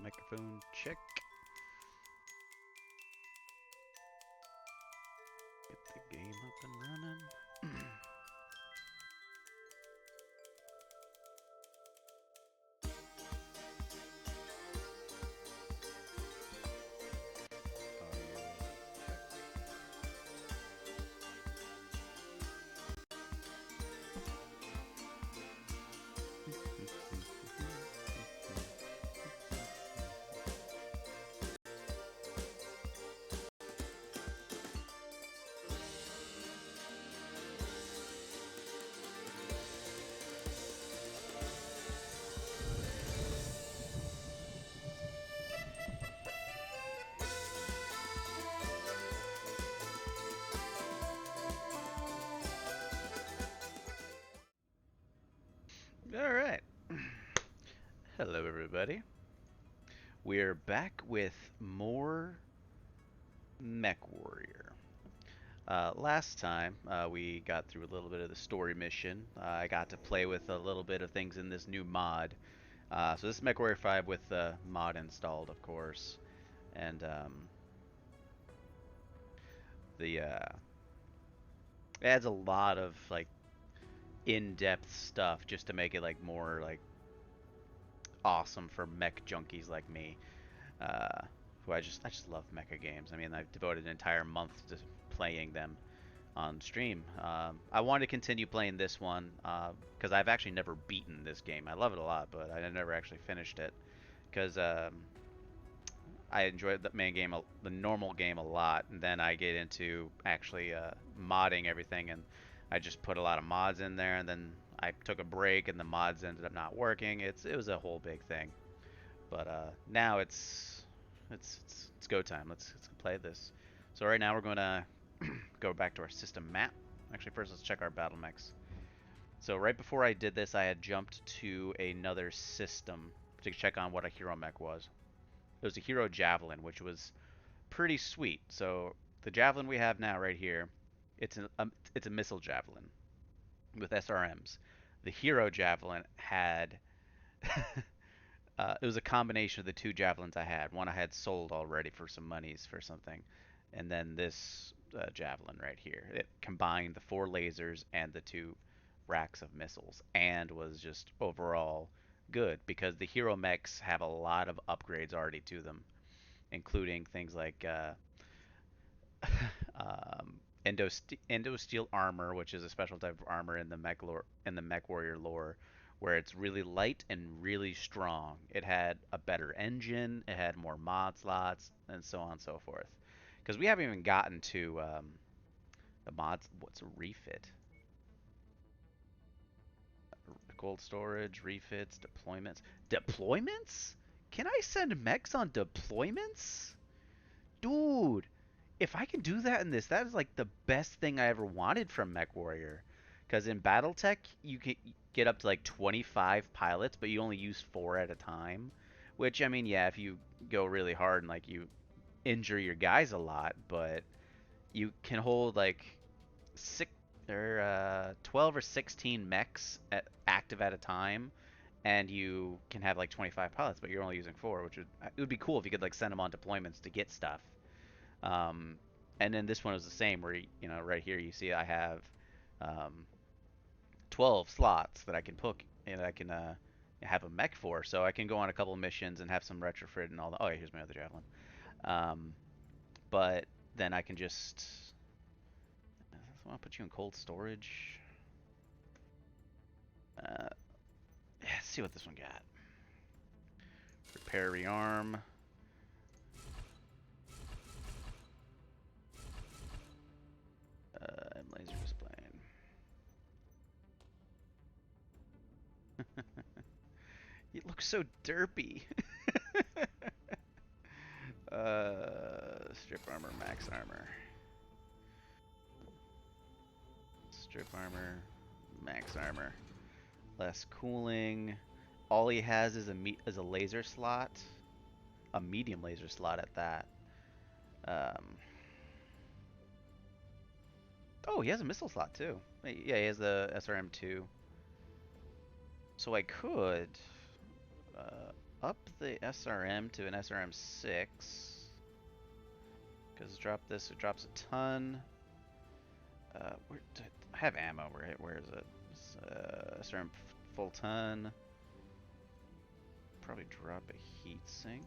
Microphone check. Get the game up and running. All right. Hello, everybody. We're back with more Mechwarrior. Last time, we got through a little bit of the story mission. I got to play with a little bit of things in this new mod. So this is Mechwarrior 5 with the mod installed, of course. And the it adds a lot of like in-depth stuff just to make it like more like awesome for mech junkies like me. Uh, who I just love mecha games. I mean, I've devoted an entire month to playing them on stream. I wanted to continue playing this one because I've actually never beaten this game. I love it a lot, but I never actually finished it because I enjoyed the main game, the normal game a lot, and then I get into actually modding everything, and I just put a lot of mods in there, and then I took a break, and the mods ended up not working. It was a whole big thing, but now it's go time. Let's play this. So right now we're going to go back to our system map. Actually, first let's check our Battlemechs. So right before I did this, I had jumped to another system to check on what a hero mech was. It was a hero Javelin, which was pretty sweet. So the Javelin we have now right here, it's a missile Javelin with SRMs. The hero Javelin had it was a combination of the two javelins I had. One I had sold already for some monies for something, and then this javelin right here. It combined the 4 lasers and the 2 racks of missiles, and was just overall good because the hero mechs have a lot of upgrades already to them, including things like endo steel armor, which is a special type of armor in the mech warrior lore, where it's really light and really strong. It had a better engine, it had more mod slots, and so on and so forth. Because we haven't even gotten to the mods. What's a refit? Cold storage, refits, deployments. Deployments? Can I send mechs on deployments? Dude, if I can do that in this, that is like the best thing I ever wanted from Mechwarrior. Because in BattleTech, you can get up to like 25 pilots, but you only use 4 at a time. Which, I mean, yeah, if you go really hard and like you injure your guys a lot, but you can hold like 12 or 16 mechs active at a time, and you can have like 25 pilots, but you're only using 4, which it would be cool if you could like send them on deployments to get stuff. Um, and then this one was the same, where right here you see I have um, 12 slots that I can put and I can have a mech for, so I can go on a couple of missions and have some retrofit and all that. Oh, yeah, here's my other javelin. Um, but then I can just I want to put you in cold storage. Yeah, let's see what this one got. Repair rearm. And laser displaying. It looks so derpy. Strip armor, max armor. Strip armor, max armor. Less cooling. All he has is a laser slot, a medium laser slot at that. Um, oh, he has a missile slot too. Yeah, he has the SRM2. So I could uh, up the SRM to an SRM-6. Because drop this, it drops a ton. I have ammo. Where is it? SRM full ton. Probably drop a heat sink.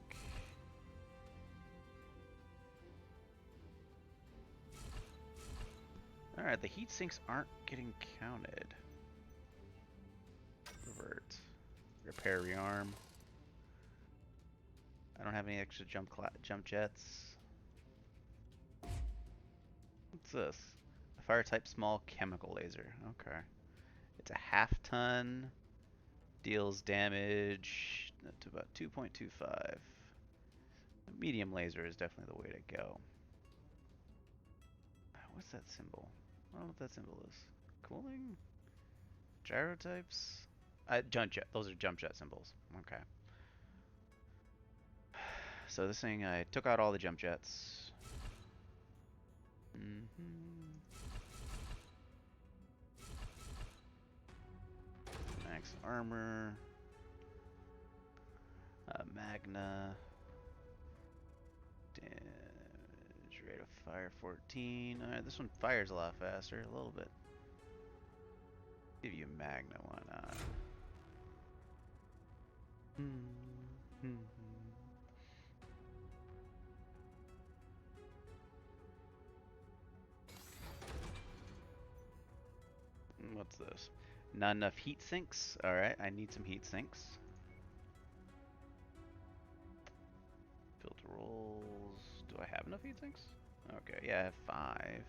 Alright, the heat sinks aren't getting counted. Revert. Repair rearm. I don't have any extra jump jets. What's this? A fire type small chemical laser. Okay. It's a half ton. Deals damage to about 2.25. A medium laser is definitely the way to go. What's that symbol? I don't know what that symbol is. Cooling? Gyro types? Jump jet. Those are jump jet symbols. Okay. So this thing, I took out all the jump jets. Max armor. Magna. Damage rate of fire 14. Alright, this one fires a lot faster, a little bit. Give you Magna, why not? What's this? Not enough heat sinks? Alright, I need some heat sinks. Filter rolls. Do I have enough heat sinks? Okay, yeah, I have 5.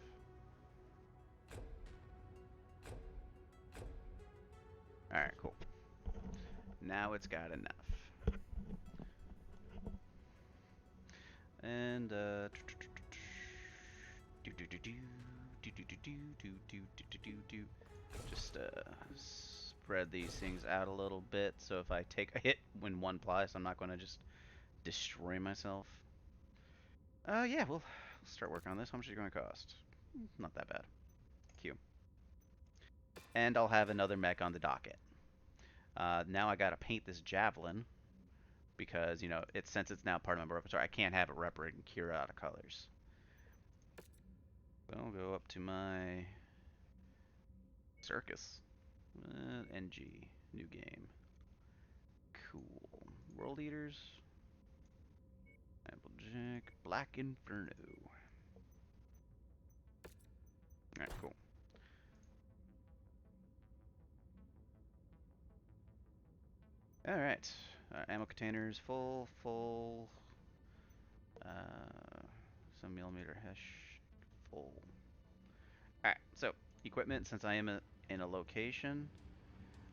Alright, cool. Now it's got enough. And just spread these things out a little bit, so if I take a hit in one place, I'm not going to just destroy myself. Yeah, we'll start working on this. How much is it going to cost? Not that bad. Q. And I'll have another mech on the docket. Now I gotta paint this Javelin, because, you know, since it's now part of my repertoire, I can't have it reparated and cure out of colors. So I'll go up to my Circus. NG. New game. Cool. World Eaters. Applejack. Black Inferno. Alright, cool. Alright. Ammo containers full. Some millimeter hesh full. Alright, so equipment, since I am in a location,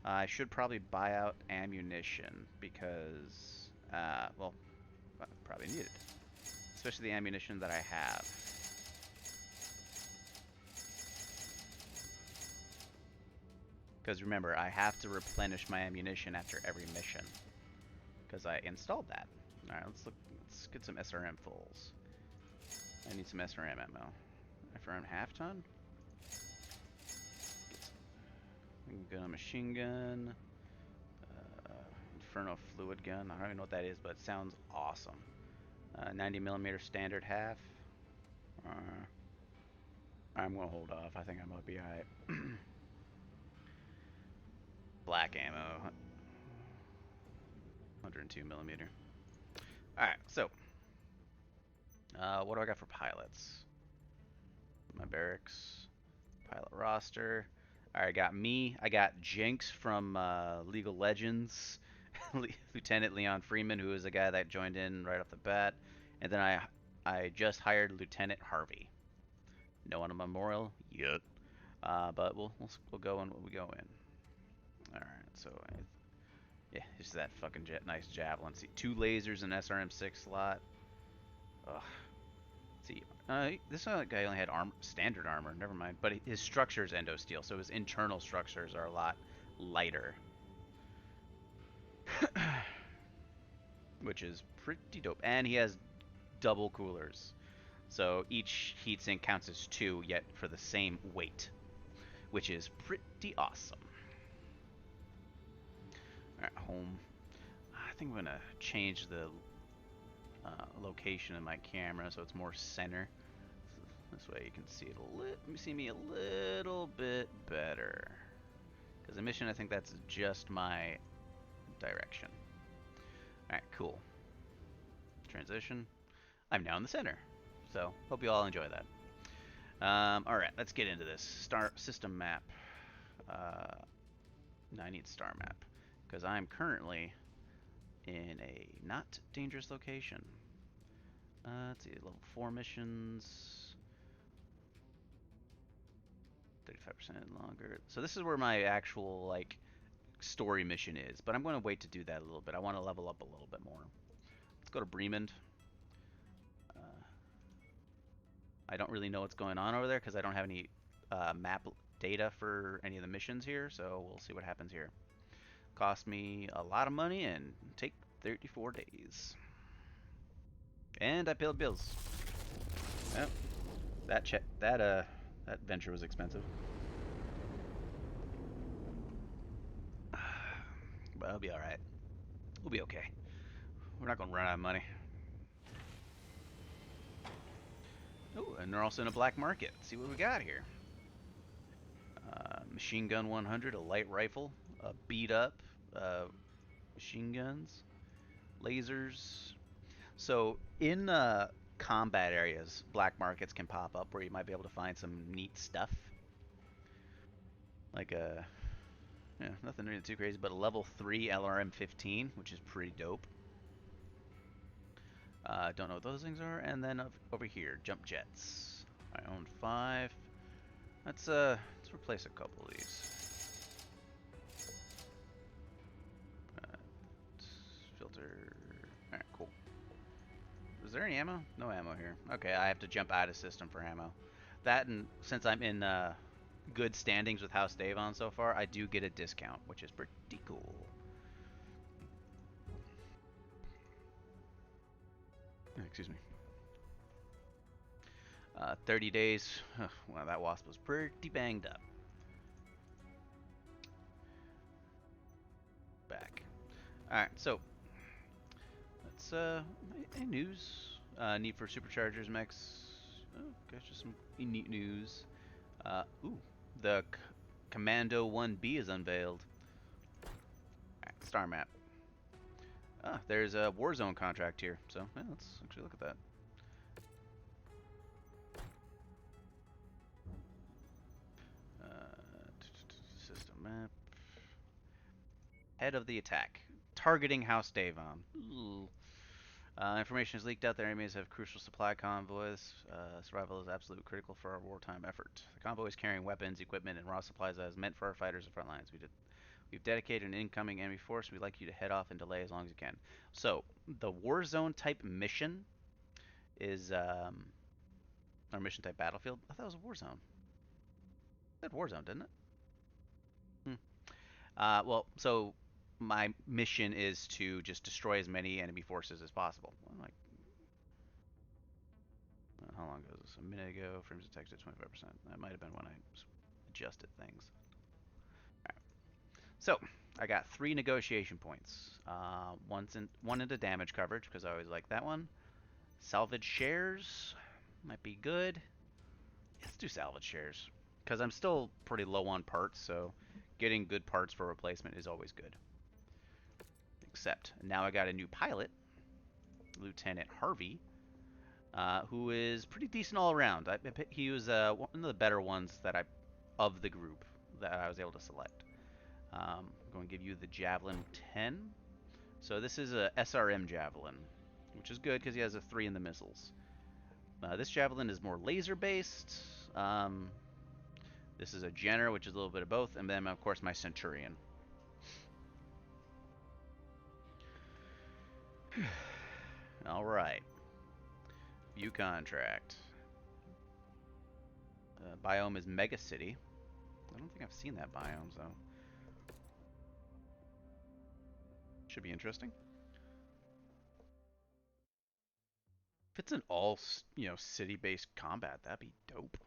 I should probably buy out ammunition because, well, I probably need it. Especially the ammunition that I have. Because remember, I have to replenish my ammunition after every mission. Because I installed that. Alright, let's get some SRM fulls. I need some SRM ammo. SRM half ton? Gun, a machine gun. Inferno fluid gun. I don't even know what that is, but it sounds awesome. 90mm standard half. I'm gonna hold off. I think I might be alright. Black ammo. 102mm. Alright, so. What do I got for pilots? My barracks. Pilot roster. Alright, I got me. I got Jinx from League of Legends. Lieutenant Leon Freeman, who is a guy that joined in right off the bat. And then I just hired Lieutenant Harvey. No on a memorial yet. But we'll go in when we go in. Alright, so yeah, just that fucking nice Javelin. See, 2 lasers and SRM-6 slot. Ugh. See, this guy only had standard armor. Never mind. But his structure is endosteel, so his internal structures are a lot lighter. Which is pretty dope. And he has double coolers. So each heatsink counts as 2, yet for the same weight. Which is pretty awesome. Alright, home. think I'm gonna change the location of my camera so it's more center. So this way you can see it see me a little bit better. Because the mission, I think that's just my direction. All right, cool. Transition. I'm now in the center. So hope you all enjoy that. All right, let's get into this. Start system map. No, I need star map because I'm currently in a not dangerous location. Let's see, level 4 missions. 35% longer. So this is where my actual like story mission is, but I'm going to wait to do that a little bit. I want to level up a little bit more. Let's go to Bremen. I don't really know what's going on over there because I don't have any map data for any of the missions here, so we'll see what happens here. Cost me a lot of money and take 34 days. And I paid bills. Yep. That venture was expensive. But it'll be alright. We'll be okay. We're not gonna run out of money. Oh, and they're also in a black market. Let's see what we got here. Machine gun 100, a light rifle, a beat up machine guns, lasers. So in combat areas, black markets can pop up where you might be able to find some neat stuff. Like yeah, nothing really too crazy, but a level 3 LRM-15, which is pretty dope. Don't know what those things are. And then over here, jump jets. I own 5. Let's replace a couple of these. Filter. Alright, cool. Is there any ammo? No ammo here. Okay, I have to jump out of system for ammo. That, and since I'm in good standings with House Davon so far, I do get a discount, which is pretty cool. Excuse me. 30 days. Well, that wasp was pretty banged up. Back. Alright, so let's any news. Need for superchargers, mechs. Oh, gosh, just some neat news. Ooh, the Commando 1B is unveiled. Right, star map. Ah, there's a Warzone contract here, so yeah, let's actually look at that. System map. Head of the attack. Targeting House Davon. Information is leaked out that enemies have crucial supply convoys. Survival is absolutely critical for our wartime effort. The convoy is carrying weapons, equipment, and raw supplies that is meant for our fighters at front lines. We've dedicated an incoming enemy force. We'd like you to head off and delay as long as you can. So, the Warzone type mission is, our mission type battlefield. I thought it was a Warzone. It said Warzone, didn't it? Well, so my mission is to just destroy as many enemy forces as possible. Like, how long ago was this? A minute ago. Frames of text at 25%. That might have been when I adjusted things. All right. So I got 3 negotiation points. One into damage coverage because I always like that one. Salvage shares might be good. Let's do salvage shares because I'm still pretty low on parts, so getting good parts for replacement is always good. Except now I got a new pilot, Lieutenant Harvey, who is pretty decent all around. He was one of the better ones of the group that I was able to select. I'm going to give you the Javelin 10. So this is a SRM Javelin, which is good because he has a 3 in the missiles. This Javelin is more laser based. This is a Jenner, which is a little bit of both, and then of course my Centurion. All right. View contract. Biome is Mega City. I don't think I've seen that biome, so should be interesting. If it's an all, city-based combat, that'd be dope.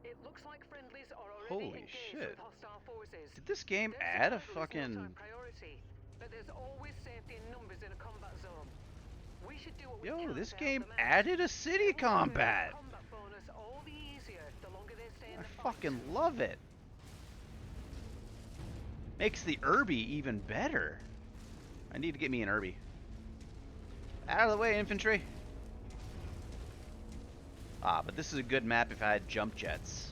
It looks like friendlies are Holy shit. Did this game add a fucking... Yo, this game added a city combat! I fucking love it. Makes the Irby even better. I need to get me an Irby. Out of the way, infantry. Ah, but this is a good map if I had jump jets.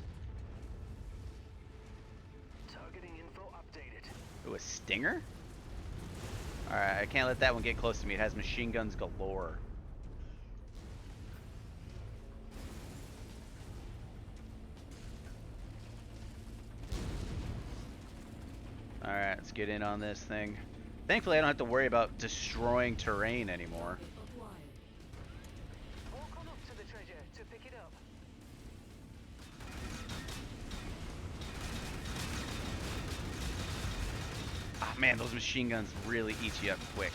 Targeting info updated. Ooh, a Stinger? Alright, I can't let that one get close to me. It has machine guns galore. Alright, let's get in on this thing. Thankfully, I don't have to worry about destroying terrain anymore. Walk on up to the treasure to pick it up. Ah, man, those machine guns really eat you up quick.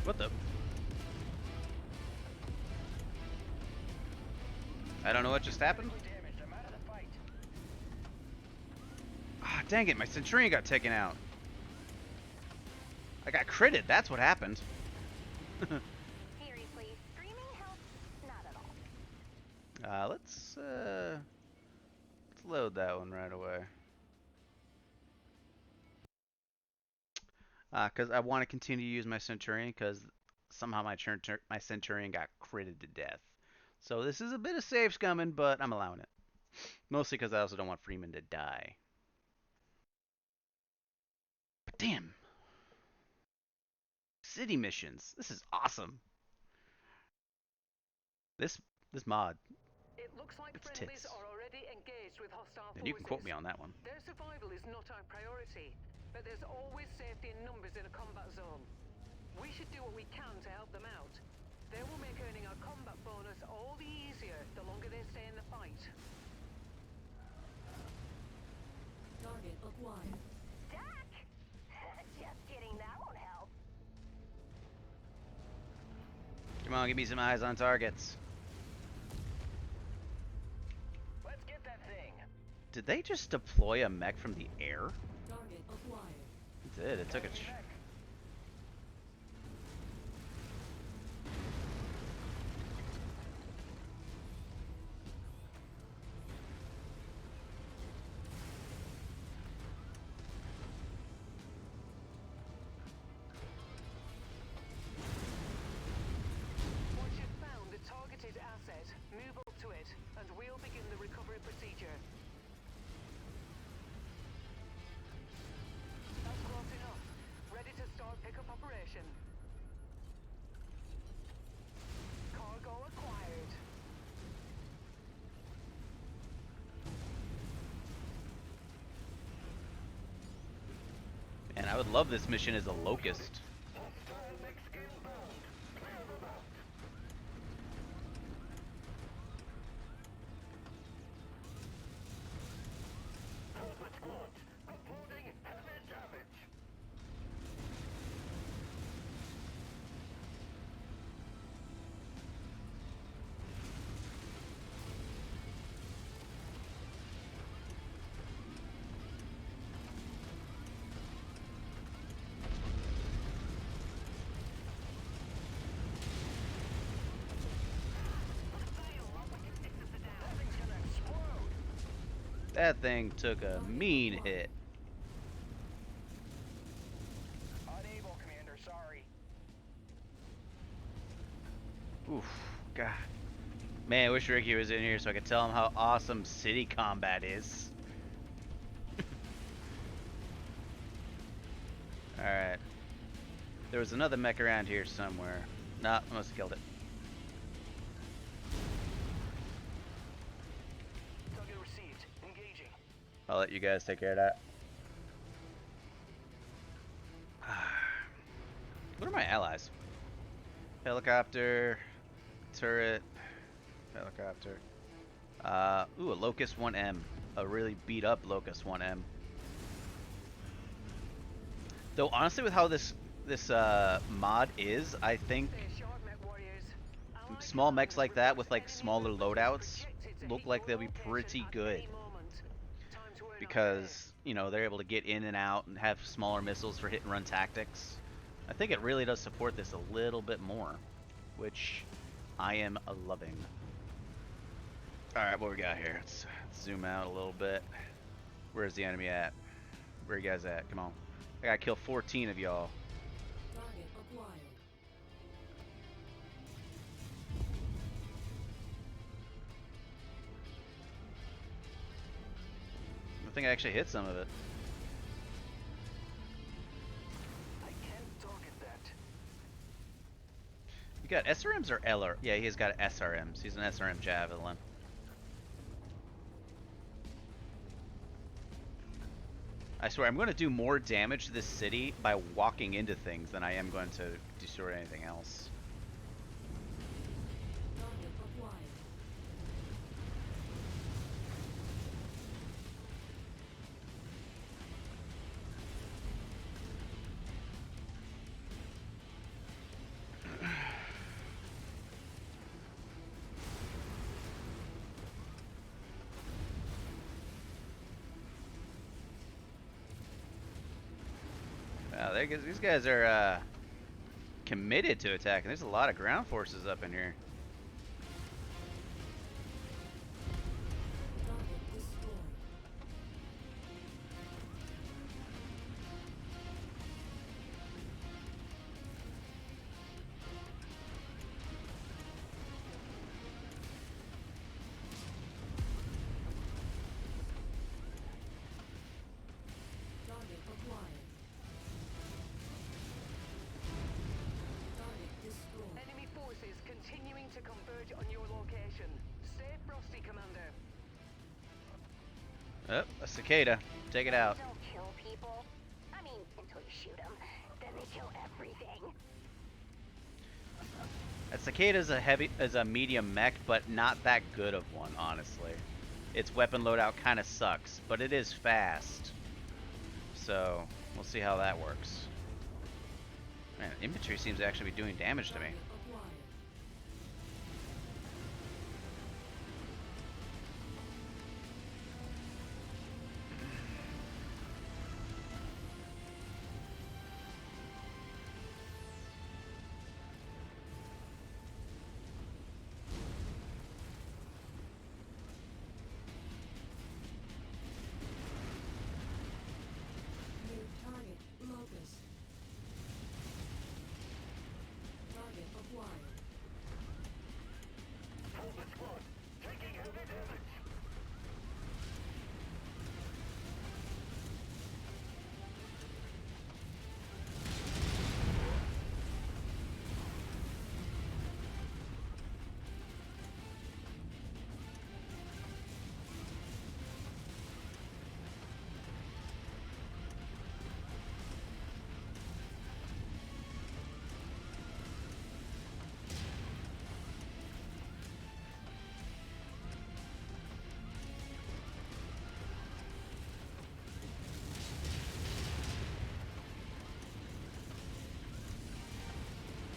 What the? I don't know what just happened. Ah, dang it, my Centurion got taken out. I got critted, that's what happened. Seriously, streaming helps not at all. Let's load that one right away. Because I want to continue to use my Centurion, because somehow my Centurion got critted to death. So this is a bit of save scumming, but I'm allowing it. Mostly because I also don't want Freeman to die. But damn. City missions. This is awesome. This mod. It looks like It's friendlies tits. are already engaged with hostile And you can quote forces. me on that one. Their survival is not our priority, but there's always safety in numbers in a combat zone. We should do what we can to help them out. They will make earning our combat bonus all the easier the longer they stay in the fight. Target acquired. Stack? Just kidding, that won't help. Come on, give me some eyes on targets. Let's get that thing. Did they just deploy a mech from the air? Target acquired. It did. It took a... Once you've found the targeted asset, move up to it, and we'll begin the recovery procedure. That's close enough. Ready to start pickup operation. Cargo acquired. Man, I would love this mission as a locust. That thing took a mean hit. Unable, Commander, sorry. Oof, God. Man, I wish Ricky was in here so I could tell him how awesome city combat is. Alright. There was another mech around here somewhere. Nah, I must have killed it. Target received. Engaging. I'll let you guys take care of that. What are my allies? Helicopter, turret, helicopter. Ooh, a Locust 1M. A really beat up Locust 1M. Though honestly, with how this mod is, I think Stay sharp, Mechwarriors. Allied small mechs commanders like that report with like enemy smaller movement is loadouts projected to look hit like your they'll be location pretty at good any moment. Time to earn our pay. because you know they're able to get in and out and have smaller missiles for hit and run tactics. I think it really does support this a little bit more, which I am loving. All right, what we got here? Let's zoom out a little bit. Where's the enemy at? Where you guys at? Come on. I gotta kill 14 of y'all. Target acquired. I think I actually hit some of it. I can't target that. You got SRMs or LR? Yeah, he's got SRMs. He's an SRM Javelin. I swear, I'm going to do more damage to this city by walking into things than I am going to destroy anything else. Target acquired. Wow, these guys are committed to attacking. There's a lot of ground forces up in here. Target destroyed. Target acquired. Target destroyed. Enemy forces continuing to converge on your location. Stay frosty, Commander. Oh, a cicada. Take it out. Don't kill people. I mean, until you shoot them. Then they kill everything. A cicada is a medium mech, but not that good of one, honestly. Its weapon loadout kind of sucks, but it is fast. So, we'll see how that works. Man, infantry seems to actually be doing damage to me. Target acquired. New target locust. Target acquired. Focus squad. Taking heavy damage.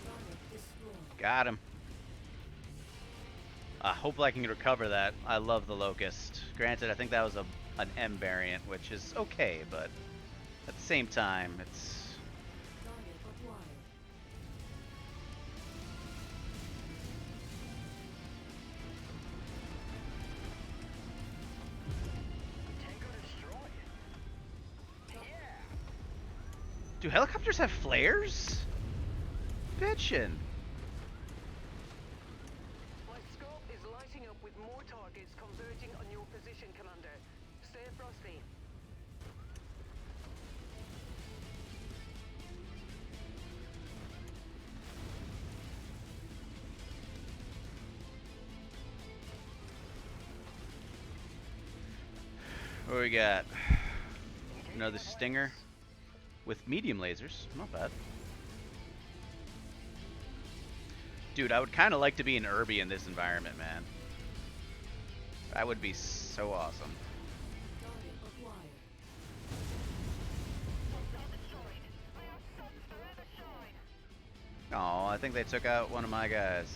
Target destroyed. Got him. Hopefully I can recover that. I love the Locust. Granted, I think that was an M variant, which is okay, but at the same time, it's... Target acquired. Tango destroyed. Yeah. Do helicopters have flares? Bitchin'. My scope is light What do we got? Another Stinger with medium lasers. Not bad. Dude, I would kind of like to be an Irby in this environment, man. That would be so awesome. Target acquired. Oh, I think they took out one of my guys.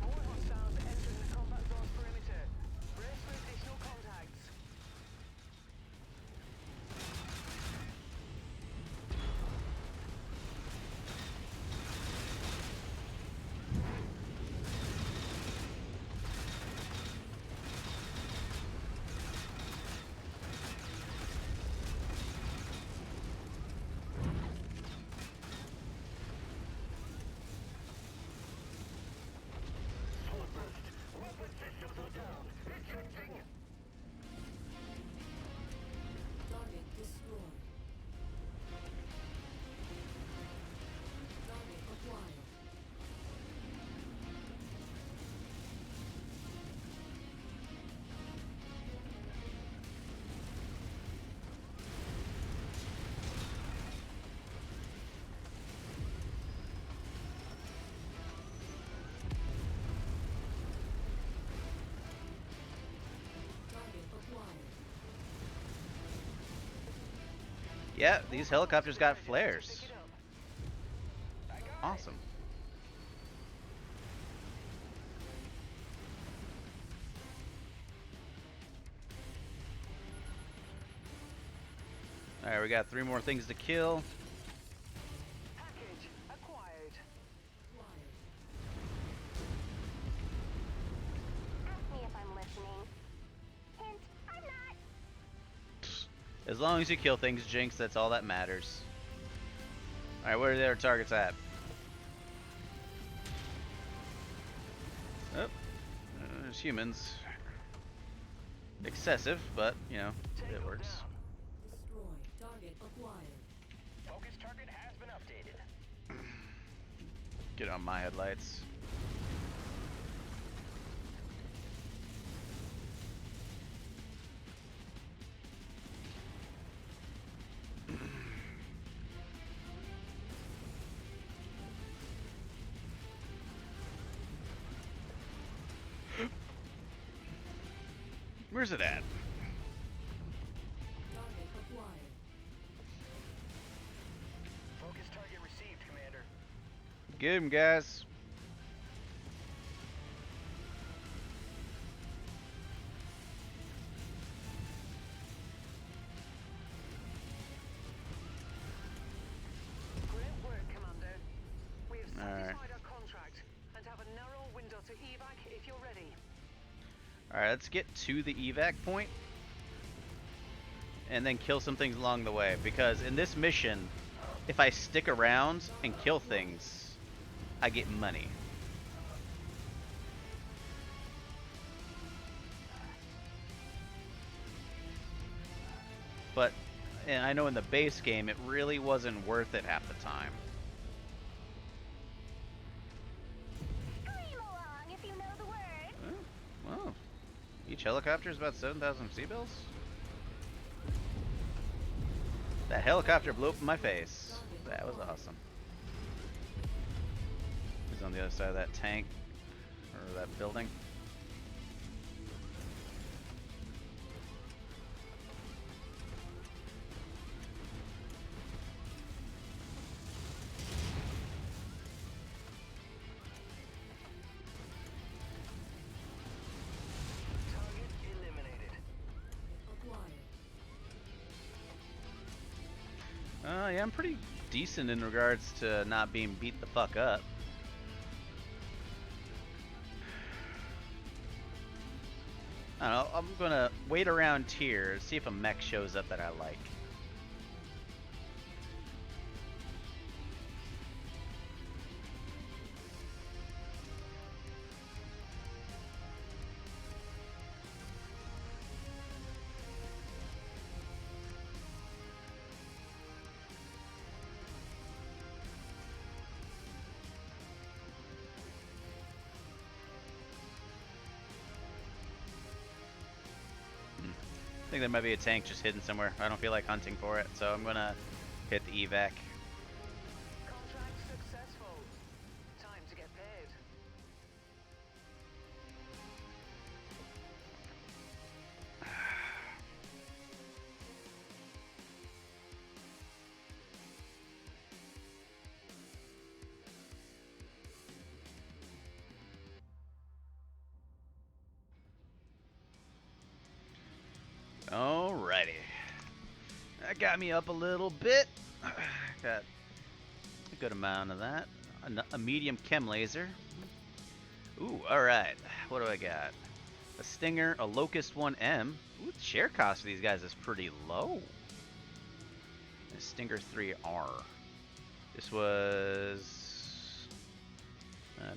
More hostiles entering the combat zone's perimeter. Brace for additional contacts. Target destroyed. Target acquired. Target acquired. Yeah, these helicopters got flares. Pick it up. Awesome. Alright, we got 3 more things to kill. Package acquired. Acquired. Ask me if I'm listening. Hint, I'm not. As long as you kill things, Jinx, that's all that matters. Alright, where are their targets at? Oh, there's humans. Excessive, but, you know, it works. Destroyed. Target acquired. Focus target has been updated. Get on my headlights. Where's it at? Target acquired. Focus target received, Commander. Get him, guys. Great work, Commander. We have Alright. satisfied our contract and have a narrow window to evac if you're ready. Alright, let's get to the evac point. And then kill some things along the way. Because in this mission, if I stick around and kill things, I get money. But, and I know in the base game, it really wasn't worth it half the time. Scream along if you know the words. Well, each helicopter is about 7,000 C-bills? That helicopter blew up in my face. That was awesome. on the other side of that tank or that building. Target eliminated. Acquired. Yeah, I'm pretty decent in regards to not being beat the fuck up. I don't know, I'm gonna wait around here, see if a mech shows up that I like. I think there might be a tank just hidden somewhere. I don't feel like hunting for it, so I'm gonna hit the evac. Contract successful. Time to get paid. Alrighty. That got me up a little bit. Got a good amount of that. A medium chem laser. Ooh, alright. What do I got? A Stinger, a Locust 1M. Ooh, the share cost for these guys is pretty low. A Stinger 3R. This was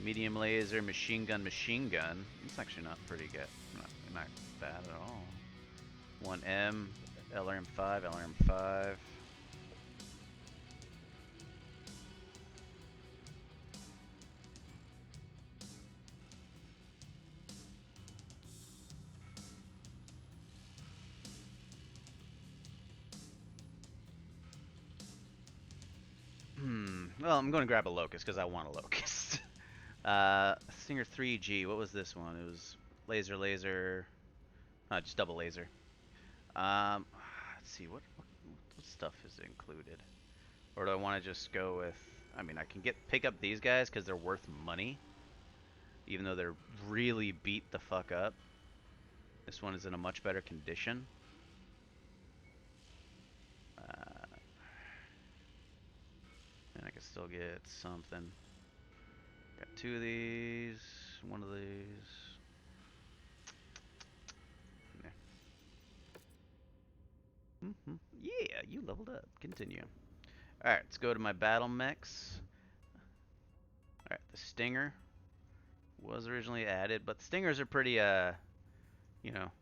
medium laser, machine gun, machine gun. It's actually not pretty good. Not bad at all. 1M, LRM5, LRM5. Well, I'm going to grab a Locust because I want a Locust. Stinger 3G. What was this one? It was laser, laser. Just double laser. Let's see what stuff is included, or do I want to just go with? I mean, I can pick up these guys because they're worth money, even though they're really beat the fuck up. This one is in a much better condition. And I can still get something. Got two of these, one of these. Yeah, you leveled up. Continue. Alright, let's go to my Battlemechs. Alright, the Stinger was originally added, but the Stingers are pretty, you know,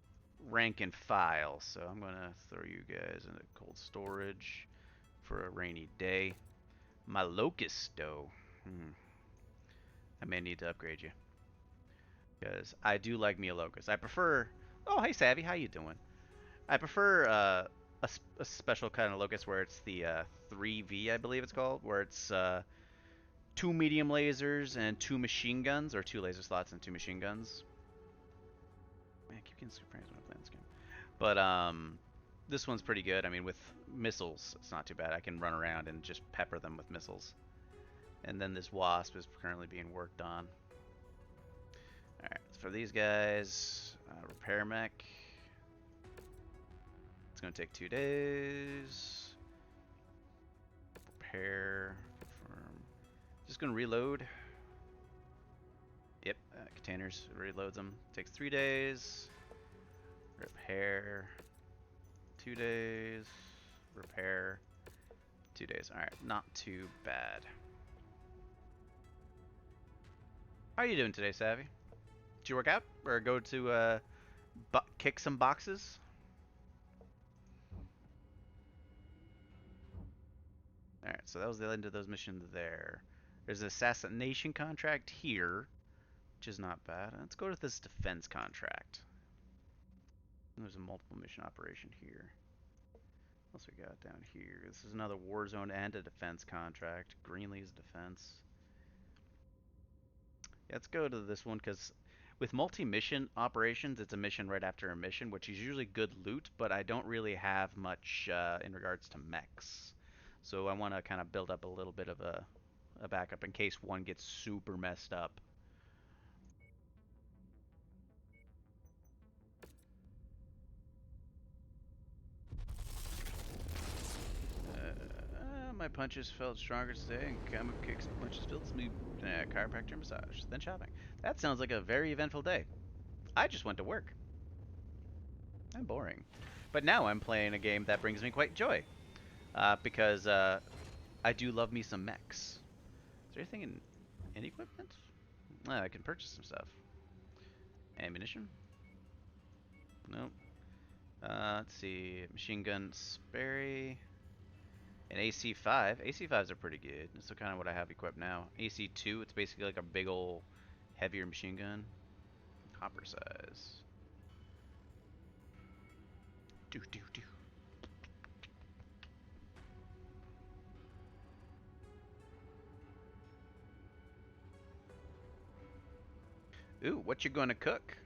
rank and file, so I'm gonna throw you guys into cold storage for a rainy day. My Locust, though. I may need to upgrade you. Because I do like me a Locust. I prefer... Oh, hey, Savvy, how you doing? I prefer a special kind of Locust where it's the 3V, I believe it's called, where it's two medium lasers and two machine guns, or two laser slots and two machine guns. Man, I keep getting surprised when I play this game. But this one's pretty good. I mean, with missiles, it's not too bad. I can run around and just pepper them with missiles. And then this Wasp is currently being worked on. Alright, for these guys, repair mech. It's going to take 2 days. Repair. Confirm. Just going to reload. Yep, containers, reloads them. Takes 3 days. Repair. 2 days. Repair. 2 days. Alright, not too bad. How are you doing today, Savvy? Did you work out? Or go to kick some boxes? Alright, so that was the end of those missions there. There's an assassination contract here, which is not bad. Let's go to this defense contract. And there's a multiple mission operation here. What else we got down here? This is another war zone and a defense contract. Greenlee's defense. Let's go to this one because with multi-mission operations, it's a mission right after a mission, which is usually good loot, but I don't really have much in regards to mechs. So I want to kind of build up a little bit of a backup in case one gets super messed up. My punches felt stronger today, and comic kicks and punches felt smooth. Chiropractor massage, then shopping. That sounds like a very eventful day. I just went to work. I'm boring. But now I'm playing a game that brings me quite joy. Because I do love me some mechs. Is there anything in equipment? I can purchase some stuff. Ammunition? Nope. Let's see. Machine gun Sperry. An AC5. AC5s are pretty good. That's kind of what I have equipped now. AC2, it's basically like a big ol' heavier machine gun. Hopper size. Do do do. Ooh, what you gonna cook?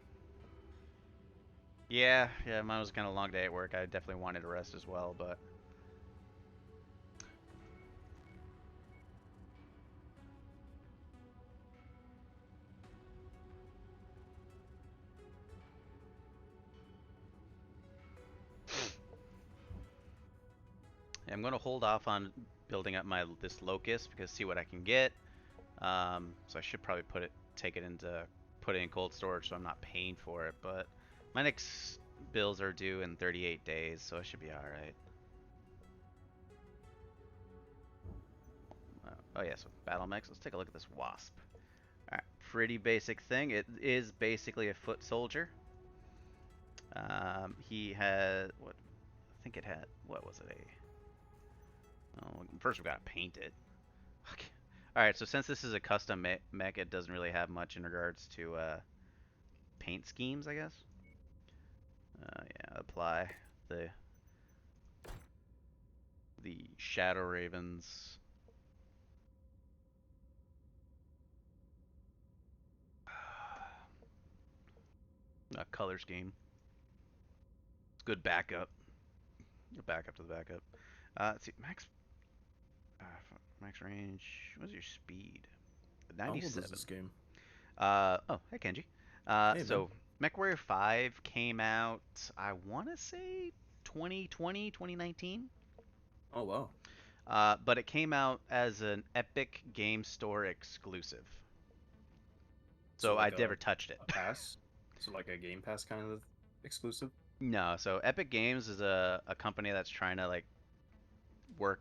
Yeah, mine was kind of a long day at work. I definitely wanted to rest as well, but I'm gonna hold off on building up my this locust because see what I can get. So I should probably put it in cold storage so I'm not paying for it. But my next bills are due in 38 days, so I should be all right. Oh yeah, so Battlemechs. Let's take a look at this wasp. All right, pretty basic thing. It is basically a foot soldier. He had what? I think it had what was it? Oh, first we gotta paint it. Okay. All right, so since this is a custom mech, it doesn't really have much in regards to paint schemes, I guess. Yeah, apply the Shadow Ravens. Color scheme. It's good backup. Backup to the backup. Let's see, uh, max range. What's your speed? How old is 97. this game? Oh, hey Kenji. Hey, man. So Mechwarrior 5 came out, I want to say 2020, 2019. Oh, wow. But it came out as an Epic Game Store exclusive. So So I like never touched it. a pass? So like a Game Pass kind of exclusive? No, so Epic Games is a company that's trying to like work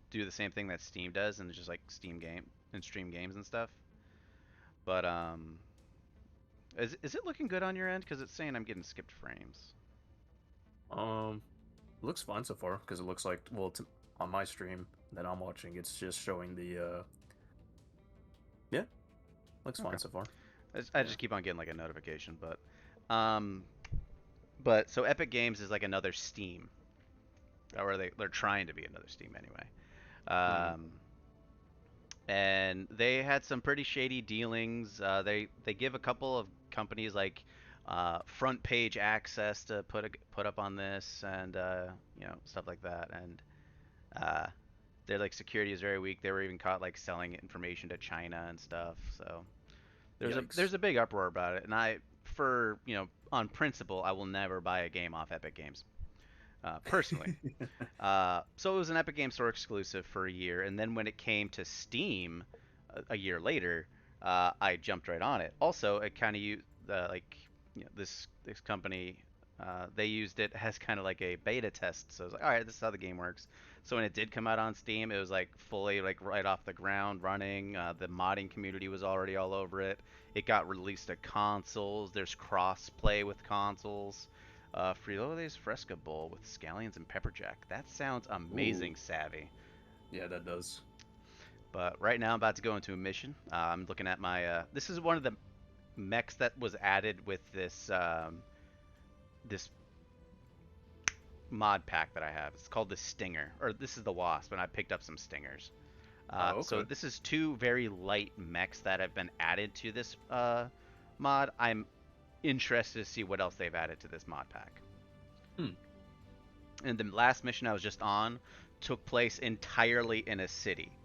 do the same thing that Steam does and it's just like Steam game and stream games and stuff. But is it looking good on your end? Because it's saying I'm getting skipped frames. Um, looks fine so far because it looks like on my stream that I'm watching, it's just showing the yeah, looks Okay. fine so far. I just keep on getting like a notification, um, but so Epic Games is like another Steam, or they're trying to be another Steam anyway. Mm. Um, and they had some pretty shady dealings. They give a couple of companies like front page access to put up on this and stuff like that. And uh, their like security is very weak. They were even caught like selling information to China and stuff. So Yikes. there's a big uproar about it. And for on principle I will never buy a game off Epic Games personally. So it was an Epic Game Store exclusive for a year, and then when it came to Steam a year later, I jumped right on it. Also, it kind of used like this company. They used it as kind of like a beta test, so I was like, all right, this is how the game works. So when it did come out on Steam, it was like fully like right off the ground running. The modding community was already all over it. It got released to consoles. There's cross play with consoles. Frijoles Fresca Bowl with scallions and pepper jack. That sounds Ooh, amazing, Savvy. yeah, that does. But right now I'm about to go into a mission. I'm looking at my. This is one of the mechs that was added with this mod pack that I have. It's called the Stinger, or this is the Wasp, and I picked up some Stingers. Oh, So okay. this is two very light mechs that have been added to this mod. I'm interested to see what else they've added to this mod pack. Hmm. And the last mission I was just on took place entirely in a city.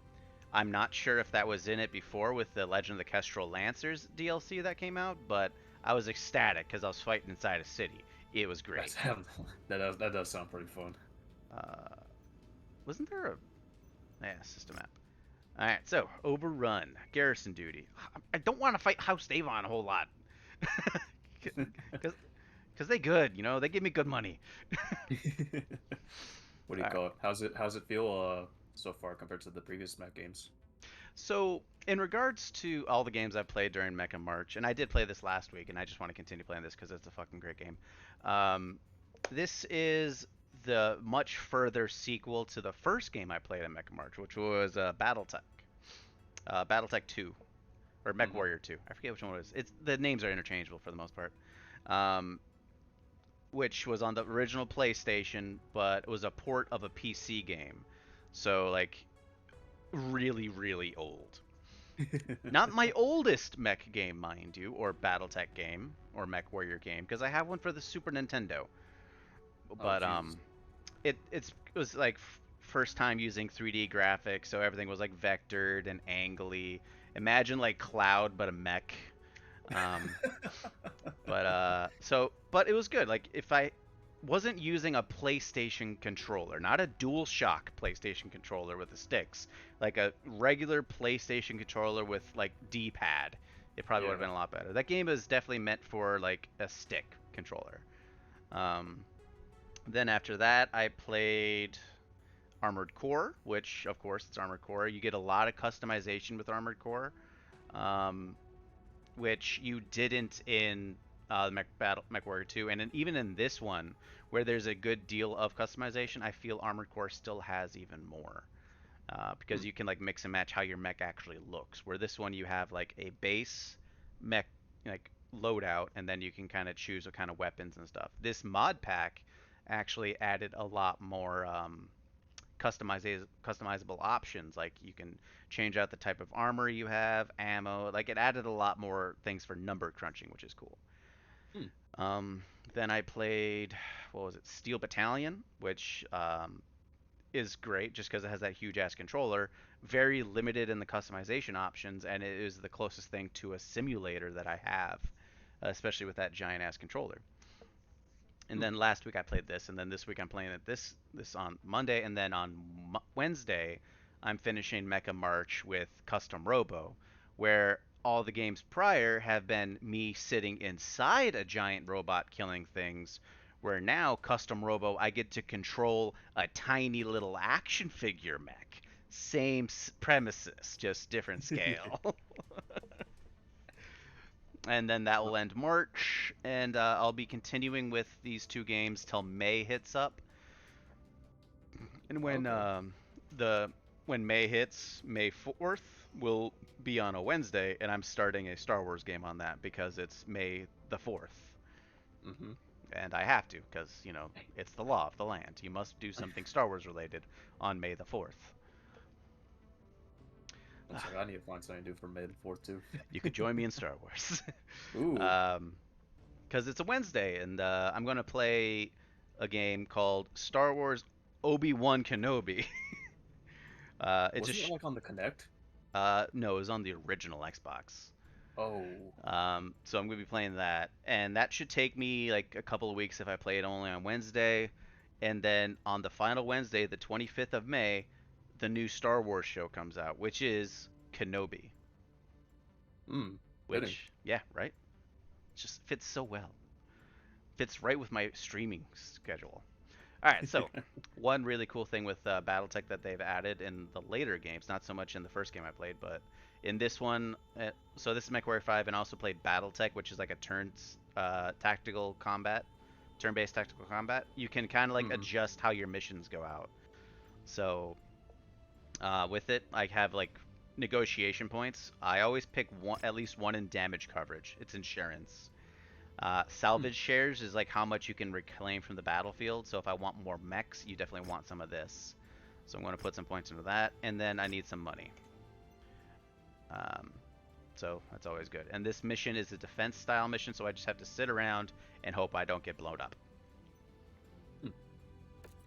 I'm not sure if that was in it before with the Legend of the Kestrel Lancers DLC that came out, but I was ecstatic because I was fighting inside a city. It was great. That's that does sound pretty fun. Uh, wasn't there a system map? All right, so overrun garrison duty. I don't want to fight House Davon a whole lot, because they good, you know. They give me good money. What do All you right. call it? How's it feel so far compared to the previous Mech games? So, in regards to all the games I've played during Mecha-March, and I did play this last week, and I just want to continue playing this because it's a fucking great game. Um, this is the much further sequel to the first game I played in Mecha-March, which was Battletech 2, or Hmm. Mechwarrior 2. I forget which one it was. It's the names are interchangeable for the most part. Um, which was on the original PlayStation, but it was a port of a PC game. So like really, really old. Not my oldest mech game, mind you, or BattleTech game, or MechWarrior game, because I have one for the Super Nintendo. Oh, But Jesus. it was like first time using 3D graphics, so everything was like vectored and angly. Imagine like Cloud, but a mech. Um, but it was good. Like if I wasn't using a PlayStation controller, not a DualShock PlayStation controller with the sticks, like a regular PlayStation controller with like D-pad, it probably would have Yeah. been a lot better. That game is definitely meant for like a stick controller. Um, then after that, I played Armored Core, which of course it's Armored Core. You get a lot of customization with Armored Core. Um, which you didn't in MechWarrior 2, and even in this one, where there's a good deal of customization, I feel Armored Core still has even more because Hmm. you can like mix and match how your mech actually looks. Where this one you have like a base mech like loadout, and then you can kind of choose what kind of weapons and stuff. This mod pack actually added a lot more customizable options. Like you can change out the type of armor you have, ammo. Like it added a lot more things for number crunching, which is cool. Hmm. Um, then I played, what was it, Steel Battalion, which is great just because it has that huge ass controller. Very limited in the customization options, and it is the closest thing to a simulator that I have, especially with that giant ass controller. And Hmm. then last week I played this, and then this week I'm playing it this on Monday, and then on Wednesday I'm finishing Mecha-March with Custom Robo, where all the games prior have been me sitting inside a giant robot killing things, where now Custom Robo I get to control a tiny little action figure mech. Same premises, just different scale. And then that will end March, and I'll be continuing with these two games till May hits up. And Okay. the when May hits, May 4th will be on a Wednesday, and I'm starting a Star Wars game on that because it's May the 4th, Mm-hmm. and I have to because it's the law of the land. You must do something Star Wars related on May the 4th. Looks like I need to find something to do for May the 4th too. You could join me in Star Wars. Ooh. um, because it's a Wednesday, and I'm gonna play a game called Star Wars Obi-Wan Kenobi. It's a Wasn't it like on the Connect? no, it was on the original Xbox. Oh. So I'm gonna be playing that, and that should take me like a couple of weeks if I play it only on Wednesday, and then on the final Wednesday, the 25th of May, the new Star Wars show comes out, which is Kenobi. Hmm. Fitting. Which, yeah, right? It just fits so well. Fits right with my streaming schedule. All right, so one really cool thing with BattleTech that they've added in the later games, not so much in the first game I played, but in this one, so this is MechWarrior 5, and I also played BattleTech, which is like a tactical combat, turn-based tactical combat. You can kind of like Mm-hmm. adjust how your missions go out. So with it, I have like negotiation points. I always pick one, at least one in damage coverage. It's insurance. Hmm. Salvage shares is like how much you can reclaim from the battlefield. So if I want more mechs, you definitely want some of this. So I'm going to put some points into that, and then I need some money. So that's always good. And this mission is a defense style mission, so I just have to sit around and hope I don't get blown up.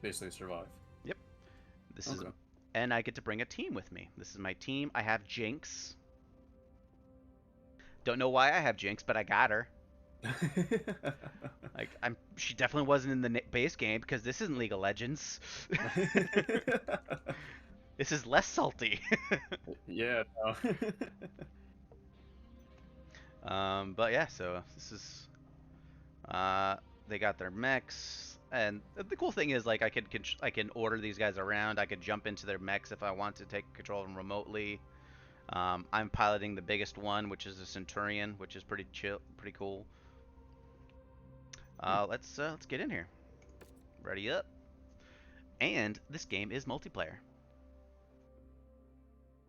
Basically survive. Yep. This is, Okay. and I get to bring a team with me. This is my team. I have Jinx. Don't know why I have Jinx, but I got her. Like she definitely wasn't in the base game because this isn't League of Legends. This is less salty. Yeah. No. But yeah, so this is they got their mechs, and the cool thing is like I can order these guys around. I could jump into their mechs if I want to take control of them remotely. I'm piloting the biggest one, which is a Centurion, which is pretty chill, pretty cool. Let's get in here. Ready up. And this game is multiplayer.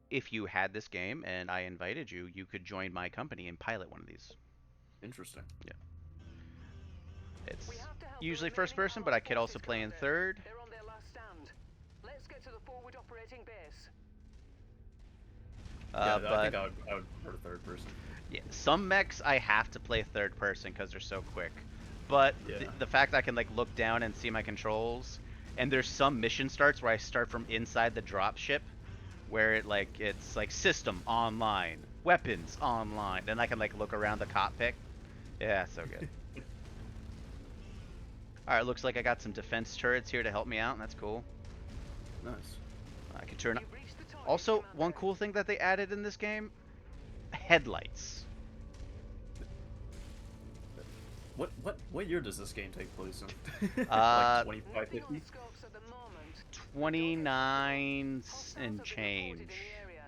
If you had this game and I invited you, you could join my company and pilot one of these. Interesting. Yeah. It's usually first person, but I could also play in third. They're on their last stand. Let's get to the forward operating base. Yeah, But I think I would prefer third person. yeah, some mechs I have to play third person because they're so quick. But Yeah. the fact I can like look down and see my controls, and there's some mission starts where I start from inside the drop ship, where it's like system online, weapons online, and I can like look around the cockpit. Yeah, so good. All right, looks like I got some defense turrets here to help me out, and that's cool. Nice. I can turn. You've reached the target, Also, Commander. one cool thing that they added in this game: headlights. What year does this game take place in? Uh, Like 25, Nothing on 50? scopes at the moment. 29 Hostiles and have been reported change. in the area.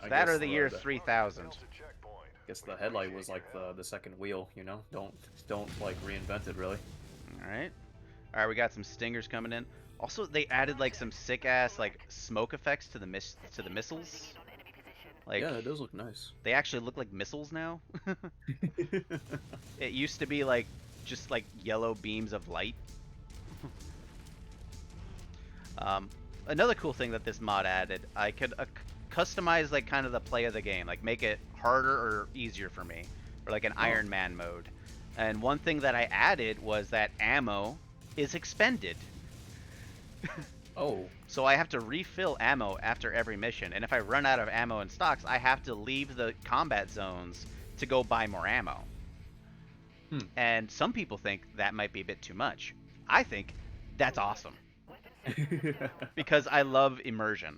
I That guess or the year 3000. Guess the headlight was like the second wheel, you know? Don't like reinvent it really. Alright. Alright, we got some stingers coming in. Also, they added like some sick ass like smoke effects to the missiles. Like Yeah, that does look nice. they actually look like missiles now. It used to be like just like yellow beams of light. Another cool thing that this mod added, I could customize like kind of the play of the game, like make it harder or easier for me, or like an Iron Man mode. And one thing that I added was that ammo is expended. Oh, So I have to refill ammo after every mission, and if I run out of ammo and stocks, I have to leave the combat zones to go buy more ammo. And some people think that might be a bit too much. I think that's awesome because I love immersion.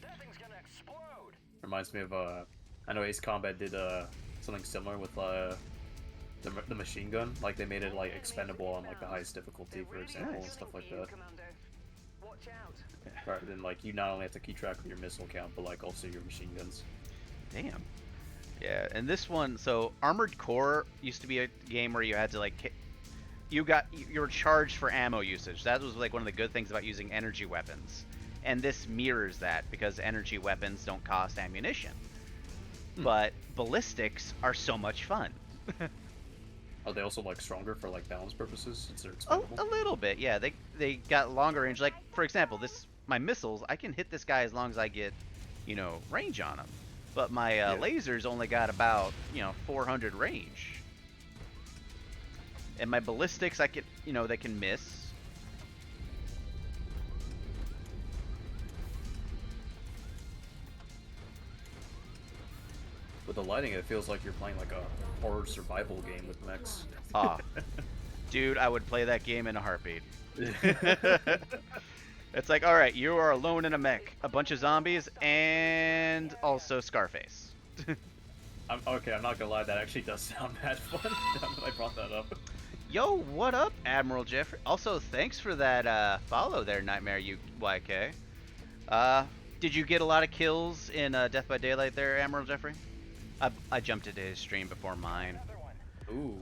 That thing's gonna explode. reminds me of I know Ace Combat did something similar with the machine gun. Like they made it like expendable on like the highest difficulty, for example, and stuff like that. Commander. Watch out. Rather than like you not only have to keep track of your missile count, but like also your machine guns. Damn. Yeah, and this one, so Armored Core used to be a game where you had to like, you were charged for ammo usage. That was like one of the good things about using energy weapons. And this mirrors that because energy weapons don't cost ammunition. But ballistics are so much fun. Are they also like stronger for like balance purposes since they're a expendable? little bit, yeah. They got longer range. Like for example, my missiles, I can hit this guy as long as I get, range on him. But my lasers only got about 400 range. And my ballistics, I can they can miss. With the lighting, it feels like you're playing like a horror survival game with mechs. Ah, dude, I would play that game in a heartbeat. It's like, all right, you are alone in a mech, a bunch of zombies, and also Scarface. I'm not gonna lie, that actually does sound bad fun. Now that I brought that up. Yo, what up, Admiral Jeffrey? Also, thanks for that follow there, Nightmare YK. Did you get a lot of kills in Death by Daylight there, Admiral Jeffrey? I jumped into his stream before mine. Ooh,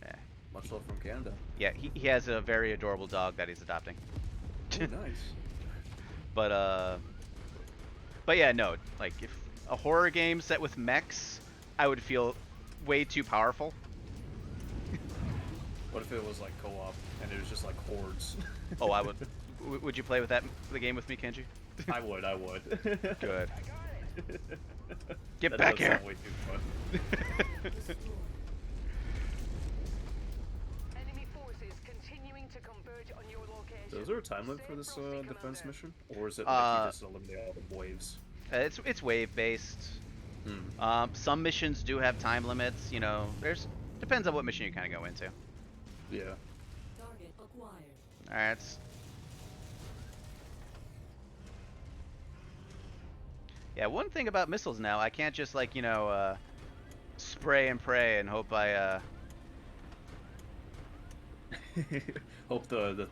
Yeah, much love from Canada. yeah, he has a very adorable dog that he's adopting. Ooh, nice. But yeah, no, like if a horror game set with mechs, I would feel way too powerful. What if it was like co-op and it was just like hordes? Oh, I would Would you play with the game with me, Kenji? I would. Good. Get That back does here. sound way too fun. Destroyed. Enemy forces continuing to converge on your location. So is there a time limit for Stay this frosty, defense Commander. mission, or is it like you just eliminate all the waves? It's wave based. Some missions do have time limits. You know, there's depends on what mission you kind of go into. Yeah. Target acquired. All right. Yeah, one thing about missiles now, I can't just like spray and pray and hope I Hope the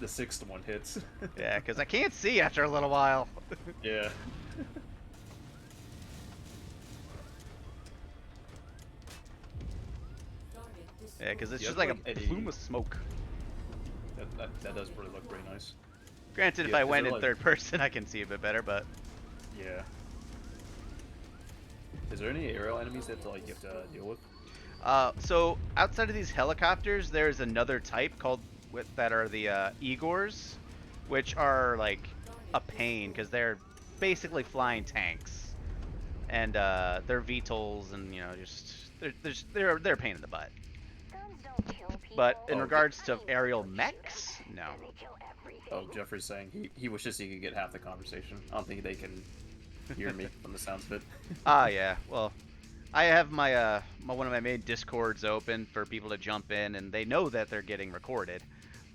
sixth one hits. yeah, because I can't see after a little while. Yeah. Target destroyed. Yeah, because it's You just have, like like, a any- plume of smoke. That does really look pretty nice. Granted, if Yeah, I is went there, in like- third person, I can see a bit better, but Yeah. Is there any aerial enemies that like you have to deal with? so outside of these helicopters, there's another type that are the Igors, which are like a pain because they're basically flying tanks, and they're VTOLs, and they're a pain in the butt. Guns don't kill people. But in Oh, regards I to mean, aerial until you shoot 'em, mechs, no. then they kill everything. Oh, Jeffrey's saying he wishes he could get half the conversation. I don't think they can hear me from the sounds of it. Ah, yeah. Well, I have my one of my main discords open for people to jump in, and they know that they're getting recorded.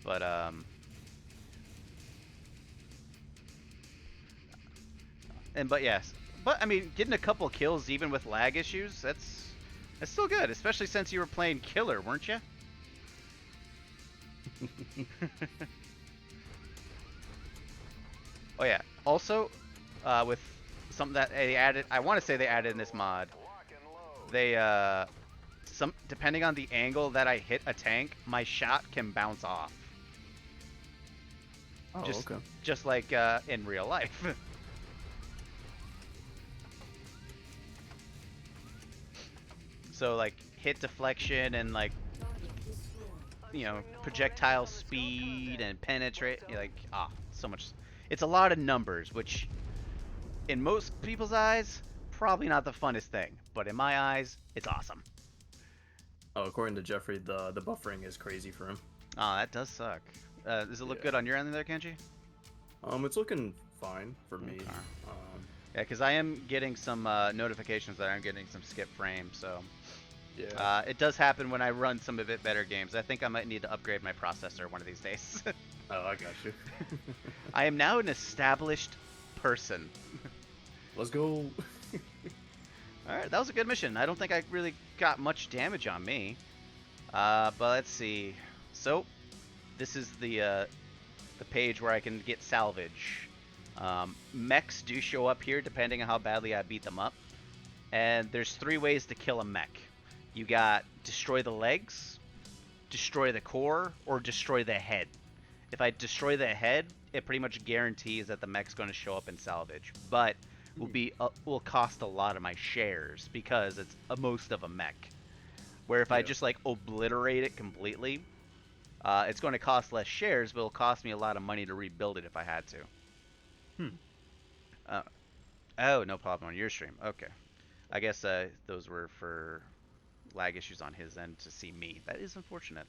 But but yes, but I mean, getting a couple kills even with lag issues, that's still good, especially since you were playing killer, weren't you? Oh yeah. Also, with something that they added, I want to say they added in this mod. They depending on the angle that I hit a tank, my shot can bounce off. Oh, Just, okay. Just like in real life. So like hit deflection and like Target destroyed. projectile speed and penetrate, so much. It's a lot of numbers, which in most people's eyes probably not the funnest thing, but in my eyes it's awesome. Oh, according to Jeffrey, the buffering is crazy for him. Oh, that does suck. Does it look Yeah. good on your end there, Kenji? It's looking fine for me. Okay. Yeah, because I am getting some notifications that I'm getting some skip frames, so Yeah. it does happen when I run some a bit better games. I think I might need to upgrade my processor one of these days. Oh, I got you. I am now an established person. Let's go. Alright, that was a good mission. I don't think I really got much damage on me. But let's see. So, this is the page where I can get salvage. Mechs do show up here depending on how badly I beat them up. And there's 3 ways to kill a mech. You got destroy the legs, destroy the core, or destroy the head. If I destroy the head, it pretty much guarantees that the mech's going to show up in salvage. But will cost a lot of my shares because it's most of a mech. Where if I Yeah. just like obliterate it completely, it's going to cost less shares, but it'll cost me a lot of money to rebuild it if I had to. Oh, no problem on your stream. Okay. I guess those were for lag issues on his end to see me. That is unfortunate.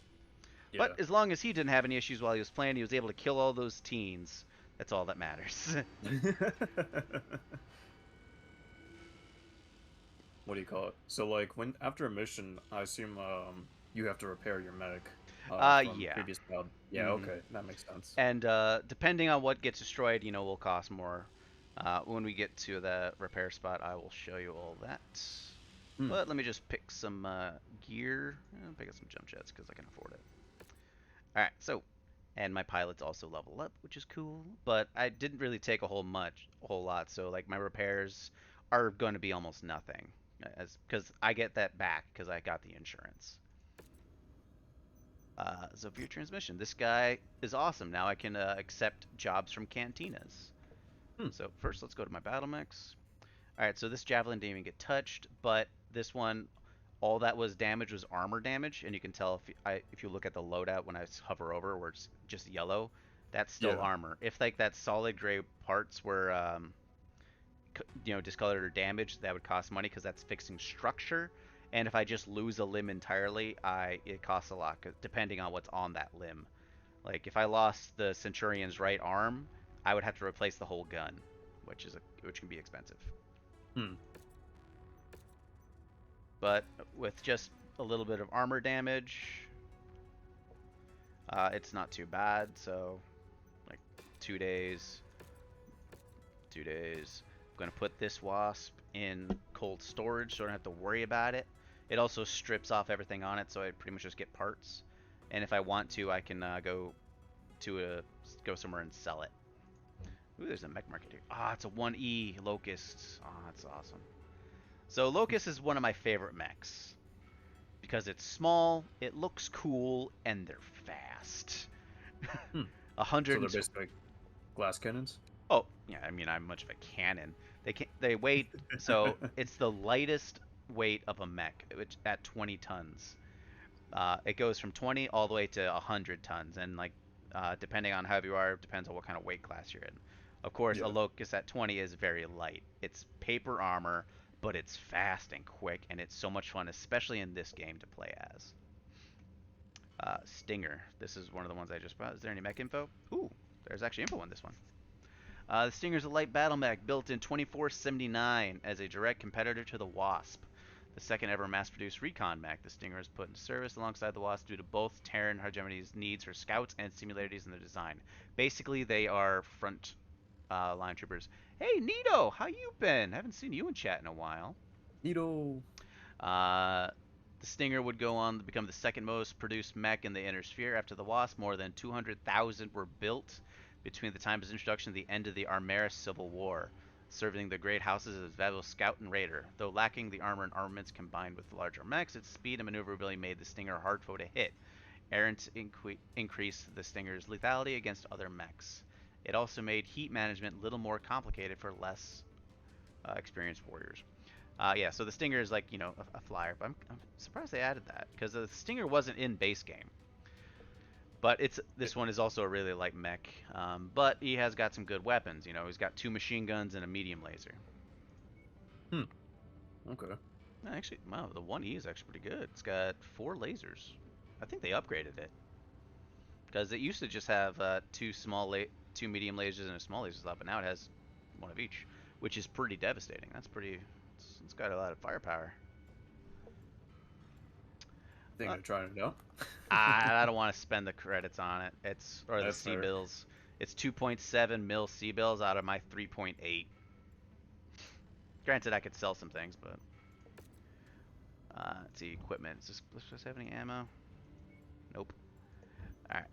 Yeah. But as long as he didn't have any issues while he was playing, he was able to kill all those teens. That's all that matters. What do you call it? So like after a mission, I assume you have to repair your mech. From Yeah. Previous build. Yeah. Mhm. Okay, that makes sense. And depending on what gets destroyed, will cost more. When we get to the repair spot, I will show you all that. But let me just pick some gear. I'll pick up some jump jets because I can afford it. Alright, so, and my pilots also level up, which is cool. But I didn't really take a whole lot. So like my repairs are going to be almost nothing, because I get that back because I got the insurance. So for your transmission, this guy is awesome. Now I can accept jobs from cantinas. So first, let's go to my Battlemechs. All right, so this Javelin didn't even get touched, but this one, all that was damage was armor damage, and you can tell if you look at the loadout when I hover over, where it's just yellow, That's still Yeah. armor. If like that solid gray parts were discolored or damaged, that would cost money because that's fixing structure. And if I just lose a limb entirely, it costs a lot depending on what's on that limb. Like if I lost the Centurion's right arm, I would have to replace the whole gun, which can be expensive. Hmm. But with just a little bit of armor damage, it's not too bad. So like 2 days, 2 days. I'm gonna put this wasp in cold storage so I don't have to worry about it. It also strips off everything on it, so I pretty much just get parts. And if I want to, I can go somewhere and sell it. Ooh, there's a Mech Market here. Ah, it's a 1E Locust. Ah, that's awesome. So Locust is one of my favorite mechs because it's small, it looks cool, and they're fast. Hmm. A So hundred they're and basically glass cannons. oh yeah, I mean I'm much of a cannon. They weigh so it's the lightest weight of a mech, which at 20 tons. It goes from 20 all the way to 100 tons, and like depending on how heavy you are, depends on what kind of weight class you're in. Of course, a Yeah. Locust at 20 is very light. It's paper armor, but it's fast and quick, and it's so much fun, especially in this game to play as. Stinger. This is one of the ones I just bought. Is there any mech info? Ooh, there's actually info on this one. The Stinger is a light battle mech built in 2479 as a direct competitor to the Wasp. The second ever mass-produced recon mech, the Stinger is put into service alongside the Wasp due to both Terran hegemony's needs for scouts and similarities in their design. Basically, they are front line troopers. Hey, Nito, how you been? Haven't seen you in chat in a while. Neato. Uh, the Stinger would go on to become the second most produced mech in the Inner Sphere after the Wasp. More than 200,000 were built between the time of its introduction and the end of the Armaris Civil War, serving the great houses as valuable scout and raider. Though lacking the armor and armaments combined with the larger mechs, its speed and maneuverability made the Stinger a hard foe to hit. Errant increased the Stinger's lethality against other mechs. It also made heat management a little more complicated for less experienced warriors. Yeah, so the Stinger is like, a flyer, but I'm surprised they added that because the Stinger wasn't in base game. But this one is also a really light mech, but he has got some good weapons. He's got 2 machine guns and a medium laser. Hmm. Okay. Actually, wow, the 1E is actually pretty good. It's got 4 lasers. I think they upgraded it because it used to just have 2 medium lasers and a small laser slot, but now it has one of each, which is pretty devastating. That's pretty. It's got a lot of firepower. I think they're trying it out. I don't want to spend the credits on it. Or the That's C fair. bills. It's 2.7 mil C bills out of my 3.8. Granted, I could sell some things, but let's see, equipment. Does this have any ammo? Nope. All right,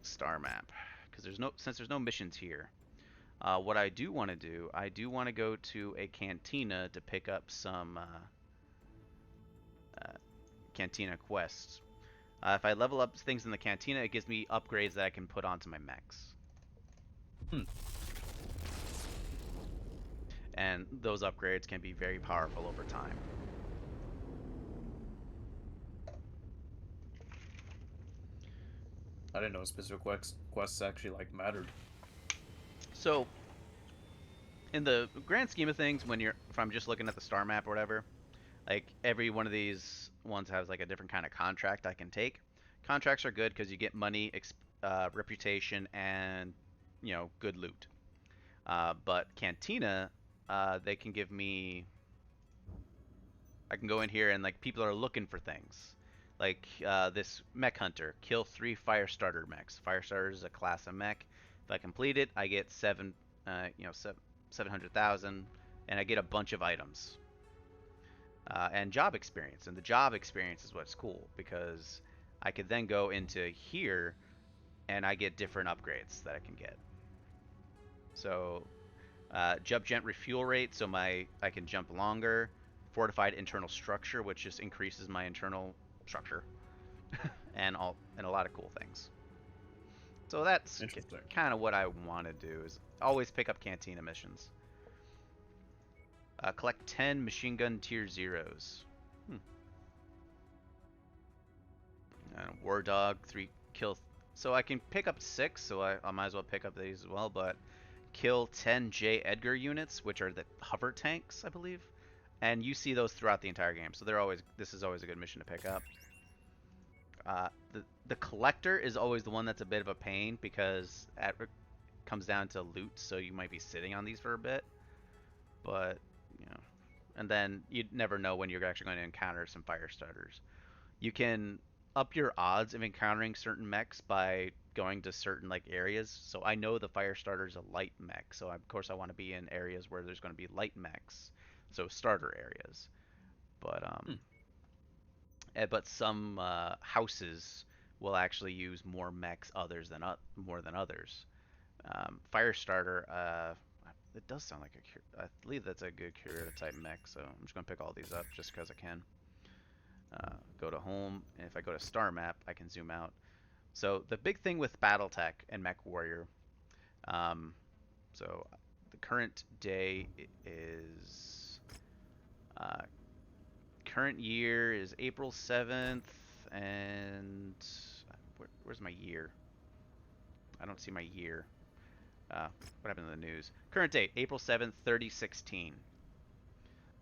star map. Because since there's no missions here. What I do want to do, I do want to go to a cantina to pick up some cantina quests. If I level up things in the cantina, it gives me upgrades that I can put onto my mechs. Hmm. And those upgrades can be very powerful over time. I didn't know specific quests actually like mattered. So, in the grand scheme of things, if I'm just looking at the star map or whatever, like every one of these ones has like a different kind of contract I can take. Contracts are good because you get money, reputation, and good loot. But Cantina, they can give me. I can go in here and like people are looking for things. Like this mech hunter, kill 3 fire starter mechs. Fire starter is a class of mech. If I complete it, I get 700,000, and I get a bunch of items. And job experience. And the job experience is what's cool because I could then go into here and I get different upgrades that I can get. So jump gent refuel rate, so I can jump longer. Fortified internal structure, which just increases my internal structure, and a lot of cool things. So that's Interesting. kind of what I want to do is always pick up cantina missions. Collect 10 machine gun tier 0s. War dog, 3 kill So I can pick up 6, so I might as well pick up these as well, but kill 10 J. Edgar units, which are the hover tanks, I believe. And you see those throughout the entire game, so this is always a good mission to pick up. The collector is always the one that's a bit of a pain because it comes down to loot, so you might be sitting on these for a bit. But, you know, and then you never know when you're actually going to encounter some fire starters. You can up your odds of encountering certain mechs by going to certain like areas. So I know the fire starter is a light mech, so of course I want to be in areas where there's going to be light mechs, so starter areas. But Hmm. but some houses will actually use more mechs others than more than others. Firestarter, it does sound like I believe that's a good curative type mech, so I'm just gonna pick all these up just because I can. Go to home, and if I go to star map, I can zoom out. So the big thing with BattleTech and Mechwarrior, um, so the current day is uh, current year is April 7th, and where's my year? I don't see my year. What happened in the news? Current date, April 7th, 3016.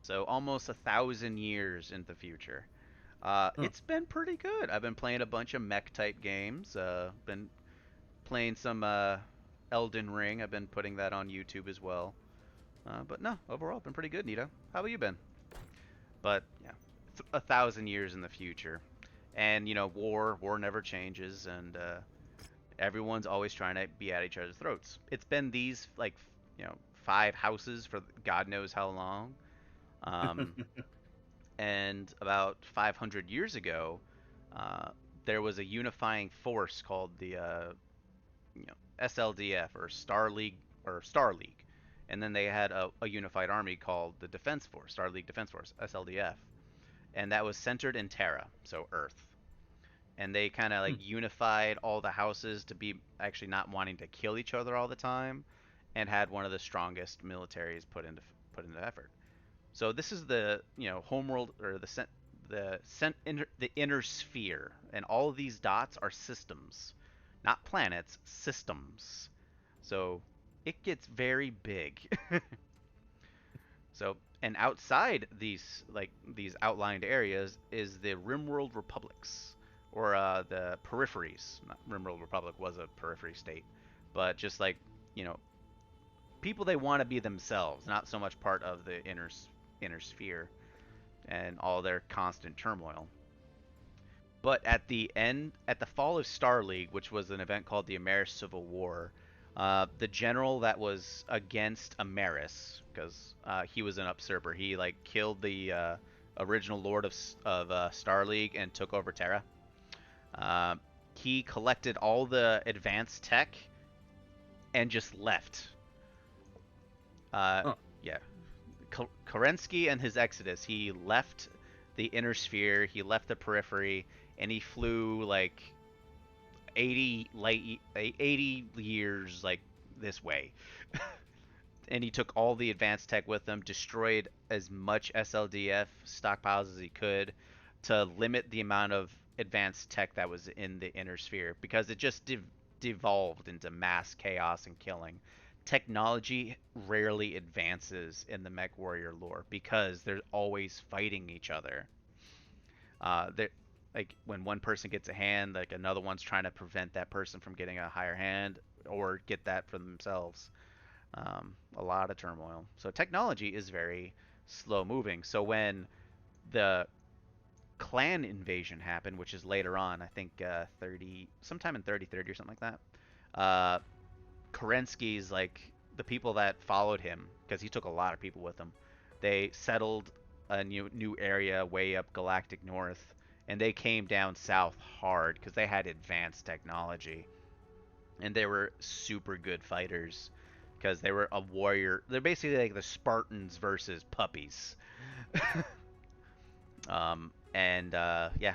So almost 1,000 years in the future. Huh. It's been pretty good. I've been playing a bunch of mech type games. Been playing some Elden Ring. I've been putting that on YouTube as well. But no, overall, been pretty good, Nita. How about you been? But yeah, 1,000 years in the future, and you know, war never changes, and everyone's always trying to be at each other's throats. It's been these like 5 houses for God knows how long. Um, and about 500 years ago, uh, there was a unifying force called the SLDF or Star League, and then they had a unified army called the Defense Force, Star League Defense Force (SLDF), and that was centered in Terra, so Earth. And they kind of like Hmm. unified all the houses to be actually not wanting to kill each other all the time, and had one of the strongest militaries put into effort. So this is the homeworld or the inner sphere, and all of these dots are systems, not planets, systems. So it gets very big. So and outside these outlined areas is the Rimworld republics, or the peripheries. Not, Rimworld Republic was a periphery state, but just like you know people they want to be themselves, not so much part of the inner sphere and all their constant turmoil. But at the fall of Star League, which was an event called the Ameris Civil War, the general that was against Ameris, because he was an usurper, he like killed the original Lord of Star League and took over Terra. Uh, he collected all the advanced tech and just left. Uh, Huh. yeah, Kerensky and his exodus, he left the inner sphere, he left the periphery, and he flew like 80 years like this way. And he took all the advanced tech with him, destroyed as much SLDF stockpiles as he could to limit the amount of advanced tech that was in the inner sphere because it just devolved into mass chaos and killing. Technology rarely advances in the Mechwarrior lore because they're always fighting each other. They're like when one person gets a hand, like another one's trying to prevent that person from getting a higher hand or get that for themselves. A lot of turmoil. So technology is very slow moving. So when the clan invasion happened, which is later on, I think sometime in 3030 or something like that. Kerensky's like the people that followed him because he took a lot of people with him. They settled a new area way up Galactic North, and they came down south hard because they had advanced technology and they were super good fighters because they were a warrior. They're basically like the Spartans versus puppies. And yeah,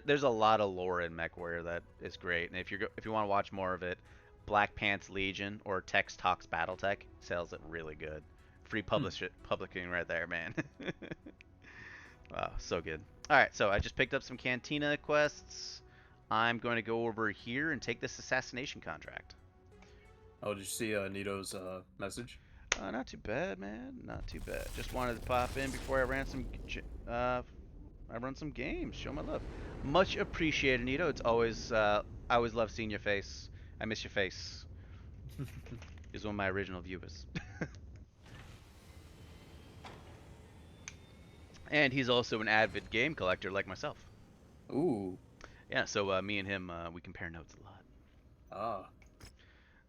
there's a lot of lore in MechWarrior that is great. And if you want to watch more of it, Black Pants Legion or Tex Talks BattleTech sells it really good. Free Hmm. publishing right there, man. Wow, so good. All right, so I just picked up some Cantina quests. I'm going to go over here and take this assassination contract. Oh, did you see Nito's message? Not too bad, man. Not too bad. Just wanted to pop in before I ran some. I run some games. Show my love. Much appreciated, Nito. It's always. I always love seeing your face. I miss your face. He's one of my original viewers. And he's also an avid game collector like myself. Ooh. Yeah, so me and him, we compare notes a lot. Ah.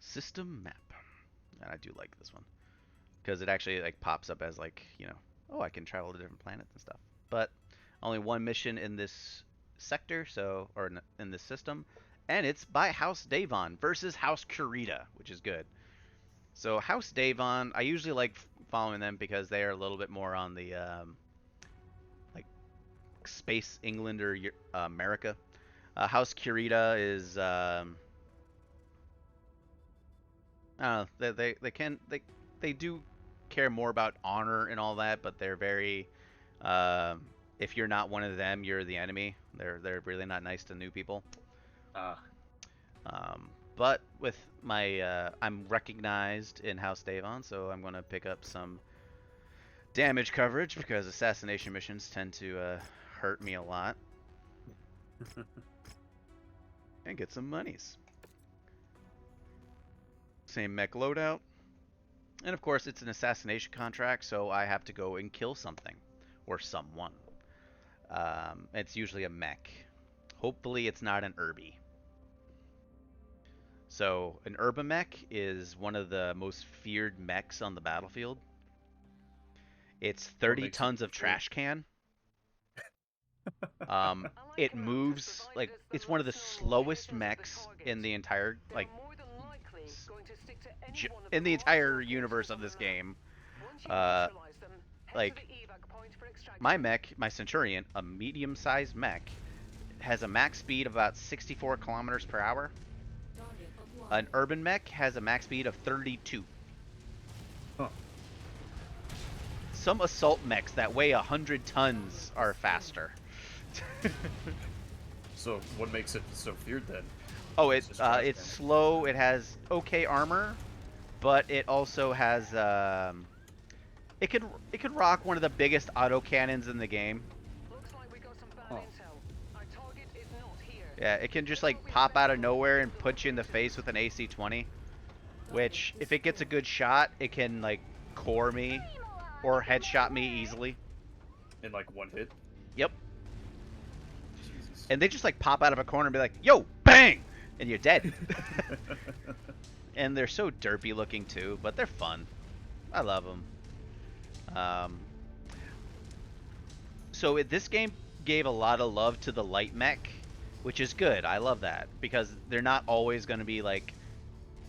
System map. And I do like this one. Because it actually like pops up as like, oh, I can travel to different planets and stuff. But only one mission in this sector, or in this system. And it's by House Davon versus House Kurita, which is good. So House Davon, I usually like following them because they are a little bit more on the like space England or America. House Kurita is I don't know, they do care more about honor and all that, but they're very if you're not one of them, you're the enemy. They're really not nice to new people. Ah. But with my I'm recognized in House Davon, so I'm gonna pick up some damage coverage because assassination missions tend to hurt me a lot. And get some monies. Same mech loadout. And of course, it's an assassination contract, so I have to go and kill something. Or someone. It's usually a mech. Hopefully it's not an Urby. So, an Urbamech is one of the most feared mechs on the battlefield. It's 30 tons of trash can. It moves, like, it's one of the slowest mechs in the entire, like, in the entire universe of this game. Like, my mech, my Centurion, a medium-sized mech, has a max speed of about 64 kilometers per hour. An urban mech has a max speed of 32. Huh. Some assault mechs that weigh 100 tons are faster. So what makes it so feared then? Oh, it's slow. It has okay armor, but it also has it could rock one of the biggest auto cannons in the game. Looks like we got some bad intel. Our target is not here. Yeah, it can just like pop out of nowhere and put you in the face with an AC-20, which if it gets a good shot, it can like core me or headshot me easily. In like one hit? Yep. Jesus. And they just like pop out of a corner and be like, "Yo, bang!" and you're dead. And they're so derpy looking too, but they're fun. I love them. So this game gave a lot of love to the light mech, which is good. I love that because they're not always going to be like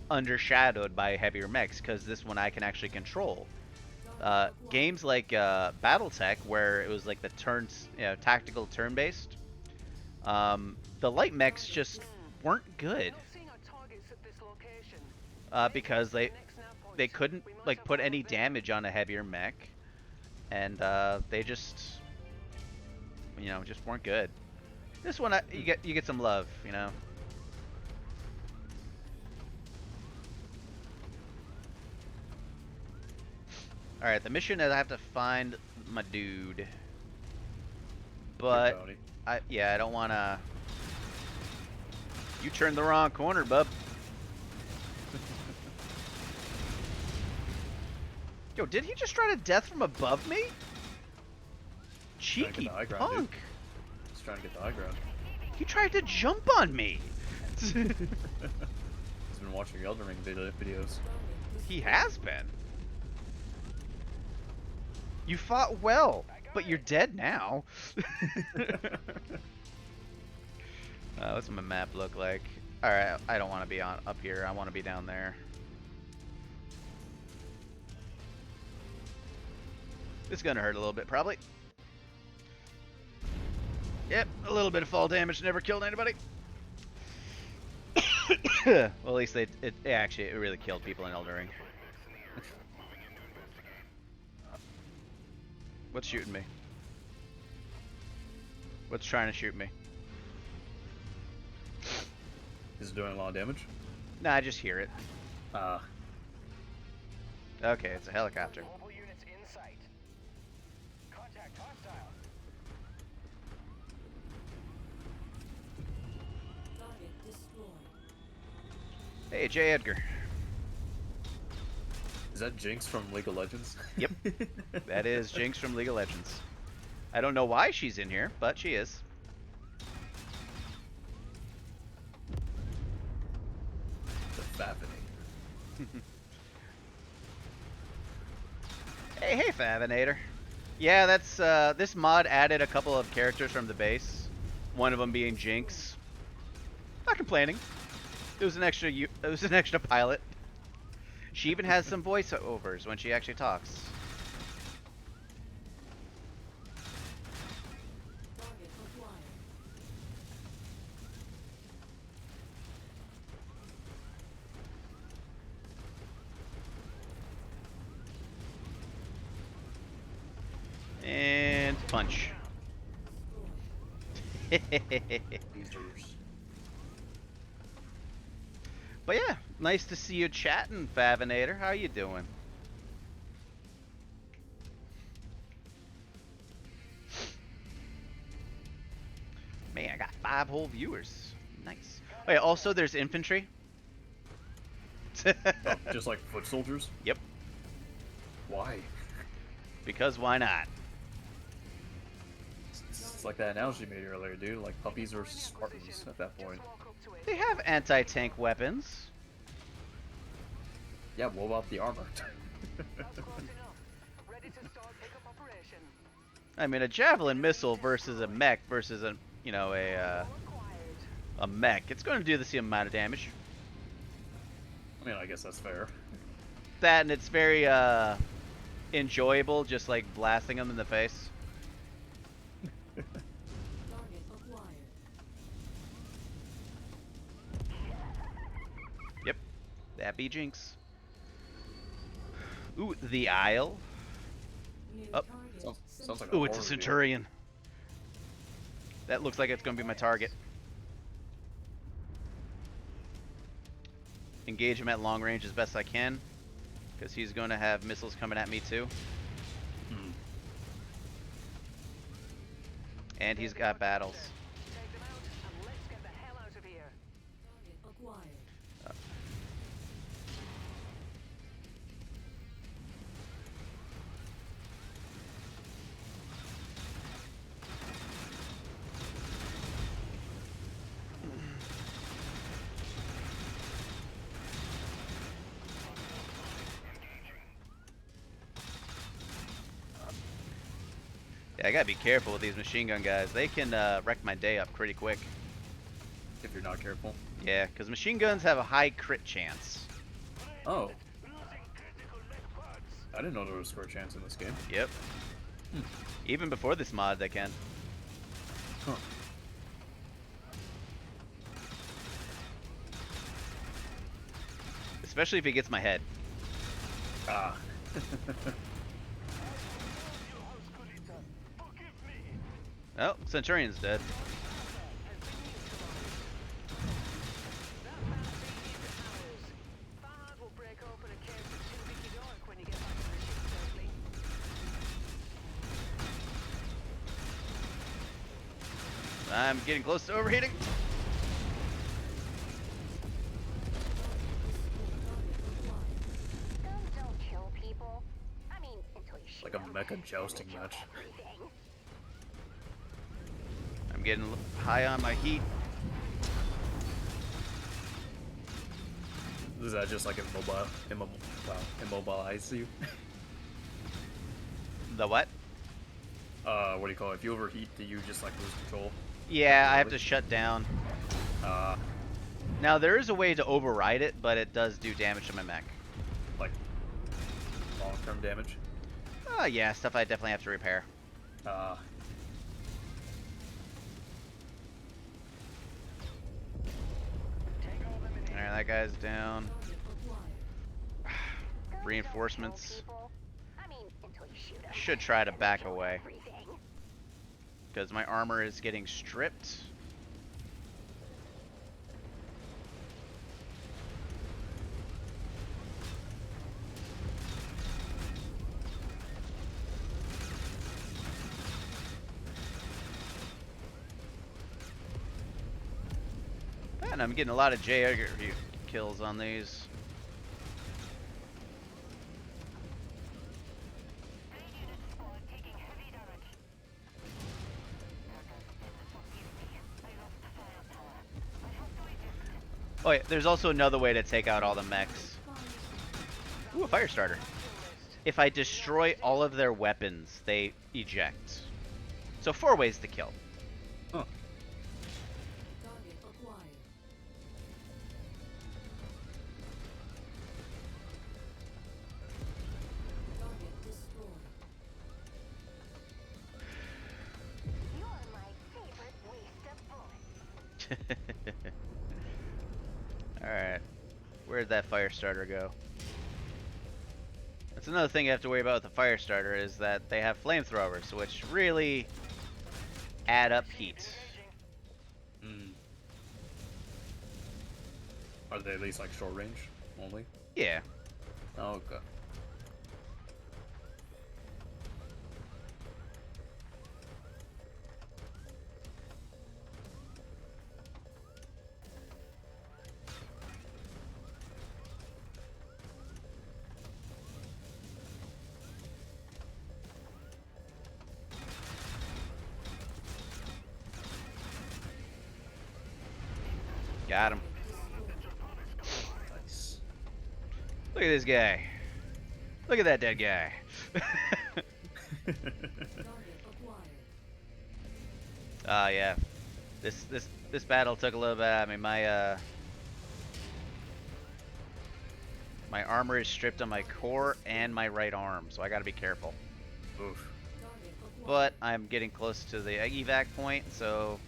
undershadowed by heavier mechs, because this one I can actually control. Games like Battletech, where it was like the tactical turn-based, the light mechs just weren't good because they couldn't like put any damage on a heavier mech, and they just just weren't good. This one you get some love, All right, the mission is I have to find my dude, but I don't want to. You turned the wrong corner, bub. Yo, did he just try to death from above me? Cheeky punk. He's trying to get the high ground. He tried to jump on me. He's been watching Elden Ring videos. He has been. You fought well, but you're dead now. What's my map look like? Alright, I don't want to be up here. I want to be down there. It's gonna hurt a little bit, probably. Yep, a little bit of fall damage never killed anybody. Well, at least it really killed people in Elden Ring. What's shooting me? What's trying to shoot me? Is it doing a lot of damage? Nah, I just hear it. Uh, Okay, it's a helicopter. Mobile units in sight. Contact hostile. Target destroyed. Hey, J. Edgar. is that Jinx from League of Legends? Yep. That is Jinx from League of Legends. I don't know why she's in here, but she is. The Favinator. Hey, Favinator. Yeah, that's this mod added a couple of characters from the base. One of them being Jinx. Not complaining. It was an extra pilot. She even has some voiceovers when she actually talks. Target acquired. And punch. But yeah, nice to see you chatting, Favinator. How you doing? Man, I got 5 whole viewers. Nice. Oh yeah, also there's infantry. Oh, just like foot soldiers? Yep. Why? Because why not? It's like that analogy you made earlier, dude. Like puppies versus Spartans at that point. Walk up to it. They have anti-tank weapons. Yeah, what about the armor? That's close enough. Ready to start pickup operation. I mean, a javelin missile versus a mech versus a, a Acquired. mech. It's going to do the same amount of damage. I mean, I guess that's fair. That, and it's very enjoyable, just like blasting them in the face. Target acquired. Yep, that be Jinx. Ooh, the Isle. New Up. target. Sounds like Ooh, it's a horror Centurion. That looks like it's going to be my target. Engage him at long range as best I can, because he's going to have missiles coming at me too. Hmm. And he's got battles. Take them out and let's get the hell out of here. Target acquired. Yeah, I gotta be careful with these machine gun guys. They can wreck my day up pretty quick. If you're not careful. Yeah, because machine guns have a high crit chance. Oh, Losing critical leg parts. I didn't know there was a score chance in this game. Yep. Even before this mod, they can. Huh. Especially if he gets my head. Ah. Oh, Centurion's dead. That bounty is ours. Farhad will break open a case of too big to dark when you get back to the ship safely. I'm getting close to overheating. Guns don't kill people. I mean, until you shoot Like a them. mecha jousting Kill match. everything. I'm getting high on my heat. Is that just like immobilize you? The what? What do you call it? If you overheat, do you just like lose control? Yeah, I have to shut down. Uh, Now, there is a way to override it, but it does do damage to my mech. like long-term damage. Oh, yeah, stuff I definitely have to repair. Uh, Alright, that guy's down. Target acquired. Guns don't Reinforcements. kill people. I mean, until you shoot 'em. Should try to Then back kill away. everything. Because my armor is getting stripped. And I'm getting a lot of Jaeger kills on these. Oh yeah, there's also another way to take out all the mechs. Ooh, a fire starter. If I destroy all of their weapons, they eject. So 4 ways to kill. Huh. Target acquired. Target destroyed. You're my favorite waste of bullets. Alright. Where'd that fire starter go? That's another thing you have to worry about with the fire starter is that they have flamethrowers, which really add up heat. Mm. Are they at least like short range only? Yeah. Oh, okay. Got him. Nice. Look at this guy. Look at that dead guy. Target acquired. Yeah. This battle took a little bit out of me. My armor is stripped on my core and my right arm, so I gotta be careful. Oof. Target acquired. But I'm getting close to the evac point, so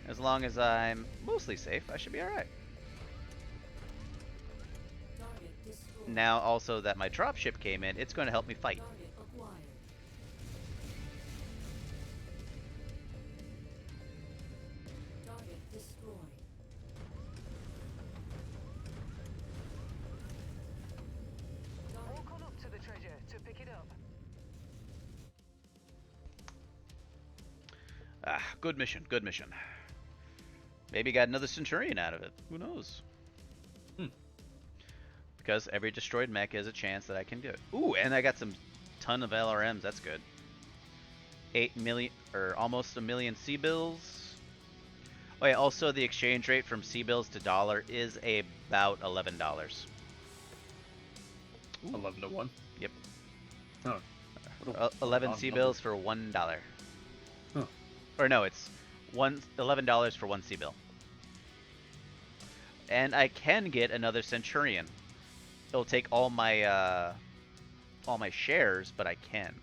as long as I'm mostly safe, I should be alright. Target destroyed. Now, also that my dropship came in, it's going to help me fight. Target acquired. Target destroyed. Target Walk on up to the treasure to pick it up. Ah, good mission, good mission. Maybe got another Centurion out of it. Who knows? Because every destroyed mech has a chance that I can do it. Ooh, and I got some ton of LRMs. That's good. 8 million, or almost a million C-bills. Oh yeah, also the exchange rate from C-bills to dollar is about $11. 11 to 1. Yep. Huh. 11 C-bills for $1. Huh. Or no, it's $11 for 1 C-bill. And I can get another Centurion. It'll take all my shares, but I can.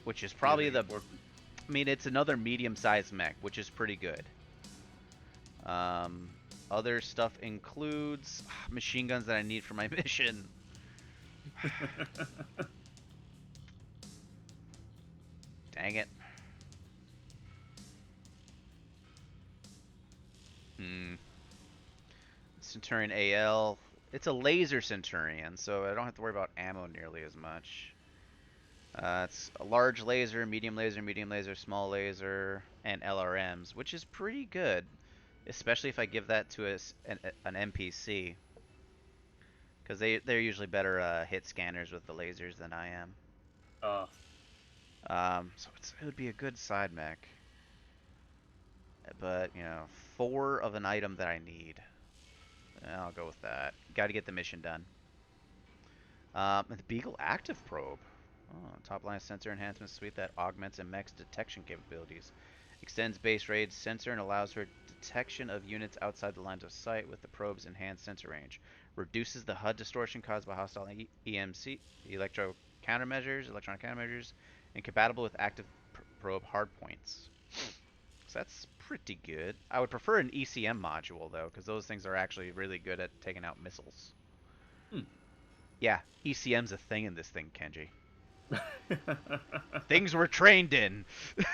Which is probably Yeah, the... I mean, it's another medium-sized mech, which is pretty good. Other stuff includes machine guns that I need for my mission. Dang it. Centurion AL. It's a laser Centurion, so I don't have to worry about ammo nearly as much. It's a large laser, medium laser, small laser, and LRMs, which is pretty good, especially if I give that to an NPC, because they're usually better hit scanners with the lasers than I am. So it would be a good side mech, but you know, 4 of an item that I need. I'll go with that. Got to get the mission done. The Beagle Active Probe. Oh, top line sensor enhancement suite that augments a mech's detection capabilities. Extends base raid sensor and allows for detection of units outside the lines of sight with the probe's enhanced sensor range. Reduces the HUD distortion caused by hostile EMC, electronic countermeasures, and compatible with active probe hardpoints. So that's pretty good. I would prefer an ECM module, though, because those things are actually really good at taking out missiles. Yeah, ECM's a thing in this thing, Kenji. Things we're trained in.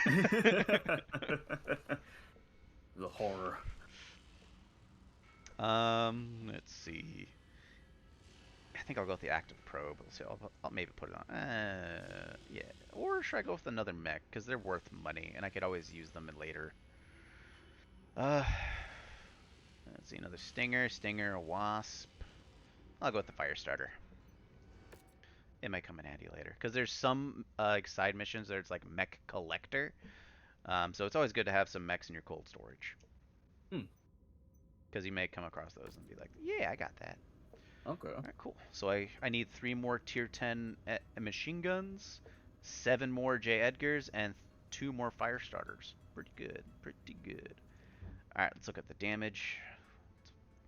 The horror. Let's see. I think I'll go with the active probe. Let's see. I'll maybe put it on. Yeah. Or should I go with another mech? Because they're worth money, and I could always use them later. Let's see, another Stinger, a Wasp. I'll go with the Firestarter. It might come in handy later. Because there's some like side missions where it's like Mech Collector. So it's always good to have some mechs in your cold storage. Because you may come across those and be like, yeah, I got that. Okay. All right, cool. So I need 3 more tier 10 machine guns, 7 more J. Edgars, and 2 more fire starters. Pretty good. Pretty good. All right, let's look at the damage.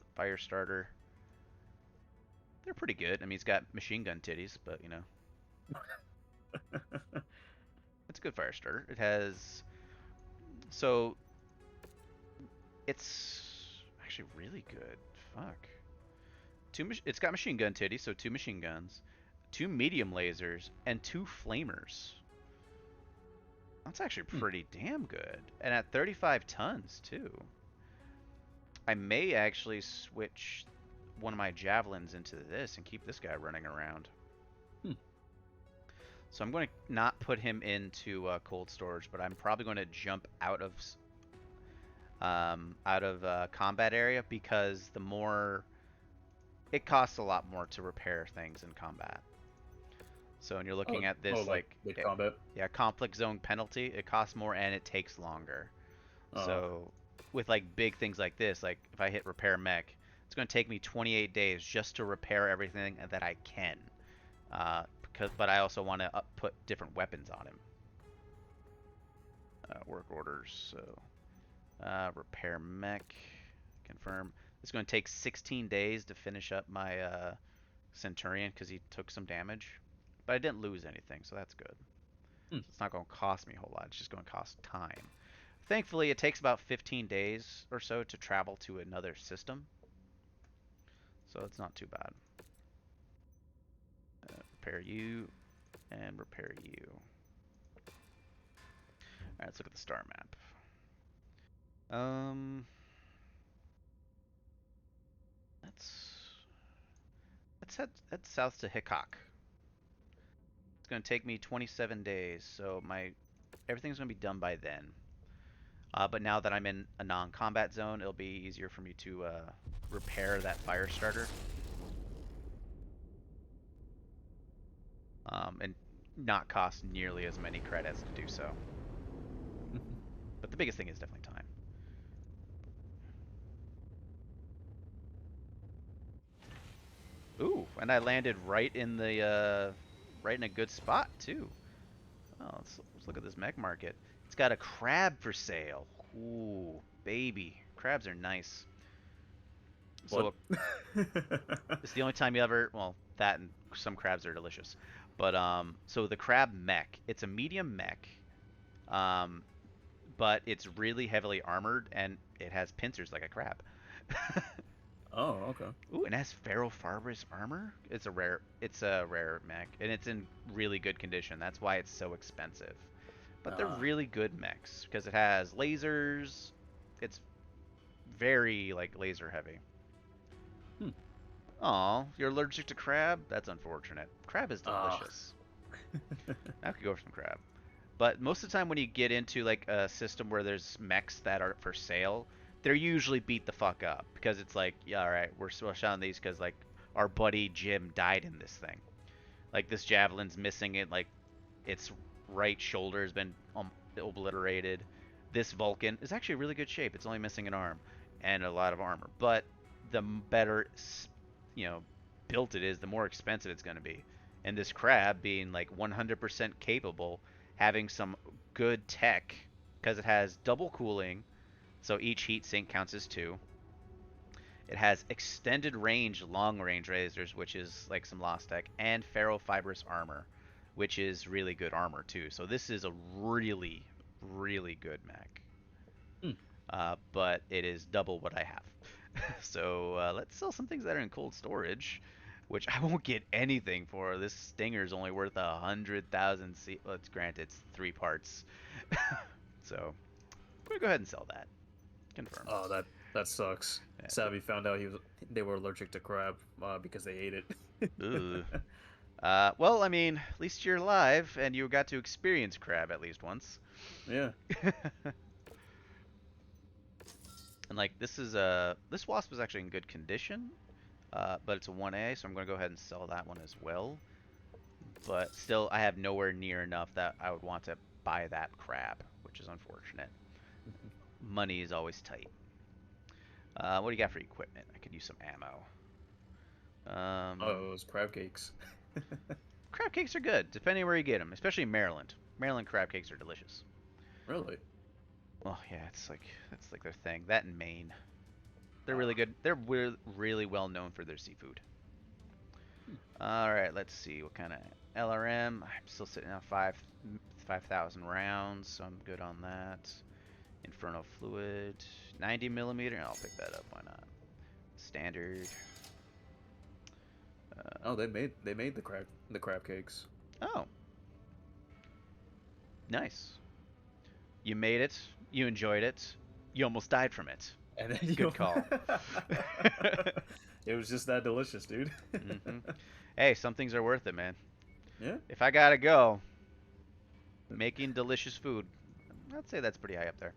The fire starter. They're pretty good. I mean, he's got machine gun titties, but you know, it's a good fire starter. It has so it's actually really good. Fuck. It's got machine gun titties, so 2 machine guns, 2 medium lasers, and 2 flamers. That's actually pretty damn good. And at 35 tons, too. I may actually switch one of my javelins into this and keep this guy running around. So I'm going to not put him into cold storage, but I'm probably going to jump out of combat area because the more it costs a lot more to repair things in combat. So when you're looking at this, like combat. Yeah, conflict zone penalty, it costs more and it takes longer. So with like big things like this, like if I hit repair mech, it's going to take me 28 days just to repair everything that I can. But I also want to put different weapons on him. Work orders. So repair mech, confirm. It's going to take 16 days to finish up my Centurion because he took some damage. But I didn't lose anything, so that's good. So it's not going to cost me a whole lot. It's just going to cost time. Thankfully, it takes about 15 days or so to travel to another system. So it's not too bad. Repair you and repair you. Alright, let's look at the star map. Let's head south to Hickok. It's going to take me 27 days, so everything's going to be done by then. But now that I'm in a non-combat zone, it'll be easier for me to repair that fire starter. And not cost nearly as many credits to do so. But the biggest thing is definitely time. Ooh, and I landed right in a good spot too. Oh, let's look at this Mech Market. It's got a crab for sale. Ooh, baby, crabs are nice. So it's the only time you ever, well, that and some crabs are delicious. But so the crab mech, it's a medium mech, but it's really heavily armored and it has pincers like a crab. Oh, okay. Ooh, and it has ferrofibrous armor. It's a rare mech, and it's in really good condition. That's why it's so expensive. But they're really good mechs because it has lasers. It's very like laser heavy. Aw, you're allergic to crab? That's unfortunate. Crab is delicious. I could go for some crab. But most of the time when you get into like a system where there's mechs that are for sale, they're usually beat the fuck up because it's like, yeah, all right, we're selling these because like our buddy Jim died in this thing. Like this Javelin's missing it, like its right shoulder has been obliterated. This Vulcan is actually in really good shape. It's only missing an arm and a lot of armor. But the better, built it is, the more expensive it's going to be. And this crab being like 100% capable, having some good tech because it has double cooling. So each heat sink counts as 2. It has extended range, long range lasers, which is like some lost tech, and ferrofibrous armor, which is really good armor too. So this is a really, really good mech. But it is double what I have. So let's sell some things that are in cold storage, which I won't get anything for. This Stinger is only worth 100,000 C. Well, it's granted, it's 3 parts. So I'm gonna go ahead and sell that. Confirm. Oh, that sucks. Yeah. Savvy found out they were allergic to crab because they ate it. Ooh. Well, I mean, at least you're alive and you got to experience crab at least once. Yeah. And like this wasp is actually in good condition, but it's a 1A, so I'm gonna go ahead and sell that one as well. But still, I have nowhere near enough that I would want to buy that crab, which is unfortunate. Money is always tight. What do you got for equipment? I could use some ammo. Oh, those crab cakes. Crab cakes are good, depending where you get them, especially in Maryland. Maryland crab cakes are delicious. Really? Oh yeah, it's like their thing. That in Maine, they're really Ah. good. They're really well known for their seafood. All right, let's see what kind of LRM. I'm still sitting on 5,000 rounds, so I'm good on that. Inferno fluid, 90 millimeter. I'll pick that up. Why not? Standard. Oh, they made the crab cakes. Oh, nice. You made it. You enjoyed it. You almost died from it. And then Good call. It was just that delicious, dude. hmm Hey, some things are worth it, man. Yeah, If I gotta go, making delicious food, I'd say that's pretty high up there.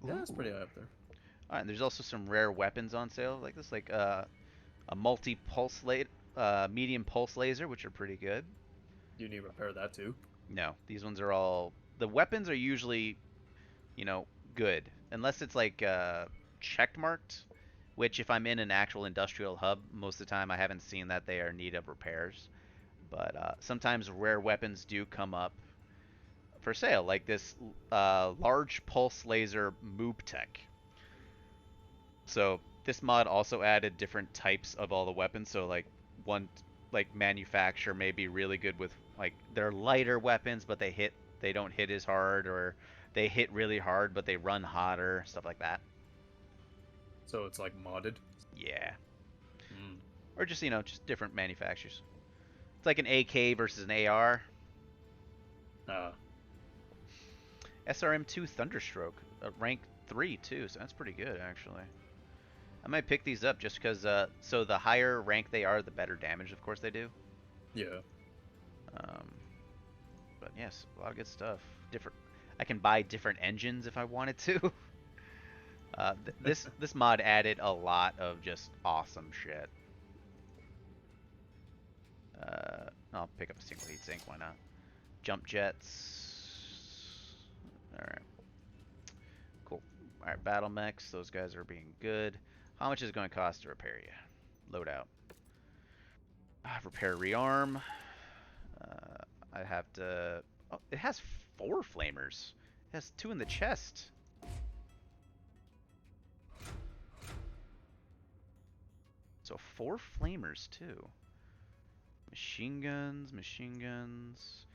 yeah, that's Ooh. pretty high up there. All right, and there's also some rare weapons on sale like this, like a multi-pulse medium pulse laser, which are pretty good. You need to repair that too. No, these ones are all. The weapons are usually, good, unless it's like checked marked. Which, if I'm in an actual industrial hub, most of the time I haven't seen that they are in need of repairs. But sometimes rare weapons do come up for sale, like this large pulse laser MercTech. So this mod also added different types of all the weapons. So like one like manufacturer may be really good with like they're lighter weapons, but they don't hit as hard, or they hit really hard but they run hotter, stuff like that. So it's like modded. Yeah, Mm. or just just different manufacturers. It's like an AK versus an AR. Uh, SRM2 Thunderstroke, rank 3 too, so that's pretty good actually. I might pick these up just because, so the higher rank they are, the better damage, of course, they do. yeah. Um, but yes, a lot of good stuff. Different. I can buy different engines if I wanted to. This mod added a lot of just awesome shit. I'll pick up a single heat sink. Why not? Jump jets. All right. Cool. All right, Battlemechs. Those guys are being good. How much is it going to cost to repair you? Loadout. Repair rearm. I have to. Oh, it has 4 flamers. It has 2 in the chest. So 4 flamers too. Machine guns, machine guns.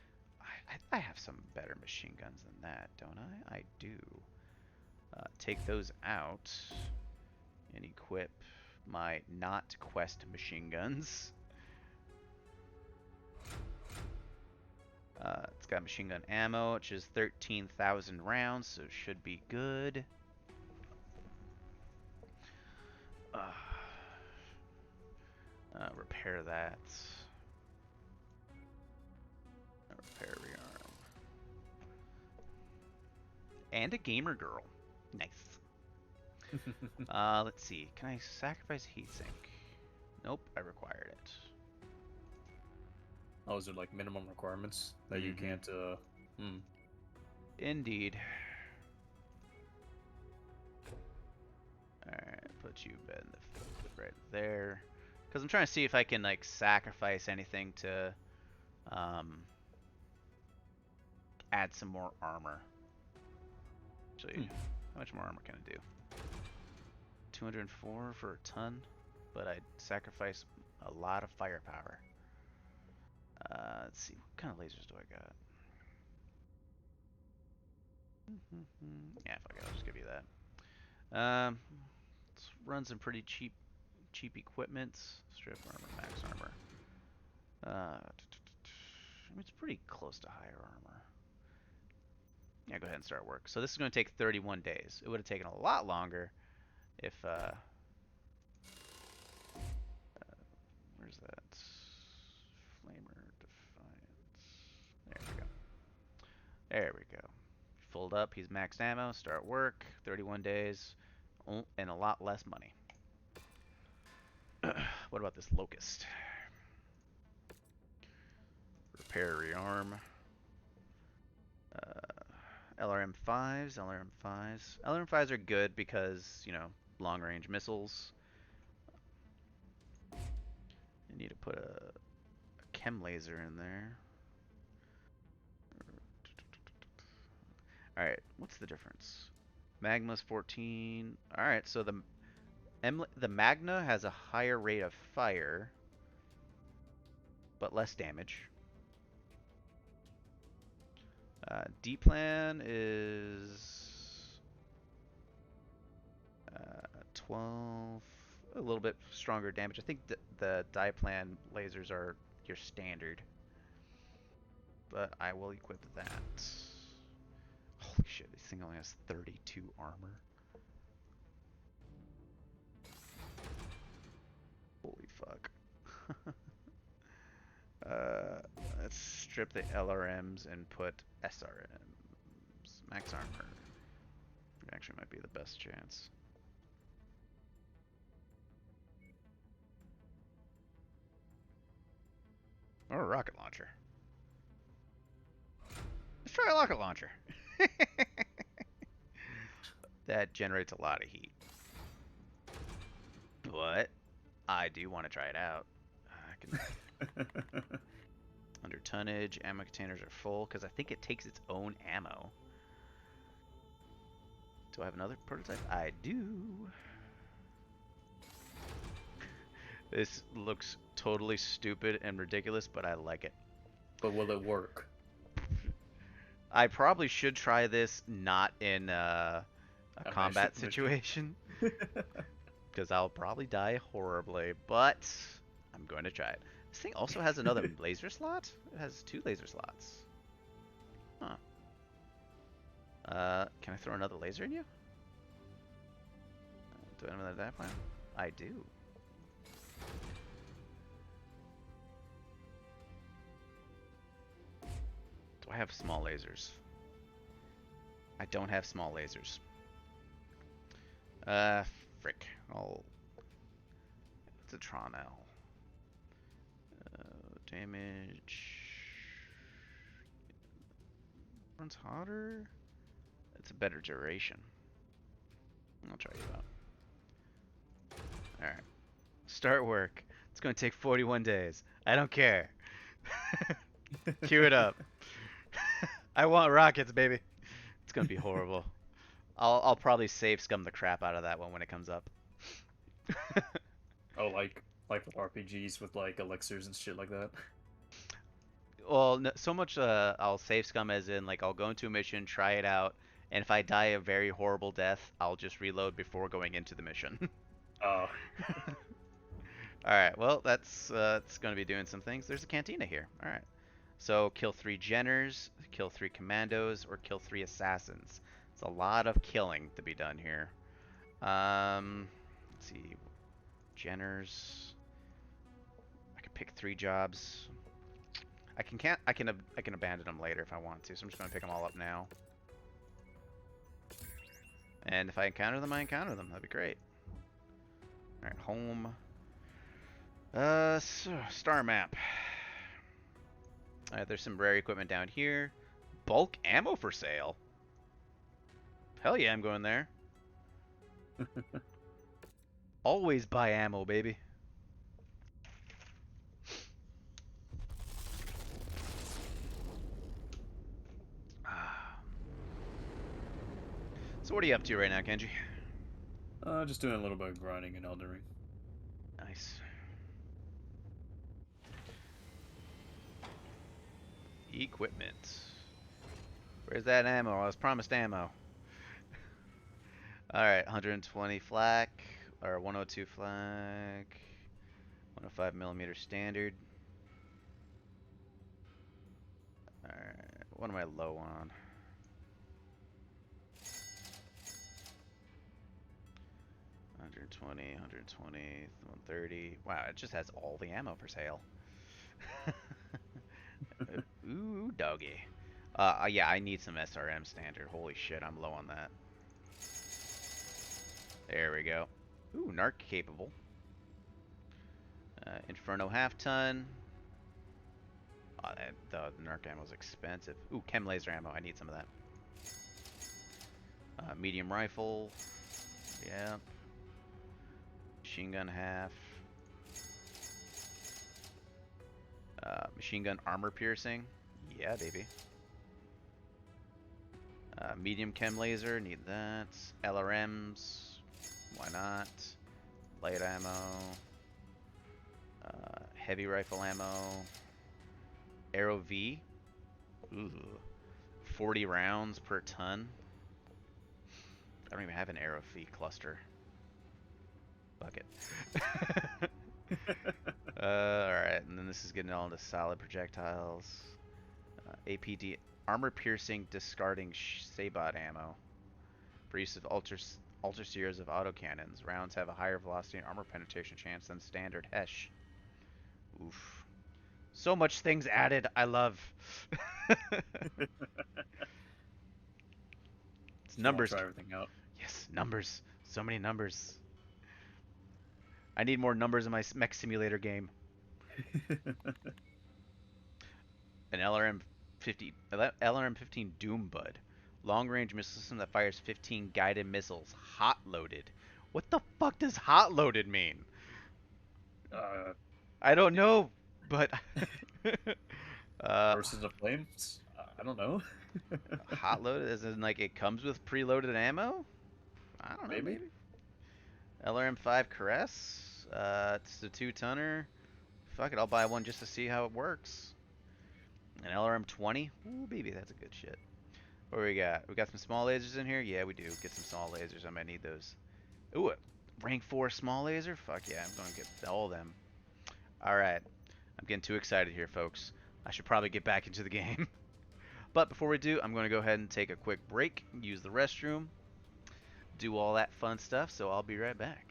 I have some better machine guns than that, don't I? I do. Take those out and equip my not quest machine guns. It's got machine gun ammo, which is 13,000 rounds, so it should be good. Repair that. Repair rearm. And a gamer girl. Nice. Let's see. Can I sacrifice heatsink? Nope, I required it. Oh, is there like minimum requirements that you can't? Indeed. Alright, put you bed in the right there. Because I'm trying to see if I can like sacrifice anything to add some more armor. Actually, how much more armor can I do? 204 for a ton, but I'd sacrifice a lot of firepower. Let's see, what kind of lasers do I got? Yeah, fuck it, I'll just give you that. Let's run some pretty cheap equipment. Strip armor, max armor. It's pretty close to higher armor. Yeah, go ahead and start work. So this is going to take 31 days. It would have taken a lot longer if, where's that? Flamer Defiance. There we go. There we go. Fold up. He's maxed ammo. Start work. 31 days. and a lot less money. What about this locust? Repair rearm. LRM5s, LRM5s. LRM5s are good because, you know, long range missiles. You need to put a chem laser in there. Alright, what's the difference? Magma's 14. Alright, so the Magna has a higher rate of fire, but less damage. D-Plan is 12, a little bit stronger damage. I think the Diplan lasers are your standard, but I will equip that. Holy shit, this thing only has 32 armor. Holy fuck. Let's strip the LRMs and put SRMs. Max armor. Actually might be the best chance. Or a rocket launcher. Let's try a rocket launcher. That generates a lot of heat. But I do want to try it out. I can under tonnage, ammo containers are full because I think it takes its own ammo. Do I have another prototype? I do. This looks totally stupid and ridiculous, but I like it. But will it work? I probably should try this not in a combat situation, because I'll probably die horribly, but I'm going to try it. This thing also has another laser slot? It has 2 laser slots. Huh. Can I throw another laser in you? Do I have another plan? I do. Do I have small lasers? I don't have small lasers. Frick. It's a Tron L. Damage. Runs hotter. It's a better duration. I'll try you out. Alright. Start work. It's going to take 41 days. I don't care. Cue it up. I want rockets, baby. It's going to be horrible. I'll probably save scum the crap out of that one when it comes up. Oh, like with RPGs with like elixirs and shit like that. Well, no, so much I'll save scum as in like I'll go into a mission, try it out, and if I die a very horrible death, I'll just reload before going into the mission. Oh. Alright, well, that's going to be doing some things. There's a cantina here. Alright. So, kill 3 Jenners, kill 3 Commandos, or kill 3 Assassins. It's a lot of killing to be done here. Let's see. Jenners. I can pick 3 jobs. I can abandon them later if I want to, so I'm just going to pick them all up now. And if I encounter them, I encounter them. That'd be great. Alright, home. Star map. Alright, there's some rare equipment down here. Bulk ammo for sale. Hell yeah, I'm going there. Always buy ammo, baby. So what are you up to right now, Kenji? Just doing a little bit of grinding in Elden Ring. Nice. Equipment. Where's that ammo? I was promised ammo. Alright, 120 flak, or 102 flak, 105 millimeter standard. Alright, what am I low on? 120, 120, 130. Wow, it just has all the ammo for sale. Ooh, doggy. Yeah, I need some SRM standard. Holy shit, I'm low on that. There we go. Ooh, narc capable. Inferno half ton. Oh, the narc ammo is expensive. Ooh, chem laser ammo. I need some of that. Medium rifle. Yeah. Machine gun half. Machine gun armor piercing. Yeah, baby. Medium chem laser. Need that. LRMs. Why not? Light ammo. Heavy rifle ammo. Arrow V. Ooh. 40 rounds per ton. I don't even have an arrow V cluster. Fuck it. Alright, and then this is getting all into solid projectiles. APD, armor piercing, discarding Sabot ammo. For use of Ultra series of autocannons. Rounds have a higher velocity and armor penetration chance than standard Hesh. Oof. So much things added. I love. It's numbers. Try everything out. Yes, numbers. So many numbers. I need more numbers in my mech simulator game. An LRM-15 Doom Bud. Long-range missile system that fires 15 guided missiles. Hot-loaded. What the fuck does hot-loaded mean? I don't know, but... Versus the flames? I don't know. Hot-loaded as in like it comes with preloaded ammo? I don't know, maybe. LRM-5 Caress. It's a 2-tonner. Fuck it, I'll buy one just to see how it works. An LRM-20. Ooh, baby, that's a good shit. What do we got? We got some small lasers in here? Yeah, we do. Get some small lasers. I might need those. Ooh, a rank 4 small laser? Fuck yeah, I'm going to get all of them. Alright. I'm getting too excited here, folks. I should probably get back into the game. But before we do, I'm going to go ahead and take a quick break, use the restroom, do all that fun stuff, so I'll be right back.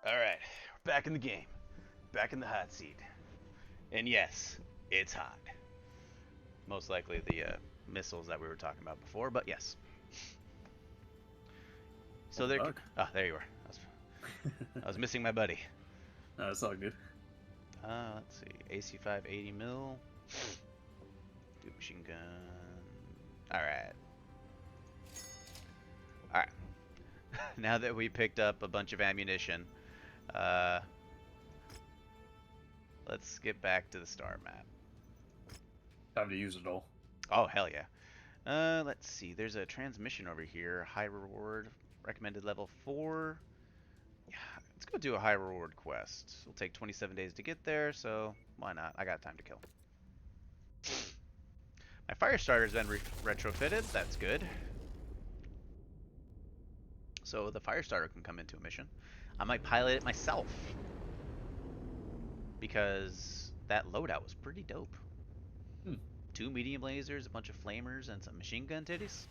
Alright, we're back in the game. Back in the hot seat. And yes, it's hot. Most likely the missiles that we were talking about before, but yes. So there. Ah, there you are. I was missing my buddy. No, it's all good. Let's see. AC5 80 mil. Dude, machine gun. Alright. Alright. Now that we picked up a bunch of ammunition, let's get back to the star map. Time to use it all. Oh, hell yeah. Let's see. There's a transmission over here. High reward. Recommended level 4. Yeah, let's go do a high reward quest. It'll take 27 days to get there, so why not? I got time to kill. My fire starter's been retrofitted. That's good. So the fire starter can come into a mission. I might pilot it myself, because that loadout was pretty dope. 2 medium lasers, a bunch of flamers, and some machine gun titties.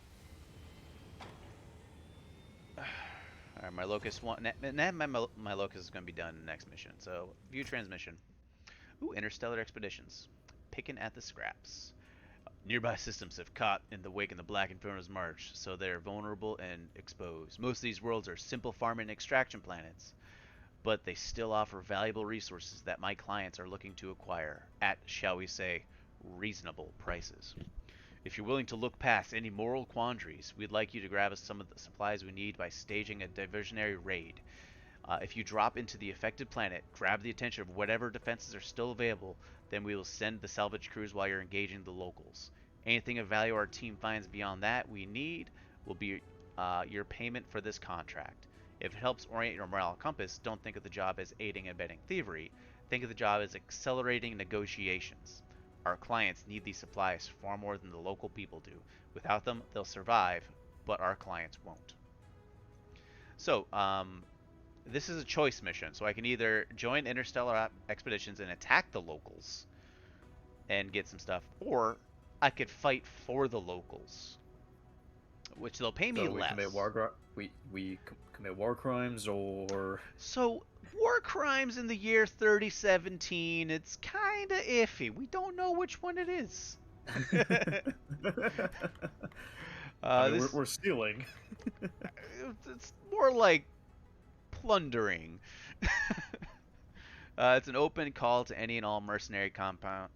Alright, my locust my locust is gonna be done next mission. So view transmission. Ooh, interstellar expeditions. Picking at the scraps. Nearby systems have caught in the wake of the Black Inferno's march, so they're vulnerable and exposed. Most of these worlds are simple farming and extraction planets, but they still offer valuable resources that my clients are looking to acquire at, shall we say, reasonable prices. If you're willing to look past any moral quandaries, we'd like you to grab us some of the supplies we need by staging a diversionary raid. If you drop into the affected planet, grab the attention of whatever defenses are still available, then we will send the salvage crews while you're engaging the locals. Anything of value our team finds beyond that we need will be your payment for this contract. If it helps orient your moral compass, don't think of the job as aiding and abetting thievery. Think of the job as accelerating negotiations. Our clients need these supplies far more than the local people do. Without them, they'll survive, but our clients won't. So, this is a choice mission, so I can either join interstellar expeditions and attack the locals and get some stuff, or I could fight for the locals, which they'll pay me So we less. commit we commit war crimes, or So, war crimes in the year 3017, it's kind of iffy. We don't know which one it is. I mean, we're stealing. It's more like plundering. It's an open call to any and all mercenary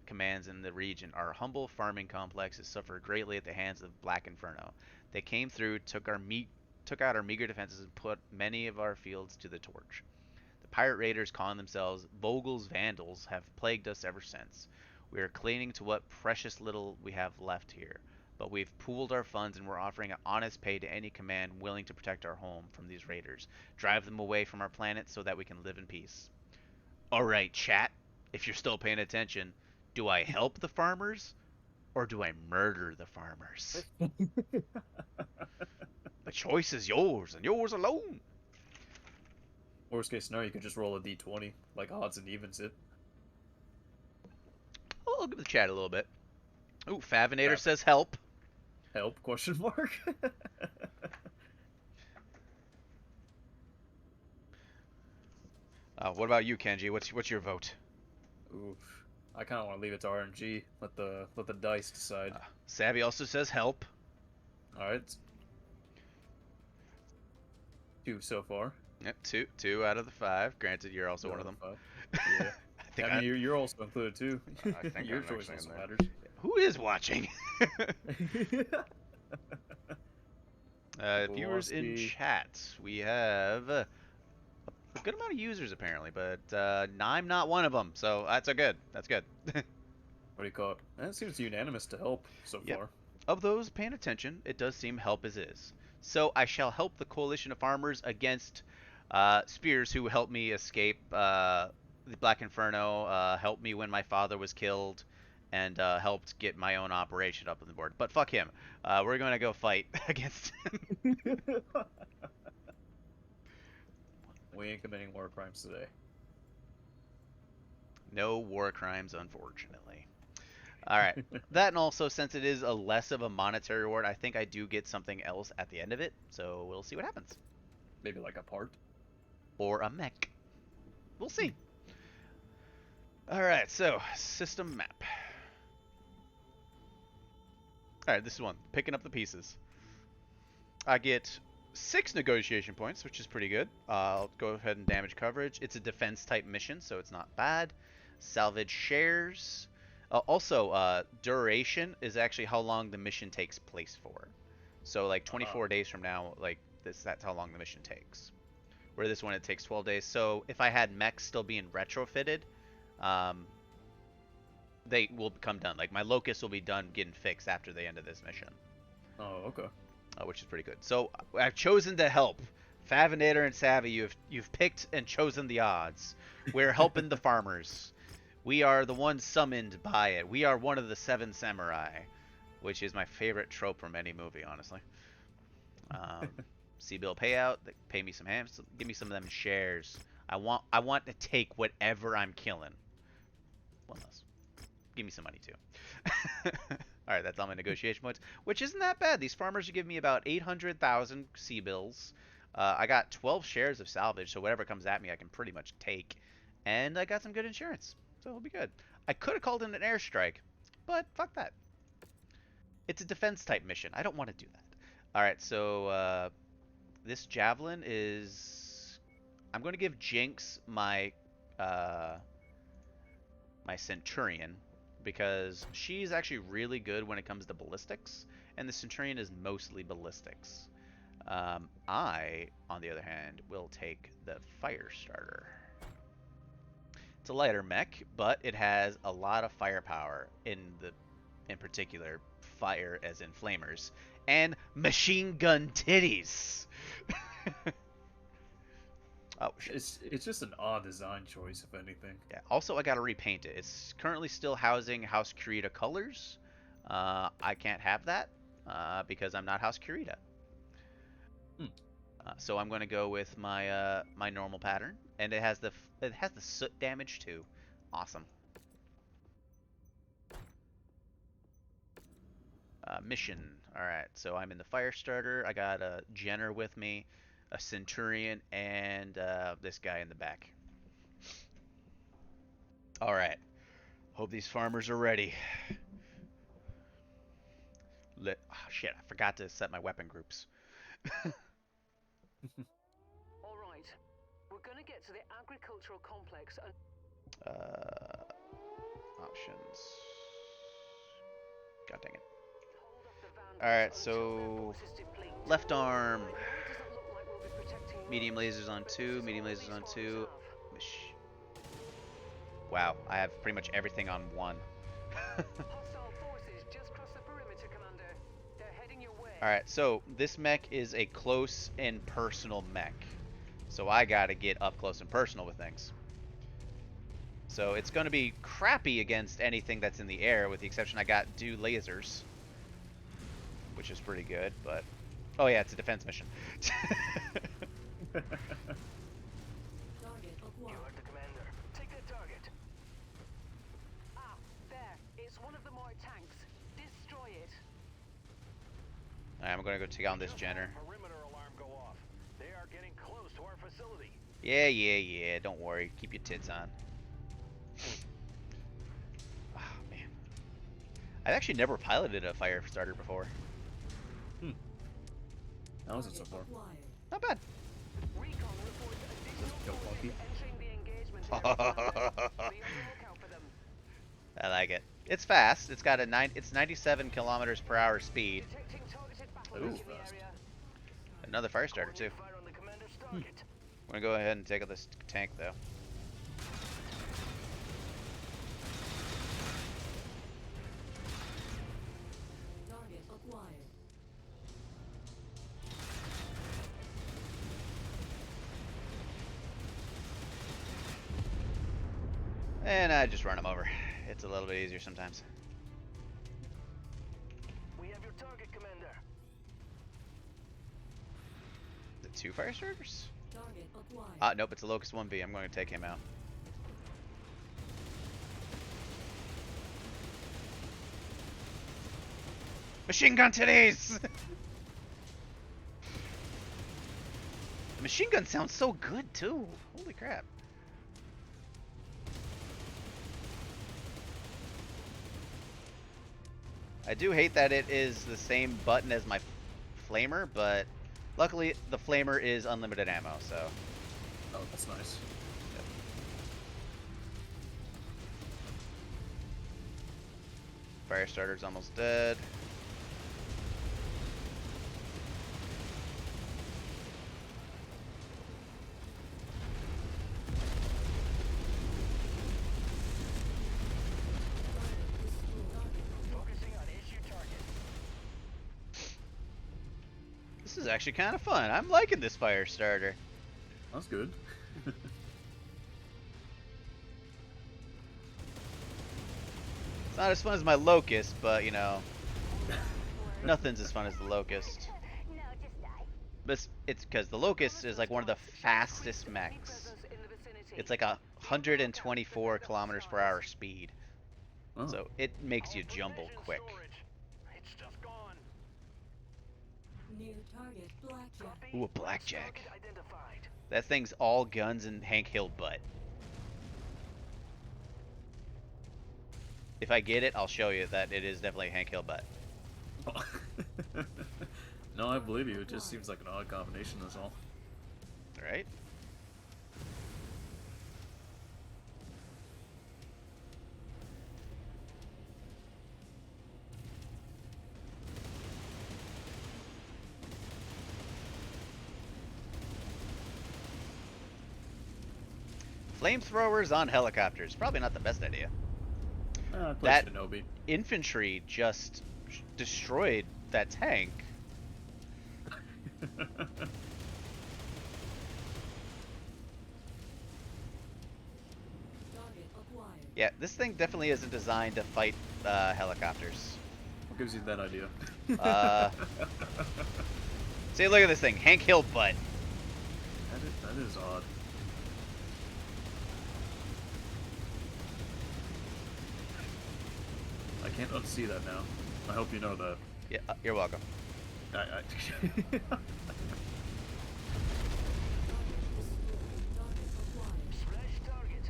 commands in the region. Our humble farming complexes suffered greatly at the hands of Black Inferno. They came through, took out our meager defenses, and put many of our fields to the torch. The pirate raiders, calling themselves Vogel's Vandals, have plagued us ever since. We are clinging to what precious little we have left here, but we've pooled our funds and we're offering an honest pay to any command willing to protect our home from these raiders, drive them away from our planet so that we can live in peace. Alright, chat, if you're still paying attention, do I help the farmers or do I murder the farmers? The choice is yours and yours alone. Worst case scenario, you could just roll a d20, like odds and evens it. I'll give the chat a little bit. Ooh, Favinator says help. Help? Question mark. What about you, Kenji? What's your vote? Oof. I kind of want to leave it to RNG. Let the dice decide. Savvy also says help. All right. 2 so far. Yep, two out of the 5. Granted, you're also one of them. Yeah. I mean, you're also included too. I think Your I'm choice actually also in there. matters. Who is watching? Viewers in Velocity. chat. We have a good amount of users apparently, but I'm not one of them, so that's a good. That's good. What do you call it? It seems unanimous to help so Yep. far. Of those paying attention, it does seem help as is. So I shall help the coalition of farmers against Spears, who helped me escape the Black Inferno, helped me when my father was killed, and helped get my own operation up on the board. But fuck him. We're going to go fight against him. We ain't committing war crimes today. No war crimes, unfortunately. Alright. That, and also, since it is a less of a monetary reward, I think I do get something else at the end of it. So we'll see what happens. Maybe like a part. Or a mech. We'll see. Alright, so, system map. Alright, this is one. Picking up the pieces. I get 6 negotiation points, which is pretty good. I'll go ahead and damage coverage. It's a defense type mission, so it's not bad. Salvage shares. Also, duration is actually how long the mission takes place for. So, like, 24 days from now, like, that's how long the mission takes. Where this one, it takes 12 days. So, if I had mechs still being retrofitted, they will become done. Like, my Locust will be done getting fixed after the end of this mission. Oh, okay. Which is pretty good. So, I've chosen to help. Favinator and Savvy, you've picked and chosen the odds. We're helping the farmers. We are the ones summoned by it. We are one of the 7 samurai, which is my favorite trope from any movie, honestly. C-bill payout. They pay me some hams. Give me some of them shares. I want to take whatever I'm killing. One less. Give me some money too. All right, that's all my negotiation points, which isn't that bad. These farmers are giving me about 800,000 C-bills. I got 12 shares of salvage, so whatever comes at me, I can pretty much take. And I got some good insurance, so it'll be good. I could have called in an airstrike, but fuck that. It's a defense type mission. I don't want to do that. All right, so this Javelin is. I'm going to give Jinx uh, my Centurion because she's actually really good when it comes to ballistics, and the Centurion is mostly ballistics. I, on the other hand, will take the Fire Starter. It's a lighter mech, but it has a lot of firepower in particular, fire as in flamers, and machine gun titties. Oh, shit. It's just an odd design choice, if anything. Yeah. Also, I gotta repaint it. It's currently still housing House Kurita colors. I can't have that because I'm not House Kurita. Hmm. So I'm going to go with my normal pattern, and it has the soot damage too. Awesome. Mission. All right. So I'm in the fire starter. I got a Jenner with me, a Centurion, and this guy in the back. All right. Hope these farmers are ready. Oh, shit, I forgot to set my weapon groups. All right. We're gonna get to the agricultural complex and Options. God dang it. hold up the vandals Alright, until their so forces deplete. left arm. I know it doesn't look like we'll be protecting Medium much, lasers on but this 2, is medium all lasers these on farmers 2. have. Wow, I have pretty much everything on 1. Hostile forces just crossed the perimeter, Commander. They're heading your way. Alright, so this mech is a close and personal mech. So I gotta get up close and personal with things. So it's gonna be crappy against anything that's in the air, with the exception I got do lasers, which is pretty good, but... Oh yeah, it's a defense mission. Target You acquired. heard the commander. Take that target. Ah, there. It's one of the more tanks. Destroy it. Alright, I'm gonna go take on this Just Jenner. saw a perimeter alarm go off. They are getting close to our facility. Yeah, don't worry. Keep your tits on. Oh, man. I've actually never piloted a fire starter before. That wasn't so Target far. acquired. Not bad. Recon reports additional Kill forces Funky. entering the engagement area. Be on the lookout for them. I like it. It's fast. It's got it's 97 kilometers per hour speed. Detecting targeted Ooh. Battlemechs in the Fast. area. Another fire starter too. Fire on the commander's target. I'm gonna go ahead and take out this tank though. Target acquired. And I just run them over. It's a little bit easier sometimes. We have your target, commander. Is it 2 fire starters? Target acquired. Nope, it's a Locust 1B. I'm going to take him out. Machine gun titties! The machine gun sounds so good too. Holy crap. I do hate that it is the same button as my flamer, but luckily the flamer is unlimited ammo, so. Oh, that's nice. Fire starter's almost dead. Focusing on issue target. This is actually kind of fun. I'm liking this fire starter. That's good. It's not as fun as my Locust, but you know, nothing's as fun as the Locust. No, just die. But it's because the Locust is like one of the fastest mechs. It's like 124 kilometers per hour speed, Oh. so it makes you All jumble provision quick. storage. It's just gone. New target blackjack. Copy. Ooh, a blackjack. Target identified. That thing's all guns and Hank Hill butt. If I get it, I'll show you that it is definitely Hank Hill butt. No, I believe you. It just seems like an odd combination, that's all. Right? Flamethrowers on helicopters. Probably not the best idea. I played That Shinobi. infantry just destroyed that tank. Target acquired. Yeah, this thing definitely isn't designed to fight helicopters. What gives you that idea? See, look at this thing. Hank Hill butt. That is odd. I can't unsee that now. I hope you know that. Yeah, you're welcome. I Target destroyed. Target acquired. Splash target.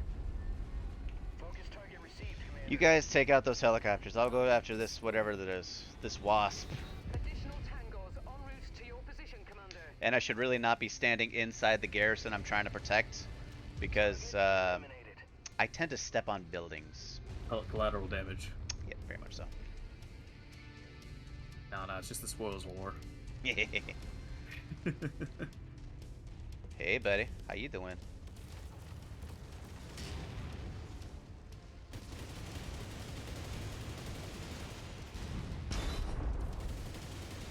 Focus target received, Commander. You guys take out those helicopters. I'll go after this, whatever that is. This wasp. Additional tangos en route to your position, Commander. And I should really not be standing inside the garrison I'm trying to protect. Because Eliminated. I tend to step on buildings. Oh, collateral damage. Yeah, very much so. No, it's just the spoils war. Hey, buddy. How you doing?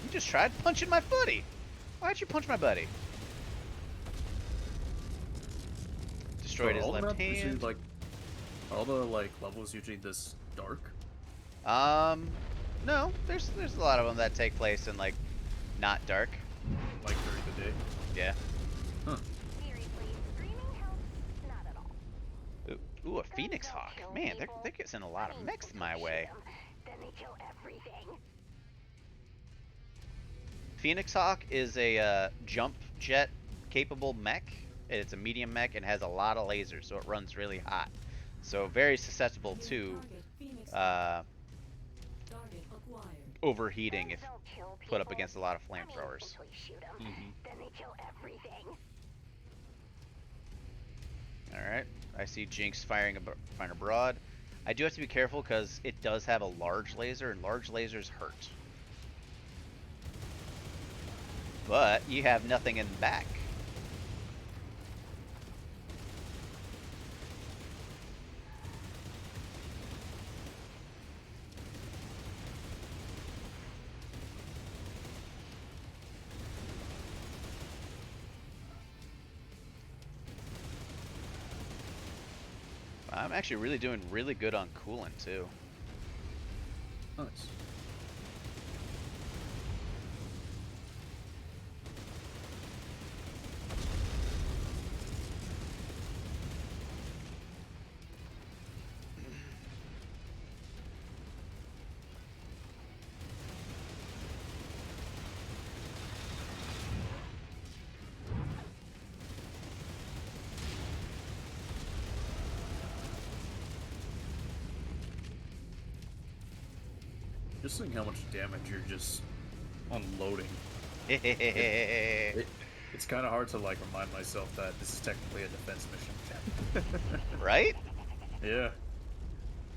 You just tried punching my buddy. Why'd you punch my buddy? Destroyed his All the left maps usually, hand. like, all the levels usually this dark. No. There's a lot of them that take place in like not dark. Like during the day. Yeah. Huh. Seriously, screaming helps not at all. Ooh, a Phoenix Hawk. Man, they're getting a lot of mechs my way. Then they kill everything. Phoenix Hawk is a jump jet capable mech. It's a medium mech and has a lot of lasers, so it runs really hot. So very susceptible to Target Phoenix. uh, Target acquired. overheating if Guns don't kill put up people. against a lot of I mean, flamethrowers. until you shoot 'em. Mhm. Then they kill everything. Alright, I see Jinx firing abroad. I do have to be careful because it does have a large laser, and large lasers hurt. But you have nothing in the back. I'm actually really doing really good on coolant too. Nice. Just seeing how much damage you're just unloading. It's kind of hard to like remind myself that this is technically a defense mission. Right? Yeah.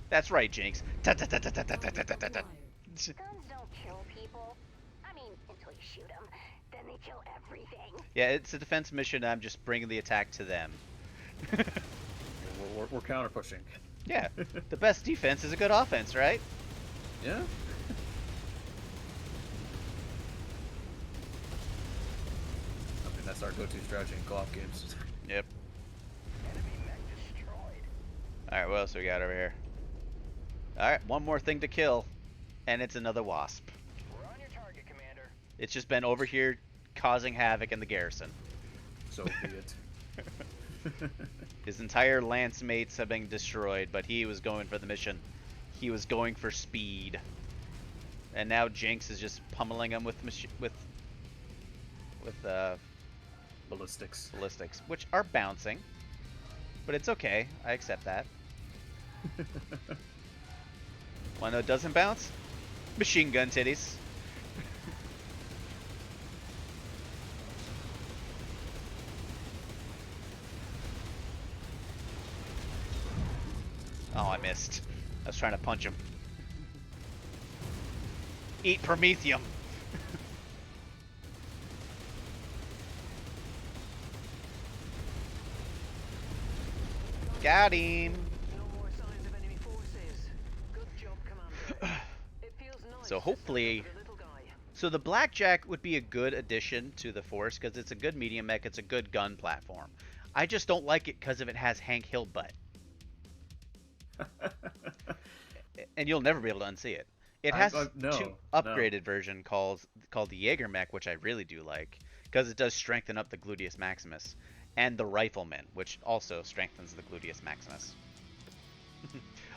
That's right, Jinx. Target acquired. Guns don't kill people. I mean, until you shoot 'em. Then they kill everything. Yeah, it's a defense mission. I'm just bringing the attack to them. We're counter pushing. Yeah, the best defense is a good offense, right? Yeah. I mean, that's our go-to strategy in co-op games. Yep. Enemy mech destroyed. Alright, what else we got over here? Alright, one more thing to kill, and it's another wasp. We're on your target, Commander. It's just been over here causing havoc in the garrison. So be it. His entire lance mates have been destroyed, but he was going for the mission. He was going for speed. And now Jinx is just pummeling him with Ballistics. ballistics, which are bouncing. But it's okay. I accept that. One that doesn't bounce? Machine gun titties. Oh, I missed. I was trying to punch him. Eat Promethium. Got him. No more signs of enemy forces. Good job, Commander. It feels nice So to stand up hopefully, for the little guy. so the Blackjack would be a good addition to the Force because it's a good medium mech. It's a good gun platform. I just don't like it because of it has Hank Hill butt, and you'll never be able to unsee it. It has two No, no. upgraded version called the Jaeger mech, which I really do like because it does strengthen up the Gluteus Maximus, and the Rifleman, which also strengthens the Gluteus Maximus.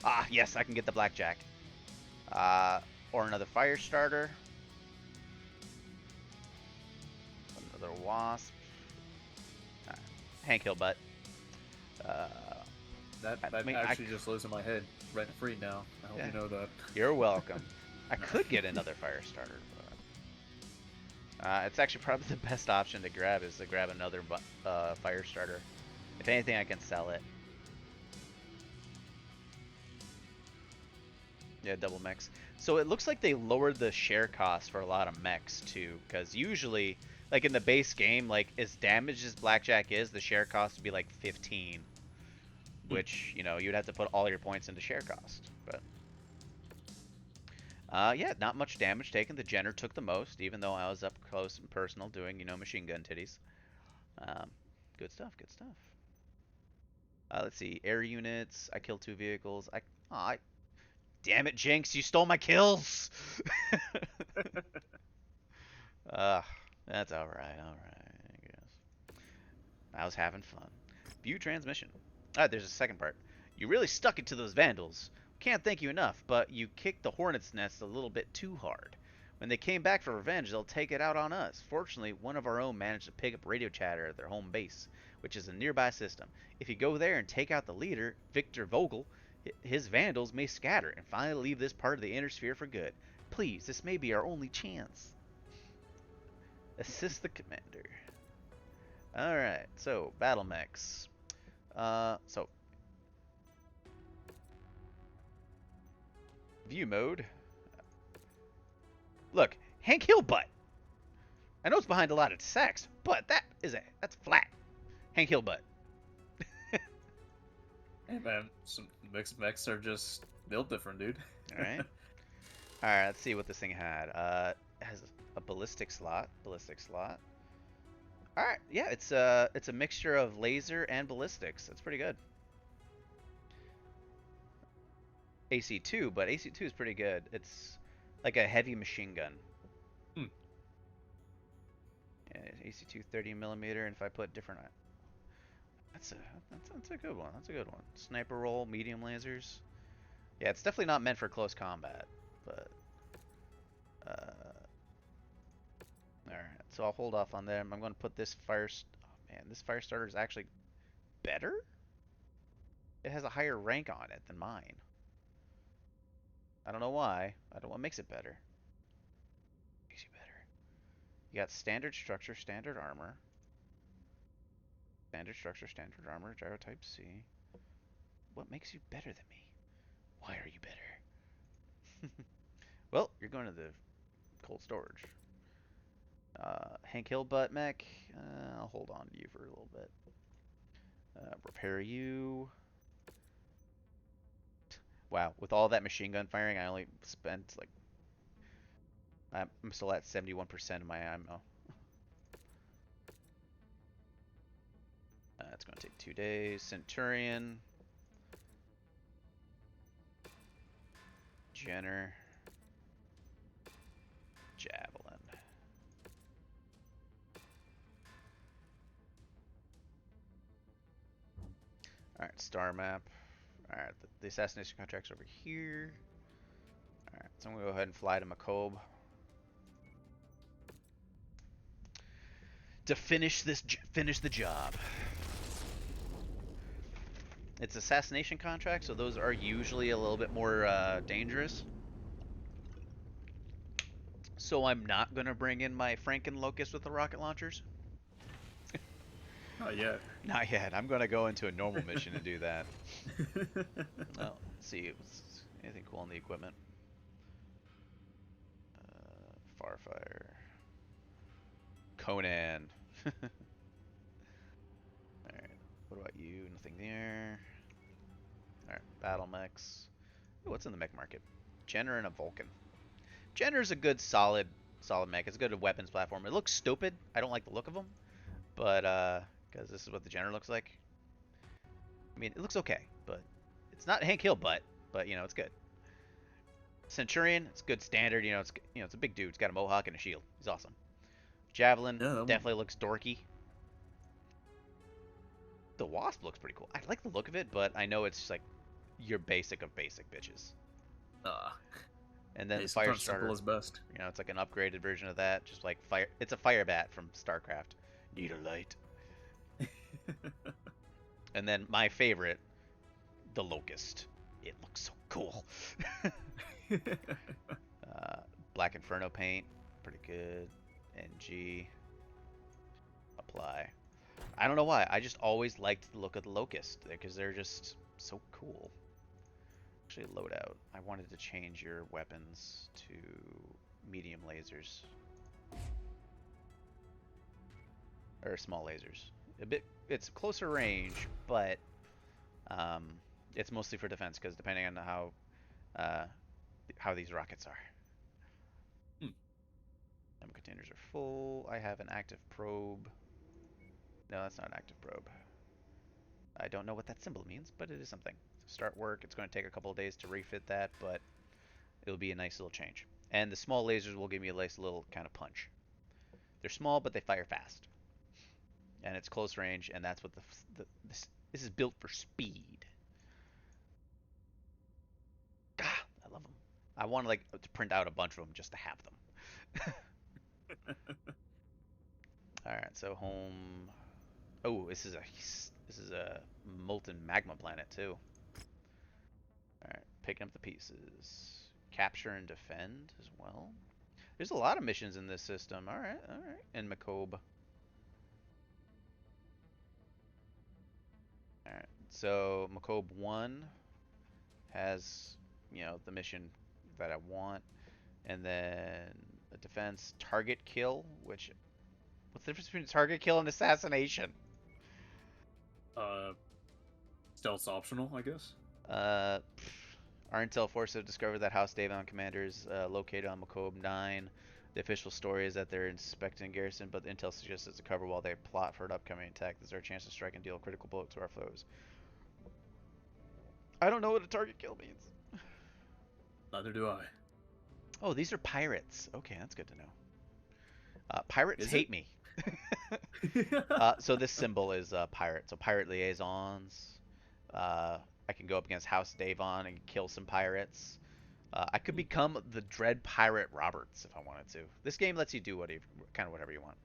Ah, yes, I can get the Blackjack. Or another fire starter. Another wasp. Hank Hill butt. Uh, That I mean, actually just lives in my head rent free now. I hope Yeah. you know that. You're welcome. I could get another fire starter, but it's actually probably the best option to grab is to grab another fire starter. If anything, I can sell it. Yeah, double mechs. So it looks like they lowered the share cost for a lot of mechs too, because usually, like in the base game, like as damaged as Blackjack is, the share cost would be like 15, which you'd have to put all your points into share cost. But yeah, not much damage taken. The Jenner took the most, even though I was up close and personal doing machine gun titties. Good stuff. Good stuff. Let's see, air units. I killed 2 vehicles. Damn it, Jinx, you stole my kills. uh, that's all right. All right, I guess. I was having fun. View transmission. There's a second part. You really stuck it to those vandals. Can't thank you enough, but you kicked the hornet's nest a little bit too hard. When they came back for revenge, they'll take it out on us. Fortunately, one of our own managed to pick up radio chatter at their home base, which is a nearby system. If you go there and take out the leader, Victor Vogel, his vandals may scatter and finally leave this part of the inner sphere for good. Please, this may be our only chance. Assist the commander. Alright, so, Battlemechs. So, view mode. Look, Hank Hill butt. I know it's behind a lot of sex, but that's flat. Hank Hill butt. Hey man, some mixed mechs are just built different, dude. Alright. Alright, let's see what this thing had. It has a ballistic slot. Alright, yeah, it's a mixture of laser and ballistics. That's pretty good. AC2, but AC2 is pretty good. It's like a heavy machine gun. Hmm. Yeah, AC2 30 millimeter, and if I put different, that's a good one. That's a good one. Sniper roll, medium lasers. Yeah, it's definitely not meant for close combat, but all right. So I'll hold off on them. I'm going to put this oh man, this fire starter is actually better. It has a higher rank on it than mine. I don't know why. I don't. What makes it better? Makes you better. You got standard structure, standard armor. Standard structure, standard armor, gyro type C. What makes you better than me? Why are you better? Well, you're going to the cold storage. Hank Hill butt mech. I'll hold on to you for a little bit. Repair you. Wow, with all that machine gun firing, I only spent like I'm still at 71% of my ammo. It's going to take 2 days. Centurion. Jenner. Javelin. Alright, star map. Alright, the assassination contract's over here. Alright, so I'm going to go ahead and fly to Makob to finish the job. It's assassination contracts, so those are usually a little bit more dangerous. So I'm not going to bring in my Franken Locust with the rocket launchers. Not yet. Not yet. I'm gonna go into a normal mission and do that. Well, let's see. Anything cool on the equipment? Farfire. Conan. Alright. What about you? Nothing there. Alright. Battlemechs. Ooh, what's in the mech market? Jenner and a Vulcan. Jenner's a good solid mech. It's a good weapons platform. It looks stupid. I don't like the look of them. But, because this is what the Jenner looks like. I mean, it looks okay, but it's not Hank Hill butt, but, it's good. Centurion, it's good standard. It's a big dude. It's got a mohawk and a shield. He's awesome. Javelin Yeah, that one. definitely looks dorky. The Wasp looks pretty cool. I like the look of it, but I know it's just like your basic of basic bitches. And then Hey, the fire sometimes starter, simple is best. it's like an upgraded version of that. Just like fire. It's a fire bat from StarCraft. Need a light. And then my favorite, the Locust. It looks so cool. Black Inferno paint, pretty good. NG. Apply. I don't know why. I just always liked the look of the Locust because they're just so cool. Actually, loadout. I wanted to change your weapons to medium lasers. Or small lasers. It's closer range, but it's mostly for defense because depending on how these rockets are. Ammo containers are full. I have an active probe. No, that's not an active probe. I don't know what that symbol means, but it is something. So start work. It's going to take a couple of days to refit that, but it'll be a nice little change. And the small lasers will give me a nice little kind of punch. They're small, but they fire fast. And it's close range, and that's what this is built for speed. Ah, I love them. I want to print out a bunch of them just to have them. All right, so home. Oh, this is a molten magma planet too. All right, picking up the pieces. Capture and defend as well. There's a lot of missions in this system. All right, all right. And Macob. All right, so Macob 1 has, the mission that I want, and then a defense target kill. What's the difference between target kill and assassination? Stealth's optional, I guess. Our intel force have discovered that House Davon commander is located on Macob 9. The official story is that they're inspecting garrison, but the intel suggests it's a cover while they plot for an upcoming attack. This is our chance to strike and deal a critical blow to our foes. I don't know what a target kill means. Neither do I. Oh, these are pirates. Okay, that's good to know. Pirates Is hate it? me. So this symbol is pirate. So pirate liaisons. I can go up against House Davon and kill some pirates. I could become the Dread Pirate Roberts if I wanted to. This game lets you do whatever you want.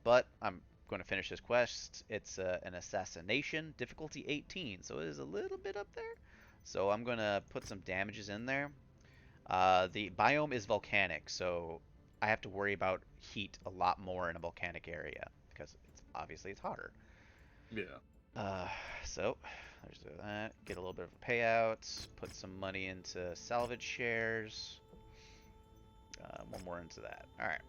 But I'm going to finish this quest. It's an assassination, difficulty 18, so it is a little bit up there. So I'm going to put some damages in there. The biome is volcanic, so I have to worry about heat a lot more in a volcanic area because it's hotter. Yeah. So there's that. Get a little bit of a payout. Put some money into salvage shares. One more into that. All right.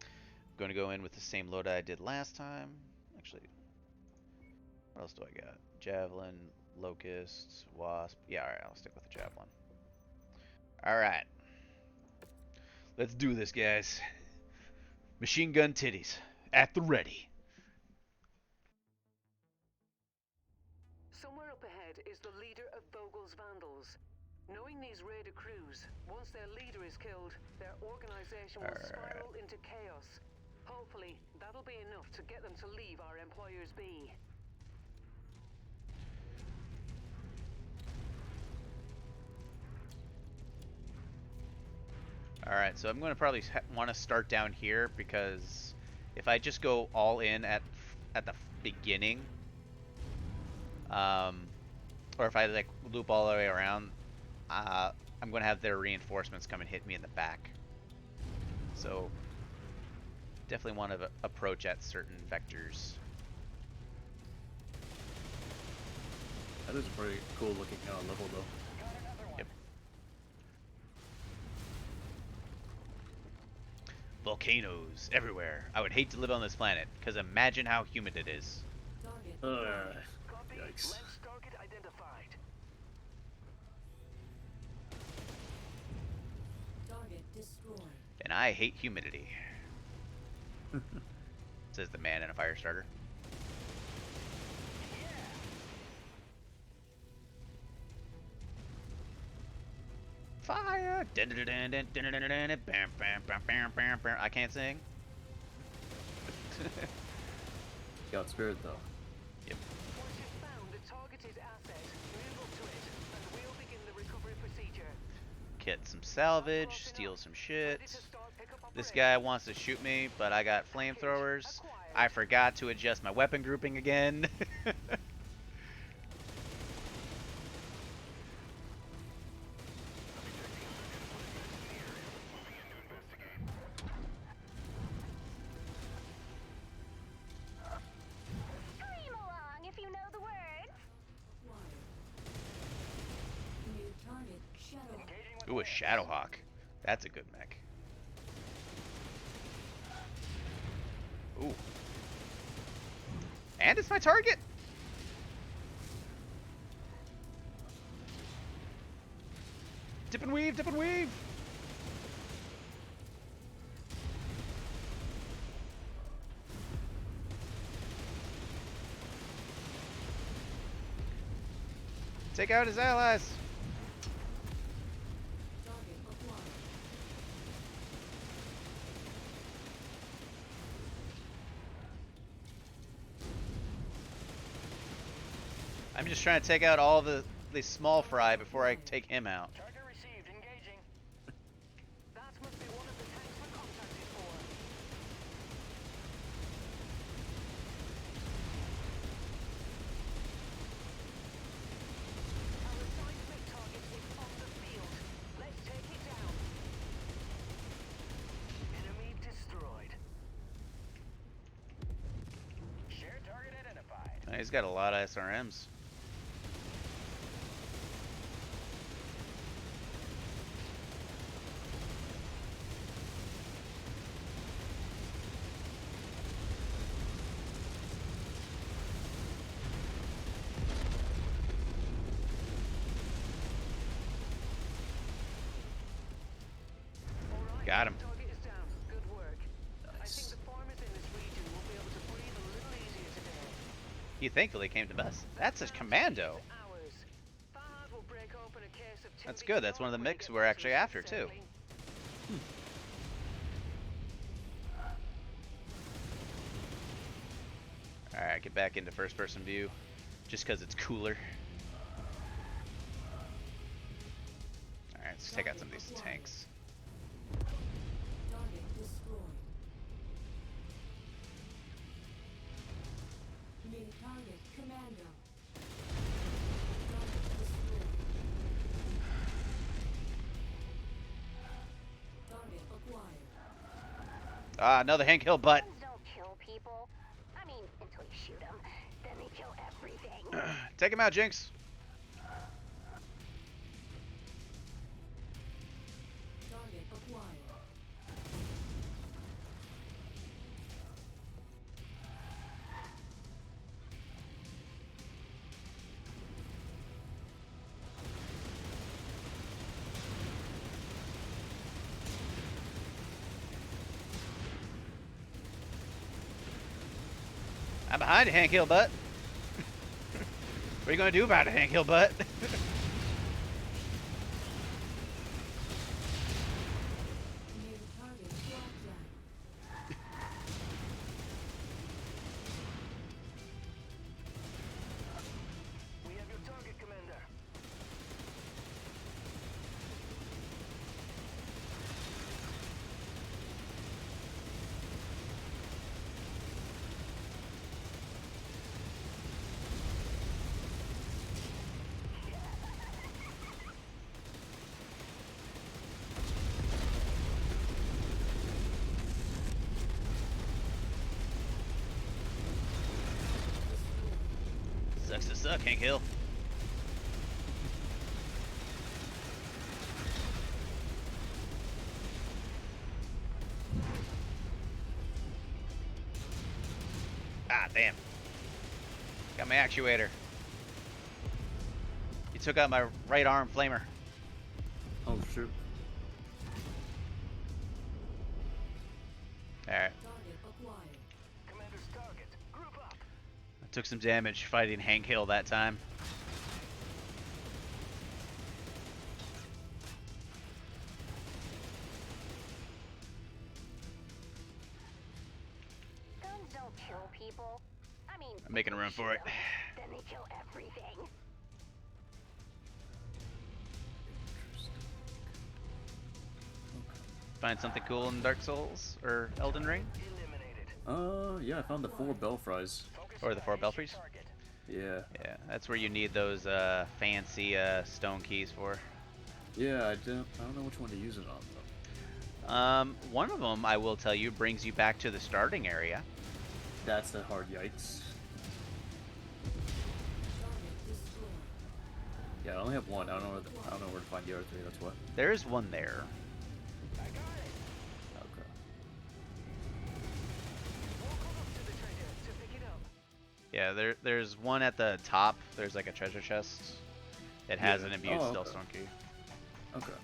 I'm going to go in with the same load I did last time. Actually, what else do I got? Javelin, Locust, Wasp. Yeah, all right. I'll stick with the Javelin. All right. Let's do this, guys. Machine gun titties at the ready. Somewhere up ahead is the leader of Vogel's Vandals. Knowing these raider crews, once their leader is killed, their organization will spiral into chaos. Hopefully, that'll be enough to get them to leave our employers be. Alright, so I'm going to probably want to start down here because if I just go all in at the beginning, or if I loop all the way around, I'm going to have their reinforcements come and hit me in the back. So Definitely want to approach at certain vectors. That is a pretty cool looking level though. Got another one. Yep. Volcanoes everywhere. I would hate to live on this planet, because imagine how humid it is. Target. Copy. Yikes. Lens target identified. Target destroyed. And I hate humidity. Says the man in a fire starter. Fire! I can't sing. Got spirit though. Yep. Once you've found the targeted asset, move up to it, and we'll begin the recovery procedure. Get some salvage, steal some shit. Ready to start pickup This operations. guy wants to shoot me, but I got flamethrowers. I forgot to adjust my weapon grouping again. Scream along if you know the words. Acquired. New target. Shadow. Engaging with Ooh, a lens. Shadowhawk. That's a good mech. Ooh. And it's my target? Dip and weave, dip and weave! Take out his allies! Target acquired. I'm just trying to take out all the small fry before I take him out. Target received. Engaging. That must be one of the tanks we're contracted for. Our seismic target is on the field. Let's take it down. Enemy destroyed. Shared target identified. He's got a lot of SRMs. All right. Got him. Target is down. Good work. I think Nice. the farmers in this region will be able to breathe a little easier today. He thankfully came to us. That's a commando. Ours. Fahad will break open a case of That's 2B good. That's one of the when he mechs gets we're to actually after, too. sailing. Alright, get back into first person view. Just because it's cooler. Alright, let's take out some of these tanks. Target destroyed. New target. Commando. Target destroyed. Target acquired. Ah, another Hank Hill butt. Guns don't kill people. I mean, until you shoot them. Then they kill everything. Take him out, Jinx. Target acquired. I'm behind you, Hank Hill butt. What are you gonna do about it, Hank Hill butt? New target flatline. We have your target, Commander. Sucks to suck, Hank Hill. Ah, damn. Got my actuator. You took out my right arm flamer. Oh shoot. Alright. Target acquired. Commander's target. Group up. I took some damage fighting Hank Hill that time. Guns don't kill people. I mean, I'm making if room you for it. shoot 'em, then they kill everything. Find something cool in Dark Souls or Elden Ring? Eliminated. Yeah, I found the 4 belfries. Focus Or the on 4 AC belfries? target. Yeah. Yeah, that's where you need those fancy stone keys for. Yeah, I don't know which one to use it on though. One of them, I will tell you, brings you back to the starting area. That's the hard yikes. Target destroyed. Yeah, I only have one. I don't know where to find the other 3. That's what. There's one there. I got it. Okay. Walk on up to the treasure to pick it up. Yeah, there's one at the top. There's like a treasure chest. It has Yeah. an imbued Oh, stealth okay. stone key. Okay.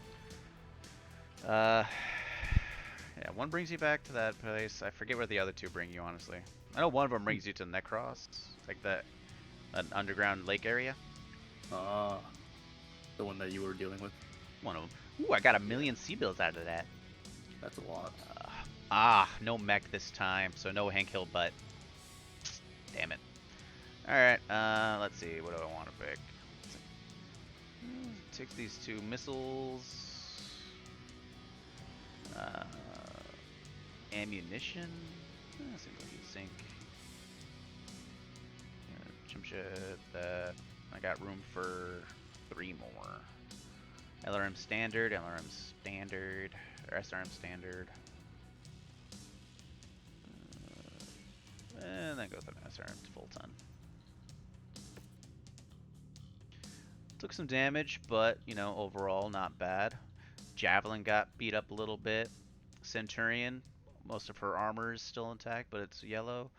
Yeah, one brings you back to that place. I forget where the other two bring you, honestly. I know one of them brings you to Necros, like an underground lake area. Ah, the one that you were dealing with. One of them. Ooh, I got 1,000,000 sea bills out of that. That's a lot. No mech this time, so no Hank Hill butt. Damn it. Alright, let's see, what do I want to pick? Take these 2 missiles. Ammunition. Single heat sink. Chim ship. That. I got room for 3 more. LRM standard, or SRM standard. And then go with an SRM full ton. Took some damage, but, you know, overall not bad. Javelin got beat up a little bit. Centurion, most of her armor is still intact, but it's yellow.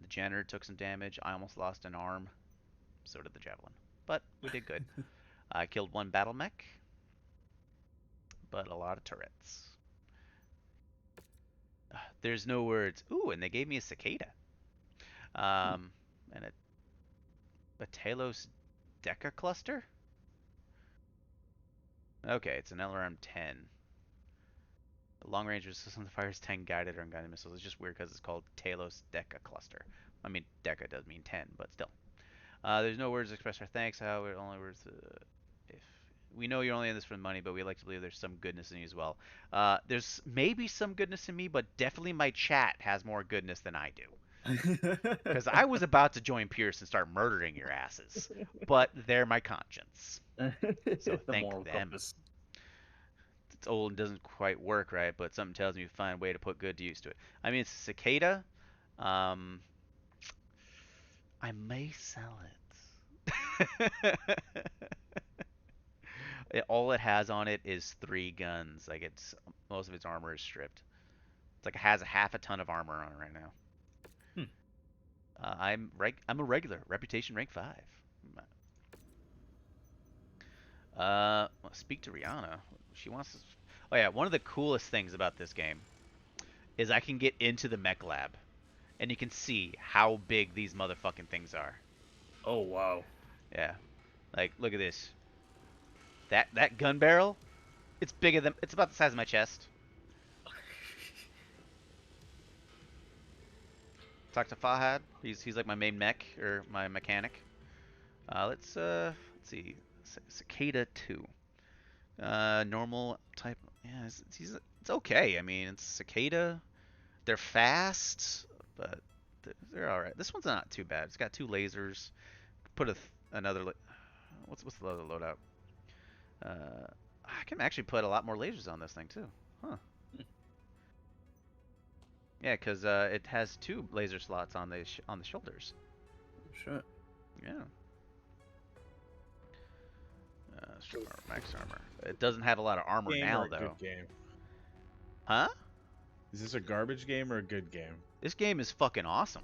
The Janitor took some damage. I almost lost an arm. So did the Javelin. But we did good. I killed 1 Battlemech, but a lot of turrets. There's no words. Ooh, and they gave me a cicada. And a Talos Deca cluster? Okay, it's an LRM 10. The long range system fires 10 guided or unguided missiles. It's just weird because it's called Talos Deca cluster. I mean, Deca does mean 10, but still. There's no words to express our thanks. However, only words if we know you're only in this for the money, but we like to believe there's some goodness in you as well. There's maybe some goodness in me, but definitely my chat has more goodness than I do. Because I was about to join Pierce and start murdering your asses, but they're my conscience. So The thank moral them. compass. It's old and doesn't quite work right, but something tells me to find a way to put good to use to it. I mean, it's a cicada. I may sell it. All it has on it is 3 guns. Like most of its armor is stripped. It's like it has a half a ton of armor on it right now. I'm a regular, reputation rank 5. Speak to Rihanna. She wants to. Oh yeah, one of the coolest things about this game is I can get into the mech lab, and you can see how big these motherfucking things are. Oh wow. Yeah, like look at this. That gun barrel, it's bigger than it's about the size of my chest. Talk to Fahad. He's like my main mech or my mechanic. Let's see. Cicada 2. Normal type. Yeah, it's okay. I mean, it's Cicada. They're fast, but they're all right. This one's not too bad. It's got 2 lasers. Put another. What's the other loadout? I can actually put a lot more lasers on this thing too. Huh. Yeah, because it has 2 laser slots on the shoulders. Shit. Yeah. Strong armor, max armor. It doesn't have a lot of armor Game now, or a though. good game? Huh? Is this a garbage game or a good game? This game is fucking awesome.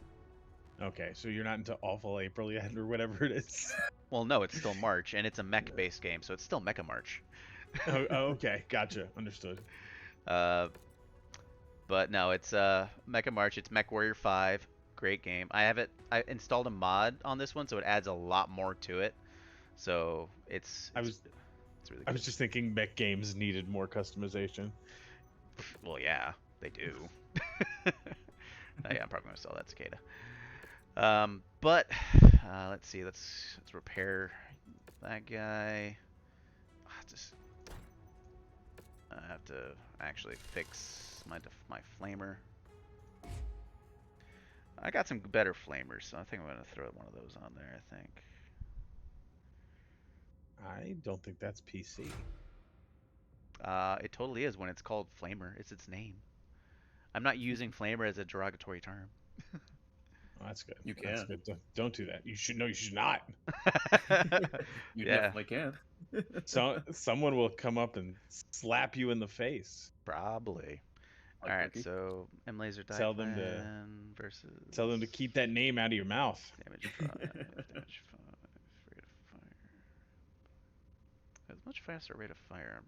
Okay, so you're not into Awful April yet, or whatever it is. Well, no, it's still March, and it's a mech-based game, so it's still Mecha-March. Okay, gotcha, understood. But no, it's Mecha-March. It's Mechwarrior 5. Great game. I installed a mod on this one, so it adds a lot more to it. So it's really good. I was just thinking mech games needed more customization. Well, yeah, they do. Yeah, I'm probably gonna sell that cicada. But let's see. Let's repair that guy. I have to actually fix my flamer. I got some better flamers, so I think I'm gonna throw one of those on there. I think. I don't think that's PC. It totally is when it's called flamer. It's its name. I'm not using flamer as a derogatory term. Oh, that's good. You That's can. good. Don't do that. You should. No, you should not. You Yeah. definitely can. So someone will come up and slap you in the face. Probably. Like All right, Ricky. so M laser Tell them to- Diaplan versus. Tell them to keep that name out of your mouth. Damage 5, damage 5, rate of fire. Has much faster rate of fire.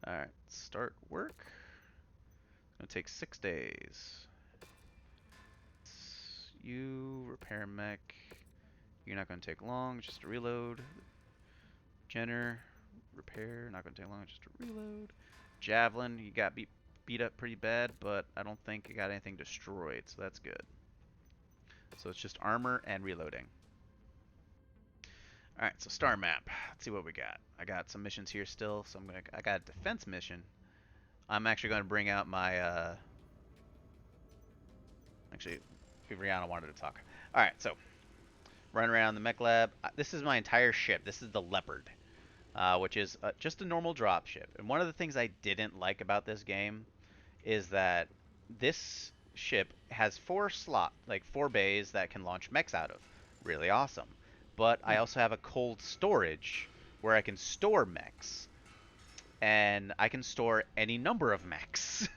Alright, start work. It's gonna take 6 days. You repair mech. You're not gonna take long, just a reload. Jenner, repair, not gonna take long, just a reload. Javelin, you got beat up pretty bad, but I don't think you got anything destroyed, so that's good. So it's just armor and reloading. Alright, so star map. Let's see what we got. I got some missions here still, so I got a defense mission. I'm actually gonna bring out my actually Rihanna wanted to talk. Alright, so run around the mech lab. This is my entire ship. This is the Leopard, which is just a normal drop ship. And one of the things I didn't like about this game is that this ship has 4 bays that can launch mechs out of. Really awesome. But I also have a cold storage where I can store mechs. And I can store any number of mechs.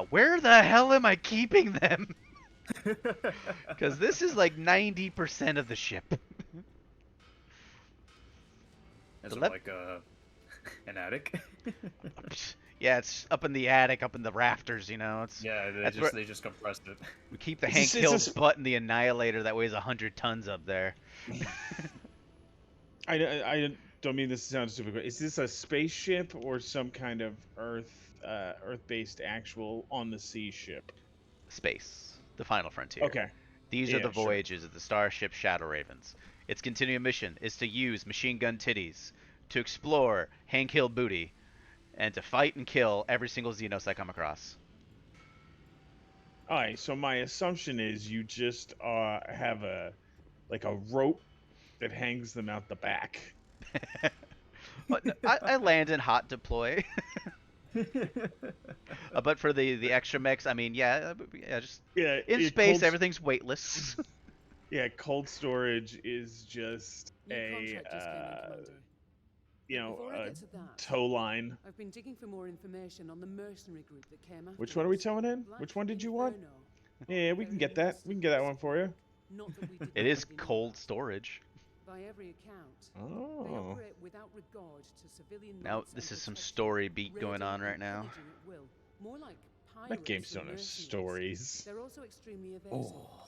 Where the hell am I keeping them? Because this is like 90% of the ship. Is it like an attic? Yeah, it's up in the attic, up in the rafters, you know. It's Yeah, they just compressed it. we keep the It's Hank a- Hill's butt in the Annihilator that weighs 100 tons up there. I don't mean this to sound stupid, but is this a spaceship or some kind of Earth-based actual on the sea ship? Space, the final frontier. Okay. These are Yeah, the sure. voyages of the starship Shadow Ravens. Its continuing mission is to use machine gun titties to explore Hank Hill booty and to fight and kill every single Xenos I come across. All right. So my assumption is you just have a rope that hangs them out the back. But I land in hot deploy. But for the extra mechs, I mean, yeah, just Yeah. in yeah, space, cold- everything's weightless. Yeah, cold storage is just New a contract just came in, Commander. Before I a get to that, tow line. I've been digging for more information on the mercenary group that came after Which one are we us. towing in? Black Which one did you want? Inferno. Yeah, we can get that. We can get that one for you. Not that we did It not is already know cold that. storage. By every account, they Oh. operate without regard to civilian Now rights this and is some protection, story beat going raiding on and right now. pillaging at will. More like That pirates game's than don't have mercenaries. stories. They're also extremely evasive. Oh.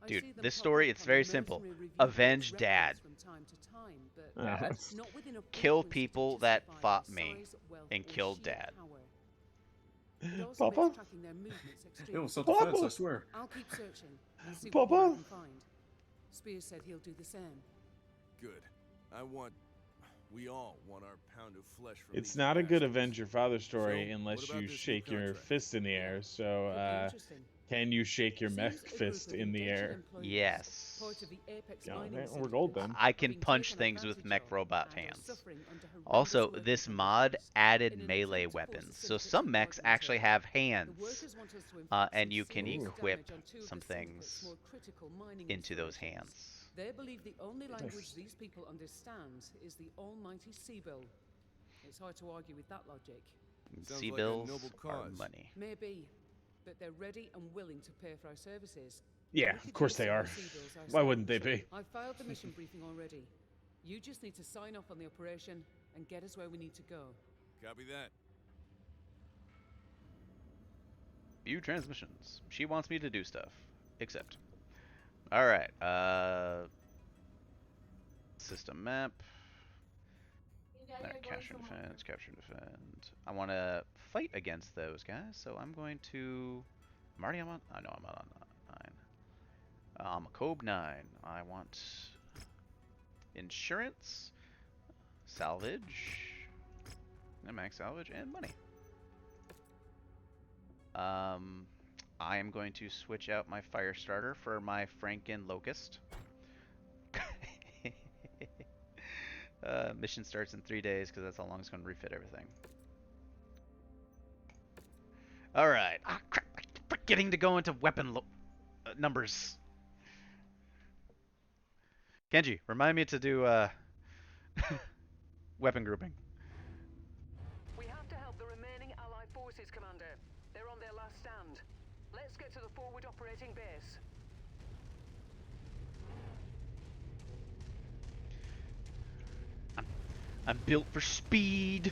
I Dude, see them this pop story, up it's on very the simple. mercenary review Avenge records Dad. from time to time, but Uh, not with enough Kill frequency to people that justify fought their me size, wealth, and or killed sheer Dad. power. It also Papa? makes tracking their movements It extremely was difficult. self-defense, I swear. I'll keep searching and see what Papa? more I can find. Spears said he'll do the same. Good. We all want our pound of flesh from It's these not a good bastards. avenge your father story So, unless what about you this new shake your contract? fist in the air. So Could be interesting. Can you shake your Seems mech a group fist of in the indentured air? employees, Yes. part of the Apex Yeah, mining we're gold syndicate, then. I have can been punch taken things with advantage mech of robot and are hands. suffering under horrendous Also, working this mod conditions. added In an melee attempt to force the weapons, so syndicate's some mechs actually acknowledgement, have the hands, workers want us to inflict and some you can serious equip damage on two of some the syndicate's things more critical mining into those installations. hands. They believe the only language Nice. these people understand is the almighty Sea-Bill. It's hard to argue with that logic. Sounds Sea like a bills noble are cause. money. Maybe, but they're ready and willing to pay for our services. Yeah, We of could course use they some are. Sea-Bills Why wouldn't they ourselves. be? I've filed the mission briefing already. You just need to sign off on the operation and get us where we need to go. Copy that. View transmissions. She wants me to do stuff. Accept. Alright, system map. Alright, capture and defend, capture and defend. I want to fight against those guys, so I'm going to... I'm already on... I know I'm not on 9. I'm a Cove 9. I want... insurance, salvage, and max salvage, and money. I am going to switch out my fire starter for my Franken Locust. Mission starts in 3 days because that's how long it's going to refit everything. Alright. Ah, crap. I keep forgetting to go into weapon numbers. Kenji, remind me to do weapon grouping. We have to help the remaining Allied forces, Commander. They're on their last stand. Let's get to the forward operating base. I'm built for speed.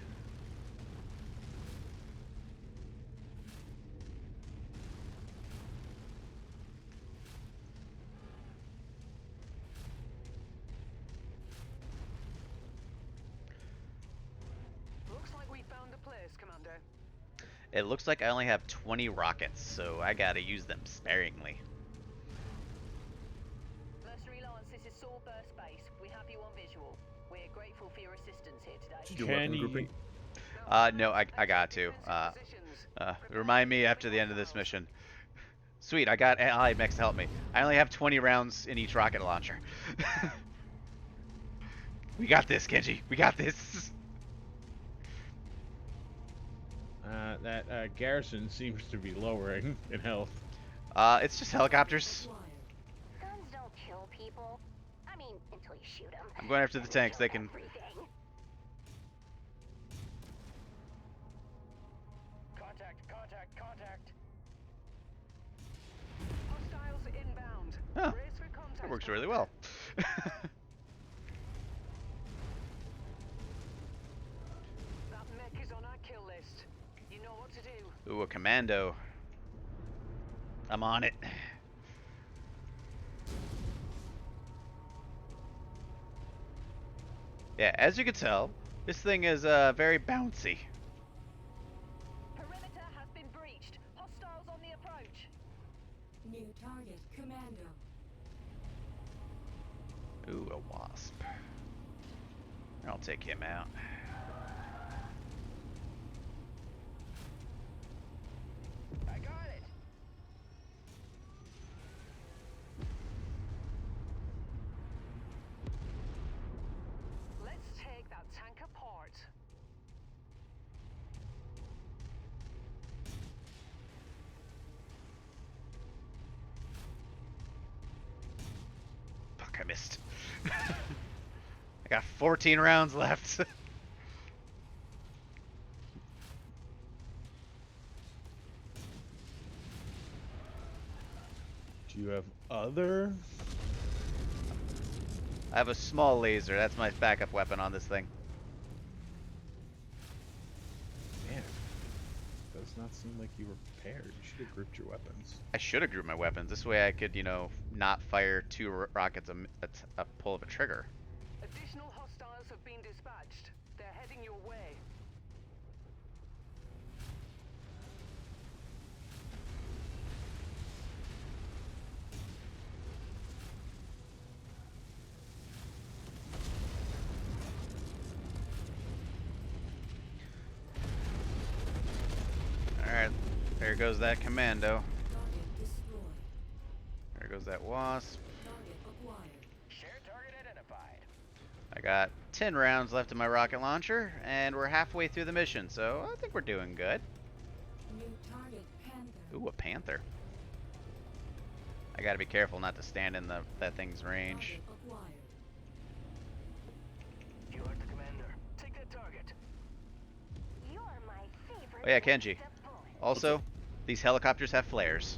Looks like we found a place, Commander. It looks like I only have 20 rockets, so I gotta use them sparingly. Mercenary Lance, this is Saul Burst Base. We have you on visual. We're grateful for your assistance here today. Did you do weapon grouping? No, I got to. Remind me after the end of this mission. Sweet, I got allied mechs to help me. I only have 20 rounds in each rocket launcher. We got this, Kenji. We got this. That garrison seems to be lowering in health. It's just helicopters. Guns don't kill people. I mean, until you shoot them. I'm going after the tanks. They can... Contact. Hostiles inbound. Huh. Brace for contact, That works really Commander. well. That mech is on our kill list. You know what to do. Ooh, a commando. I'm on it. Yeah, as you can tell, this thing is very bouncy. Perimeter has been breached. Hostiles on the approach. New target, Commando. Ooh, a wasp. I'll take him out. I got it. Let's take that tank apart. Fuck, I missed. I got 14 rounds left. Do you have other? I have a small laser. That's my backup weapon on this thing. Man, does not seem like you were prepared. You should have grouped your weapons. I should have grouped my weapons. This way I could, not fire 2 rockets a pull of a trigger. Additional hostiles have been dispatched. They're heading your way. Alright, there goes that commando. Target goes that wasp. Target acquired. Shared target identified. I got 10 rounds left in my rocket launcher, and we're halfway through the mission, so I think we're doing good. New target Panther. Ooh, a panther. I gotta be careful not to stand in that thing's range. Target acquired. You heard the commander. Take that target. You're my favorite. Oh yeah, Kenji. waste of bullets. Also, these helicopters have flares.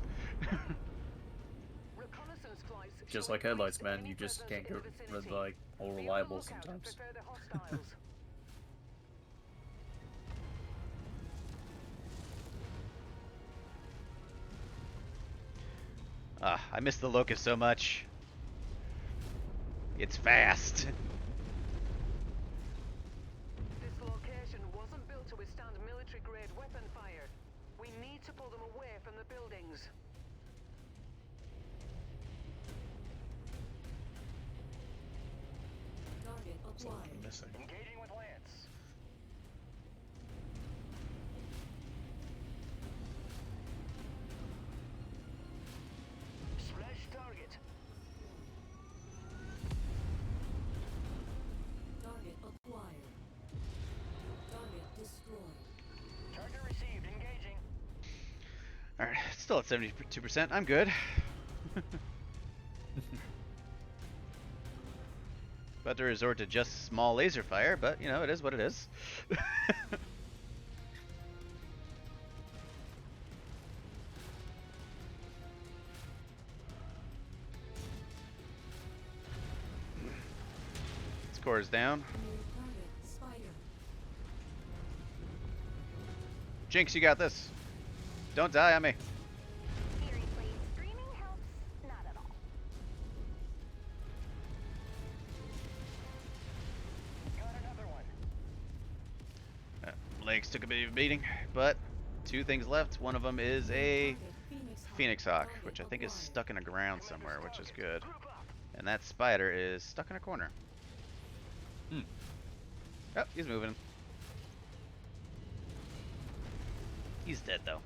Reconnaissance flights Just show like headlights, increased man. You enemy just presence can't in get the rid of vicinity. like all Be on the reliable lookout sometimes. for further hostiles. I miss the Locust so much. It's fast. This location wasn't built to withstand military-grade weapon fire. We need to pull them away from the buildings. Target Something acquired. missing. Engaging with Lance. Splash target. Target acquired. Target destroyed. Target received. Engaging. Alright, still at 72%. I'm good. About to resort to just small laser fire, but you know, it is what it is. Score is down. New target Spider. Jinx, you got this. Don't die on me. Seriously, screaming helps not at all. Got another one. Legs took a bit of a beating, but 2 things left. One of them is a Target Phoenix Hawk, Target which I think is acquired. stuck in the ground somewhere, which is good. Group up. And that spider is stuck in a corner. Oh, he's moving. He's dead though.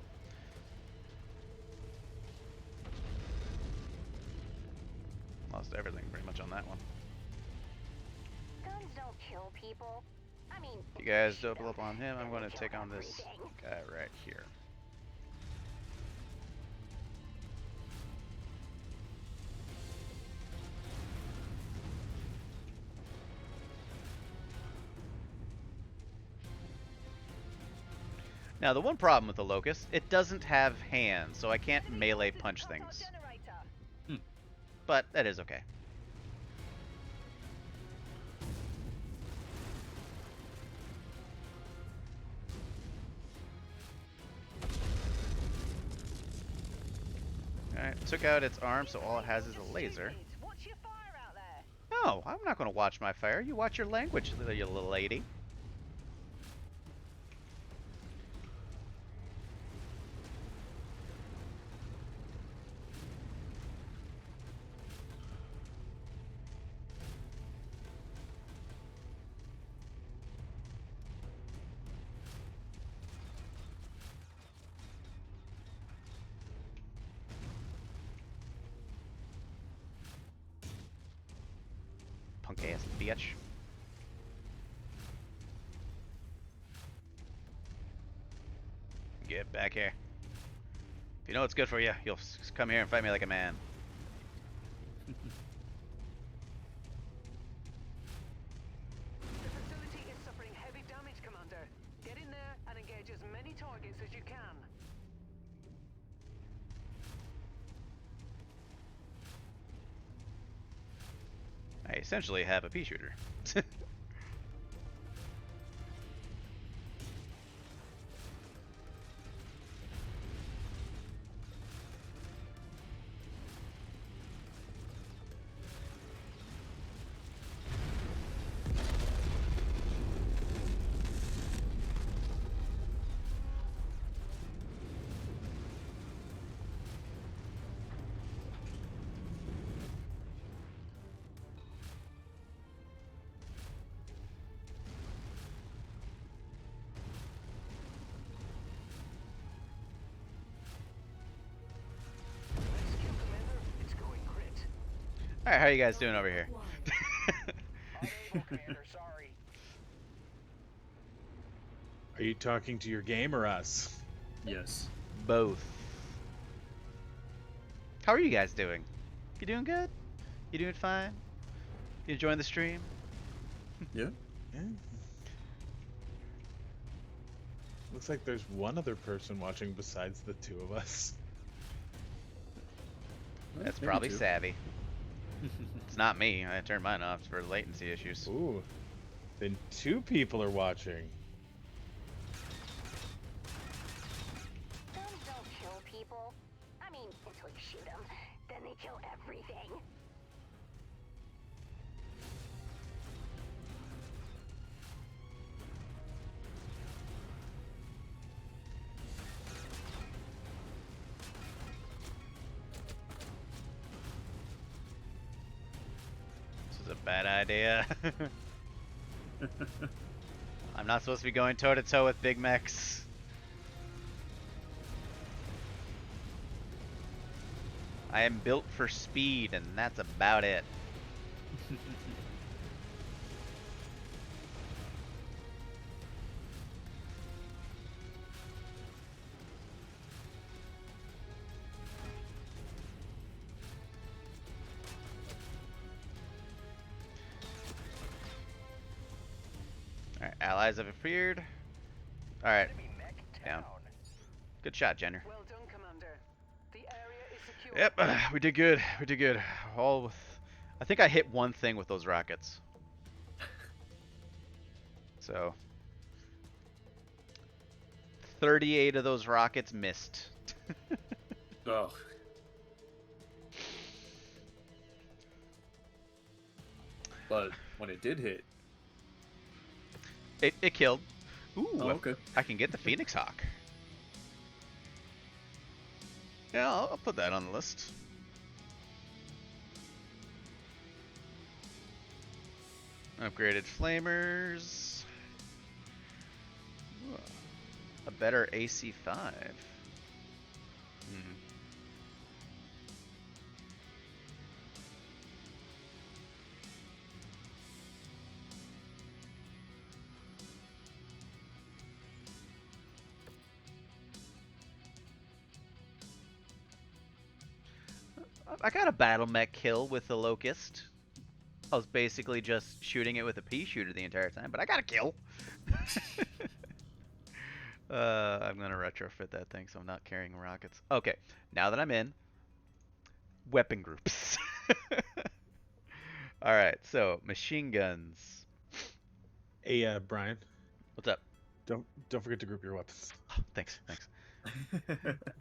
Lost everything pretty much on that one. Guns don't kill people. I mean, You guys shoot double up 'em, on him. I'm then going they to kill take on this everything. guy right here. Now, the one problem with the Locust, it doesn't have hands, so I can't melee punch things. But that is okay. Alright, took out its arm, so all it has is a laser. Watch your fire out there. No, I'm not going to watch my fire. You watch your language, you little lady. Punk ass bitch. Get back here. If you know what's good for you, you'll come here and fight me like a man. The facility is suffering heavy damage, Commander. Get in there and engage as many targets as you can. I essentially have a pea shooter. All right, how are you guys doing over here? Unable, Commander, sorry. Are you talking to your game or us? Yes. Both. How are you guys doing? You doing good? You doing fine? You enjoying the stream? Yeah. Yeah. Looks like there's one other person watching besides the two of us. That's Maybe probably two. Savvy. It's not me. I turned mine off for latency issues. Ooh. Then two people are watching. Guns don't kill people. I mean, until you shoot them. Then they kill everything. This is a bad idea. I'm not supposed to be going toe to toe with big mechs. I am built for speed, and that's about it. Alright, allies have appeared. Alright, Enemy mech down. down. Good shot, Jenner. Well done, Commander. The area is secure. Yep, we did good. We did good. All with. I think I hit one thing with those rockets. So. 38 of those rockets missed. Oh. But when it did hit, It killed. Ooh, oh, okay. I can get the Phoenix Hawk. Yeah, I'll put that on the list. Upgraded flamers. Ooh, a better AC5. Hmm. I got a Battlemech kill with the Locust. I was basically just shooting it with a pea shooter the entire time, but I got a kill. I'm gonna retrofit that thing so I'm not carrying rockets. Okay, now that I'm in, weapon groups. Alright, so machine guns. Hey, Brian, What's up? don't forget to group your weapons. Oh, thanks.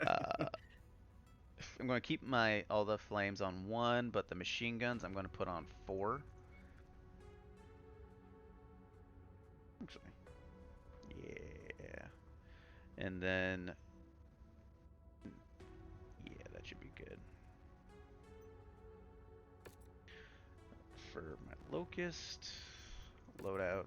Uh, I'm gonna keep all the flames on 1, but the machine guns I'm gonna put on 4. Actually, yeah. And then, yeah, that should be good. For my Locust, loadout,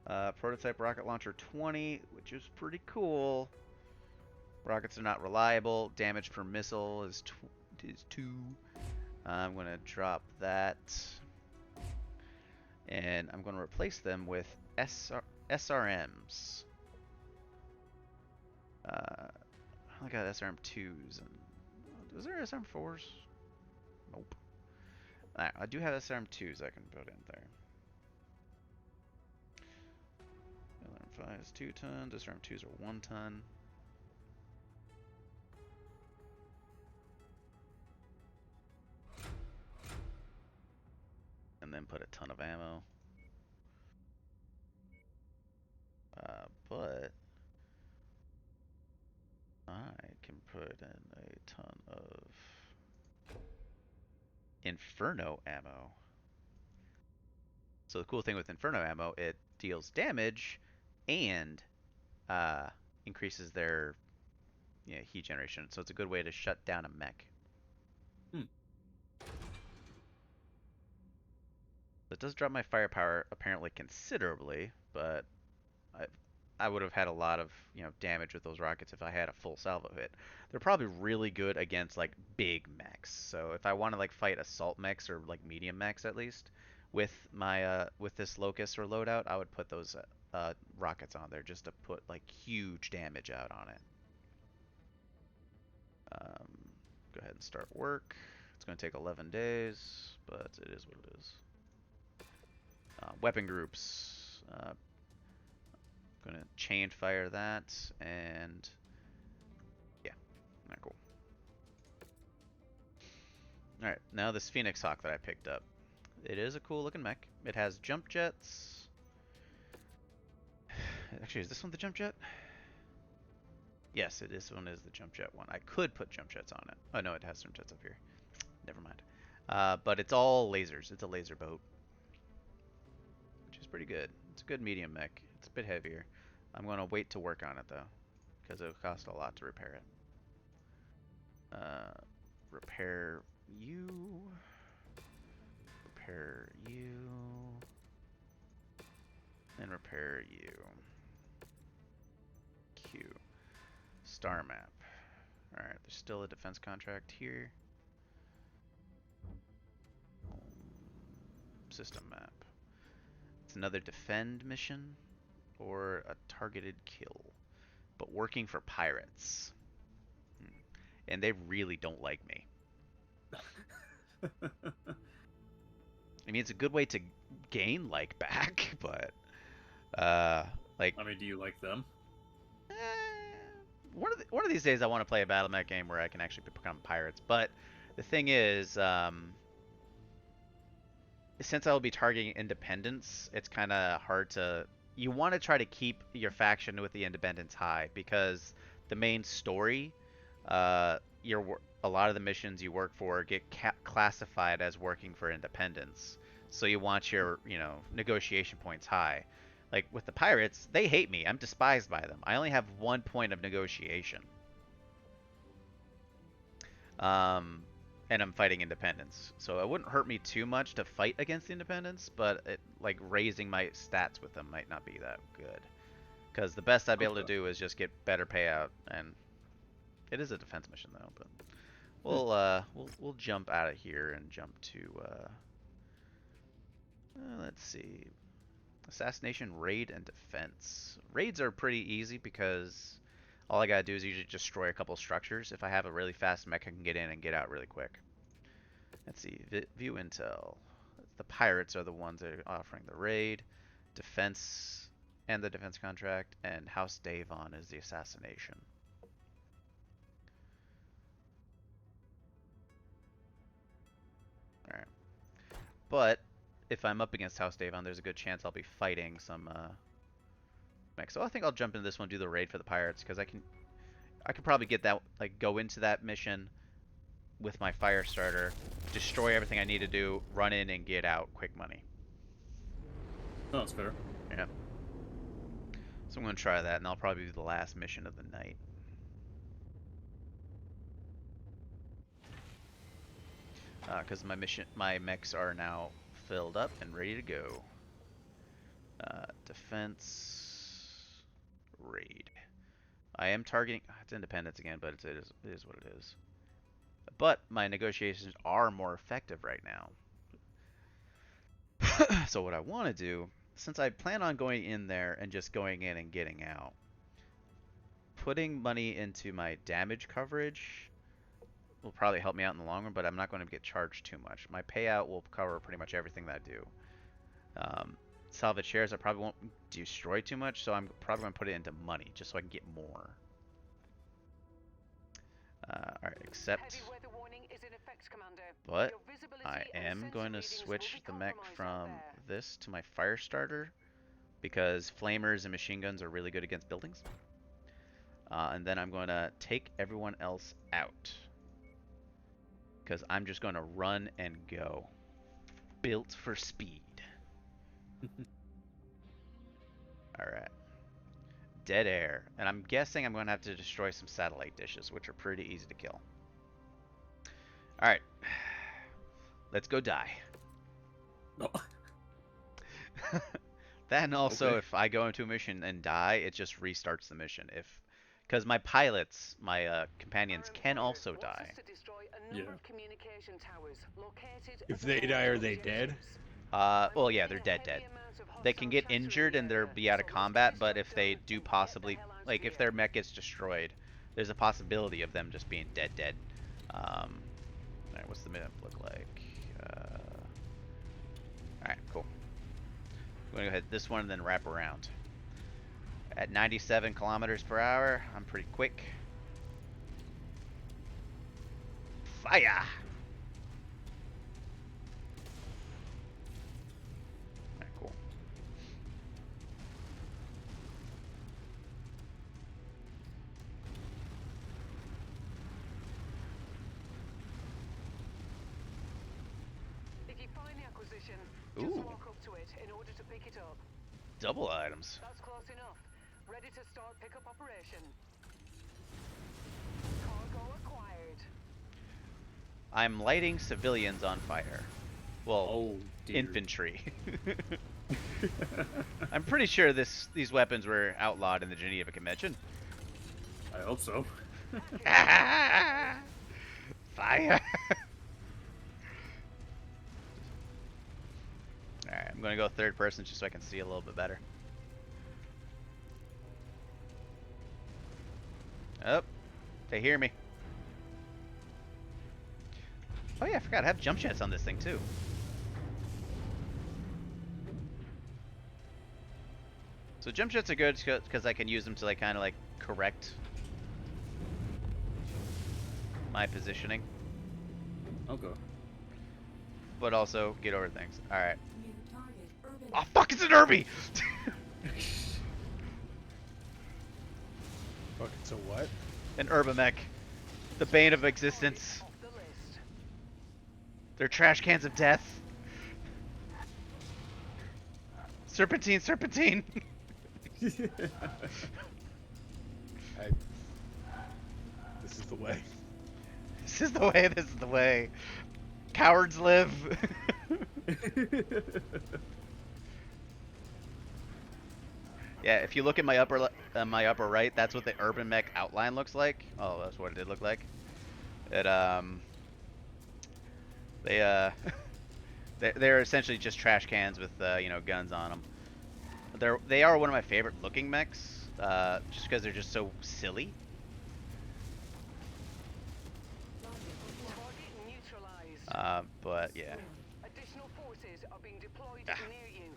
confirm. Prototype rocket launcher 20, which is pretty cool. Rockets are not reliable. Damage per missile is 2. I'm going to drop that. And I'm going to replace them with SRMs. I got SRM2s. Is there SRM4s? Nope. Alright, I do have SRM2s I can put in there. SRM5 is 2 tons. SRM2s are 1 ton. And then put a ton of ammo. But I can put in a ton of Inferno ammo. So the cool thing with Inferno ammo, it deals damage and increases their heat generation. So it's a good way to shut down a mech. It does drop my firepower apparently considerably, but I would have had a lot of, damage with those rockets if I had a full salvo hit. They're probably really good against like big mechs. So if I want to like fight assault mechs or like medium mechs at least with my with this locust or loadout, I would put those rockets on there just to put like huge damage out on it. Go ahead and start work. It's going to take 11 days, but it is what it is. Weapon groups. Going to chain fire that, and yeah, cool. Alright, now this Phoenix Hawk that I picked up. It is a cool looking mech. It has jump jets. Actually, is this one the jump jet? Yes, this one is the jump jet one. I could put jump jets on it. Oh no, it has jump jets up here. Never mind. But it's all lasers. It's a laser boat, which is pretty good. It's a good medium mech. It's a bit heavier. I'm going to wait to work on it though, because it'll cost a lot to repair it. Repair you. Repair you. And repair you. Q. Star map. Alright, there's still a defense contract here. System map. It's another defend mission or a targeted kill, but working for pirates. And they really don't like me. I mean, it's a good way to gain like back, but like. I mean, do you like them? One of these days, I want to play a Battlemech game where I can actually become pirates. But the thing is, since I will be targeting independents, it's kind of hard to. You want to try to keep your faction with the independents high because the main story, a lot of the missions you work for get classified as working for independents. So you want your, negotiation points high. Like with the pirates, they hate me. I'm despised by them. I only have 1 point of negotiation. And I'm fighting independents. So it wouldn't hurt me too much to fight against the independents, but like raising my stats with them might not be that good. Because the best I'd be able to do is just get better payout, and it is a defense mission though. But we'll jump out of here and jump to let's see. Assassination, raid, and defense. Raids are pretty easy because all I gotta do is usually destroy a couple structures. If I have a really fast mech, I can get in and get out really quick. Let's see. View intel. The pirates are the ones that are offering the raid. Defense and the defense contract. And House Davon is the assassination. Alright. But if I'm up against House Davon, there's a good chance I'll be fighting some mechs. So I think I'll jump into this one, do the raid for the pirates, because I can probably get that, like, go into that mission with my fire starter, destroy everything I need to do, run in and get out, quick money. Oh, that's fair. Yeah. So I'm gonna try that, and that'll probably be the last mission of the night. Because my mechs are now filled up and ready to go. Defense, raid. I am targeting. It's independence again, but it is what it is. But my negotiations are more effective right now. So what I want to do, since I plan on going in there and just going in and getting out, putting money into my damage coverage will probably help me out in the long run, but I'm not going to get charged too much. My payout will cover pretty much everything that I do. Salvage shares I probably won't destroy too much, so I'm probably going to put it into money just so I can get more. Alright, accept. But I am going to switch the mech from this to my fire starter because flamers and machine guns are really good against buildings. And then I'm going to take everyone else out because I'm just going to run and go. Built for speed. Alright. Dead air. And I'm guessing I'm going to have to destroy some satellite dishes, which are pretty easy to kill. Alright. Let's go die. No. That and also Okay. if I go into a mission and die, it just restarts the mission. Because my pilots, my companions, Our can employer also wants us die. to destroy a Yeah. number of communication towers located If at the they die, are northern they dead? objectives. I'm Well, yeah, reading they're a dead, heavy dead. amount of They can hostile get chatter in injured the and they'll area, be out so of let's get combat, this but job if they done do and get the possibly, hell out of like, if here. their mech gets destroyed, there's a possibility of them just being dead, dead. Alright, what's the map look like? Alright, cool. I'm gonna go hit this one and then wrap around. At 97 kilometers per hour, I'm pretty quick. Fire! Alright, cool. If you find the acquisition, Ooh. just walk up to it in order to pick it up. Double items. That's close enough. Ready to start pickup operation. Cargo acquired. I'm lighting civilians on fire. Well, Oh, dear. infantry. I'm pretty sure these weapons were outlawed in the Geneva Convention. I hope so. Fire! Alright, I'm gonna go third person just so I can see a little bit better. Oh, they hear me. Oh yeah, I forgot I have jump jets on this thing too. So jump jets are good because I can use them to like kind of like correct my positioning, Okay. but also get over things. All right. New target, urban. Oh fuck! It's an Irby. Fuck, it's a what? An Urbamech, the bane of existence. Off the list. They're trash cans of death. Serpentine, serpentine. This is the way. This is the way. This is the way. Cowards live. Yeah, if you look at my upper right, that's what the urban mech outline looks like. Oh, that's what it did look like. It they they're essentially just trash cans with you know, guns on them. They are one of my favorite looking mechs, just because they're just so silly. Target neutralized. But yeah. Additional forces are being deployed Ah. near you.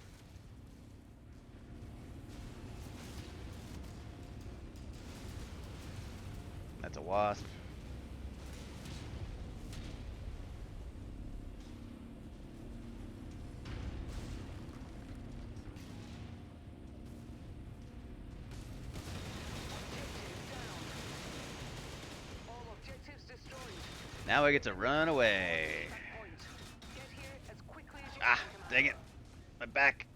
That's a wasp. Objective down. All objectives destroyed. Now I get to run away. That point. Get here as quickly as you Ah, can. dang it. My back.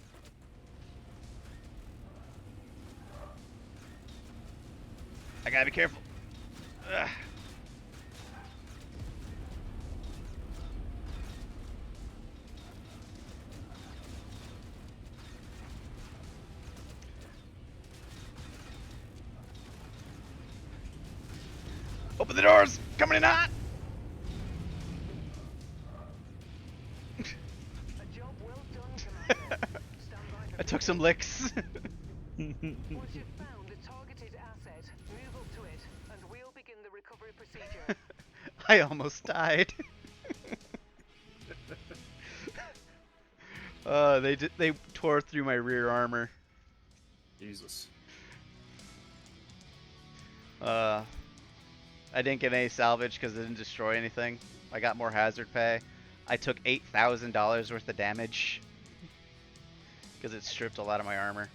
I gotta be careful. Ugh. Open the doors! Coming in hot! A job well done, Commander. Stand by for I took some licks. Once you've found the targeted asset, move up to it, and we'll begin the recovery procedure. I almost died. They tore through my rear armor. Jesus. I didn't get any salvage because it didn't destroy anything. I got more hazard pay. I took $8,000 worth of damage because it stripped a lot of my armor.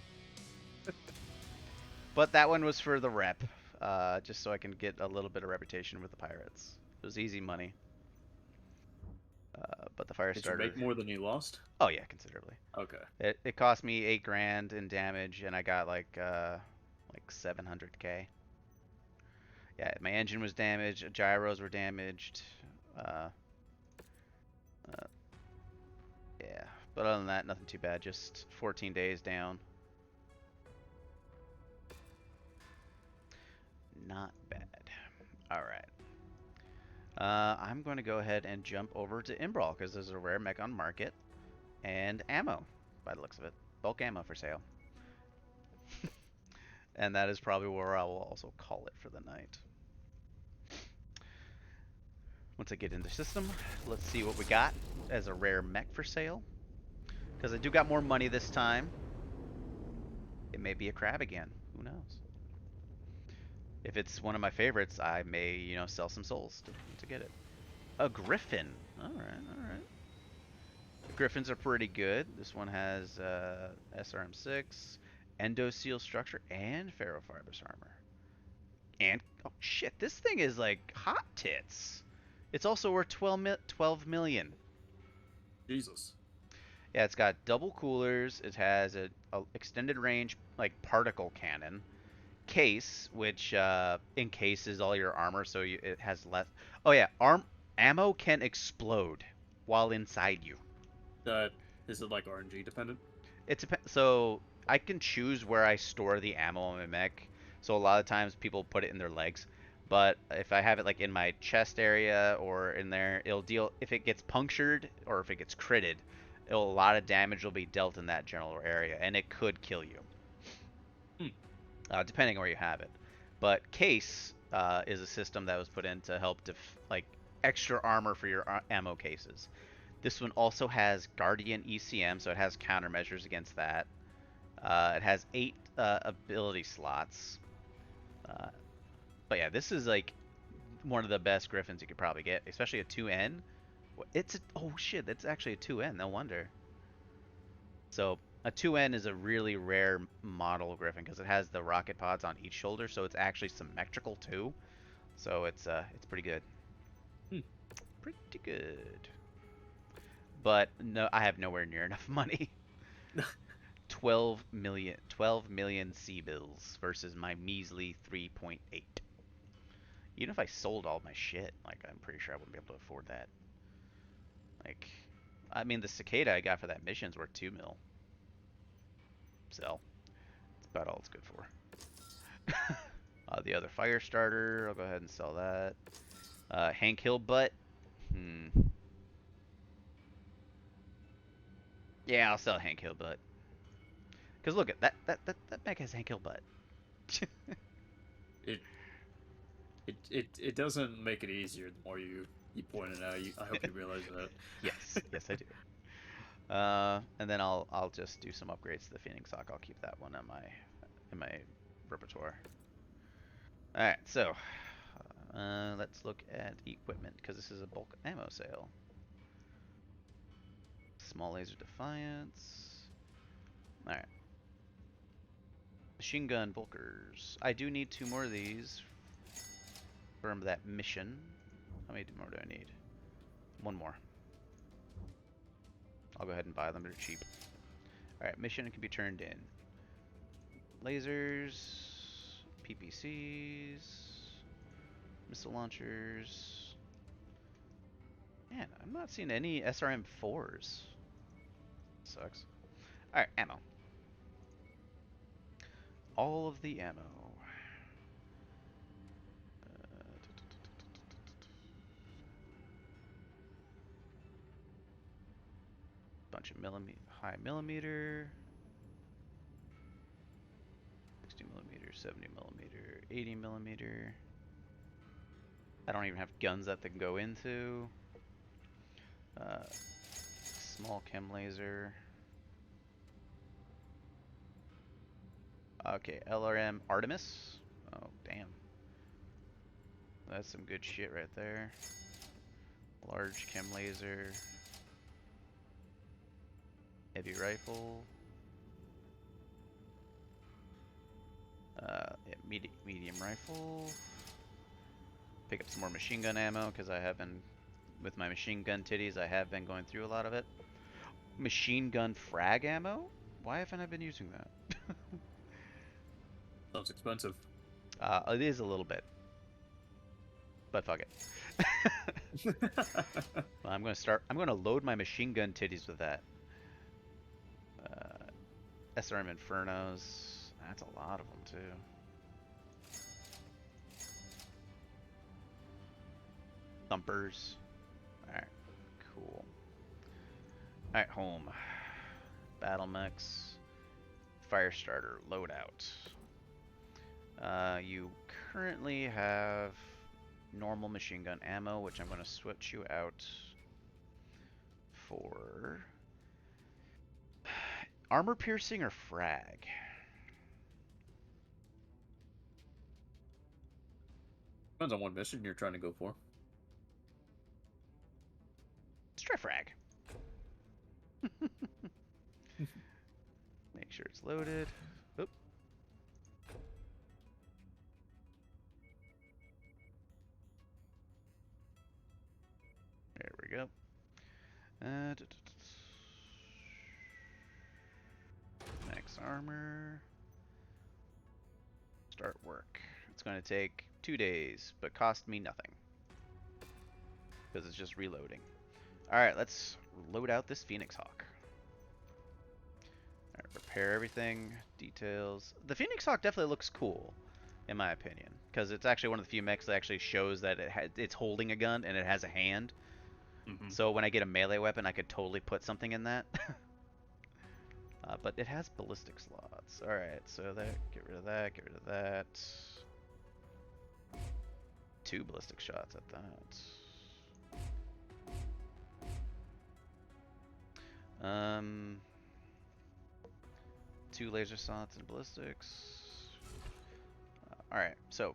But that one was for the rep, just so I can get a little bit of reputation with the pirates. It was easy money. But the fire Did starter. you make more than you lost? Oh yeah, considerably. Okay. It cost me $8,000 in damage, and I got like 700K. Yeah, my engine was damaged, gyros were damaged. Yeah, But other than that, nothing too bad. Just 14 days down. Not bad. All right. I'm going to go ahead and jump over to Imbrawl because there's a rare mech on market and ammo, by the looks of it. Bulk ammo for sale. And that is probably where I will also call it for the night. Once I get into the system, let's see what we got as a rare mech for sale. Because I do got more money this time. It may be a crab again. Who knows? If it's one of my favorites, I may, you know, sell some souls to get it. A griffin. All right, all right. The griffins are pretty good. This one has SRM6, endoseal structure, and ferrofibrous armor. And, oh shit, this thing is like hot tits. It's also worth 12 million. Jesus. Yeah, it's got double coolers. It has a extended range like particle cannon. Case, which encases all your armor, so it has less. Oh yeah, ammo can explode while inside you. Is it like RNG dependent? So I can choose where I store the ammo on my mech. So a lot of times people put it in their legs, but if I have it like in my chest area or in there, it'll deal. If it gets punctured or if it gets critted, a lot of damage will be dealt in that general area, and it could kill you. Depending on where you have it. But case is a system that was put in to help like extra armor for your ammo cases. This one also has Guardian ECM, so it has countermeasures against that. It has 8 ability slots. But yeah, this is like one of the best Griffins you could probably get, especially a 2N. Oh shit, that's actually a 2N, no wonder. So a 2N is a really rare model Griffin because it has the rocket pods on each shoulder, so it's actually symmetrical too. So it's pretty good. Pretty good. But no, I have nowhere near enough money. 12 million C-bills versus my measly 3.8. Even if I sold all my shit, like I'm pretty sure I wouldn't be able to afford that. Like, I mean, the cicada I got for that mission's worth 2 mil. So, it's about all it's good for. The other fire starter, I'll go ahead and sell that. Hank Hill butt. Yeah, I'll sell Hank Hill butt. Cause look at that mech has Hank Hill butt. It doesn't make it easier the more you point it out. I hope you realize that. Yes, yes I do. And then I'll just do some upgrades to the Phoenix Hawk. I'll keep that one in my repertoire. All right, so let's look at equipment because this is a bulk ammo sale. Small laser defiance. All right. Machine gun bulkers. I do need 2 more of these for that mission. How many more do I need? 1 more. I'll go ahead and buy them. They're cheap. Alright, mission can be turned in. Lasers, PPCs, missile launchers. Man, I'm not seeing any SRM4s. Sucks. Alright, ammo. All of the ammo. Bunch of high millimeter, 60 millimeter, 70 millimeter, 80 millimeter. I don't even have guns that they can go into. Small chem laser. Okay, LRM Artemis. Oh, damn. That's some good shit right there. Large chem laser. Heavy rifle. Yeah, medium rifle. Pick up some more machine gun ammo because I have been, with my machine gun titties, I have been going through a lot of it. Machine gun frag ammo? Why haven't I been using that? Sounds expensive. It is a little bit. But fuck it. Well, I'm gonna load my machine gun titties with that. SRM Infernos. That's a lot of them too. Thumpers. Alright, cool. Alright, home. Battlemechs. Firestarter loadout. You currently have normal machine gun ammo, which I'm going to switch you out for armor piercing or frag. Depends on what mission you're trying to go for. Let's try frag. Make sure it's loaded. Oop. There we go. Max armor. Start work. It's going to take 2 days, but cost me nothing. Because it's just reloading. Alright, let's load out this Phoenix Hawk. Alright, repair everything. Details. The Phoenix Hawk definitely looks cool, in my opinion. Because it's actually one of the few mechs that actually shows that it's holding a gun and it has a hand. So when I get a melee weapon, I could totally put something in that. But it has ballistic slots. Alright, so that, get rid of that, get rid of that. 2 ballistic shots at that. 2 laser slots and ballistics. Alright, so.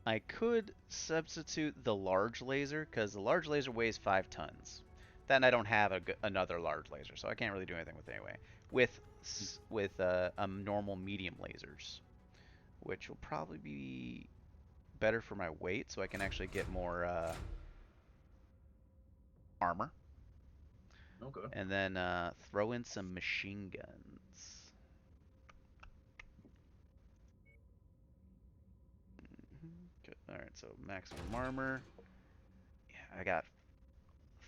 I could substitute the large laser, because the large laser weighs 5 tons. Then I don't have another large laser, so I can't really do anything with it anyway. With normal medium lasers, which will probably be better for my weight, so I can actually get more armor. Okay. And then throw in some machine guns. Good. Alright, so maximum armor. Yeah, I got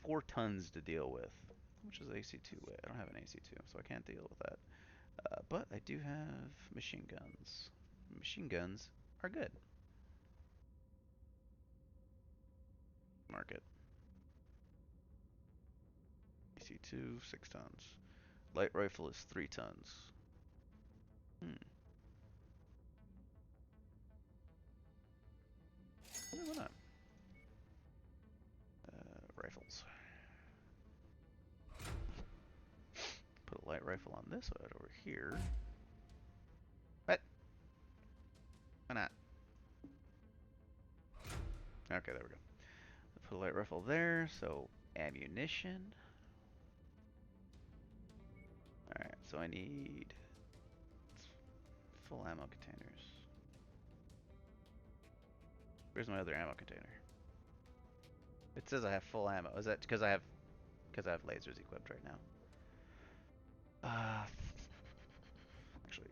4 tons to deal with. How much is AC2 weigh? I don't have an AC2, so I can't deal with that. But I do have machine guns. Machine guns are good. Market. AC2, 6 tons. Light rifle is 3 tons. Why not? Rifles. Put a light rifle on this side over here. What? Why not? Okay, there we go. Put a light rifle there, so ammunition. Alright, so I need full ammo containers. Where's my other ammo container? It says I have full ammo. Is that because I have lasers equipped right now? Actually.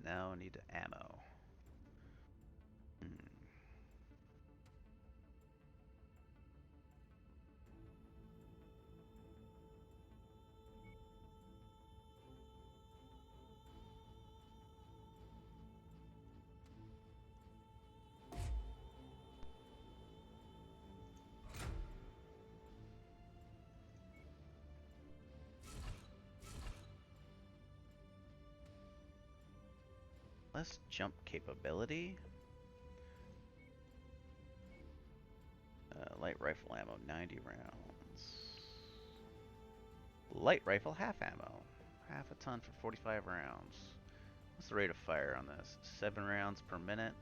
Now I need ammo. Less jump capability. Light rifle ammo, 90 rounds. Light rifle half ammo. half a ton for 45 rounds. What's the rate of fire on this? 7 rounds per minute.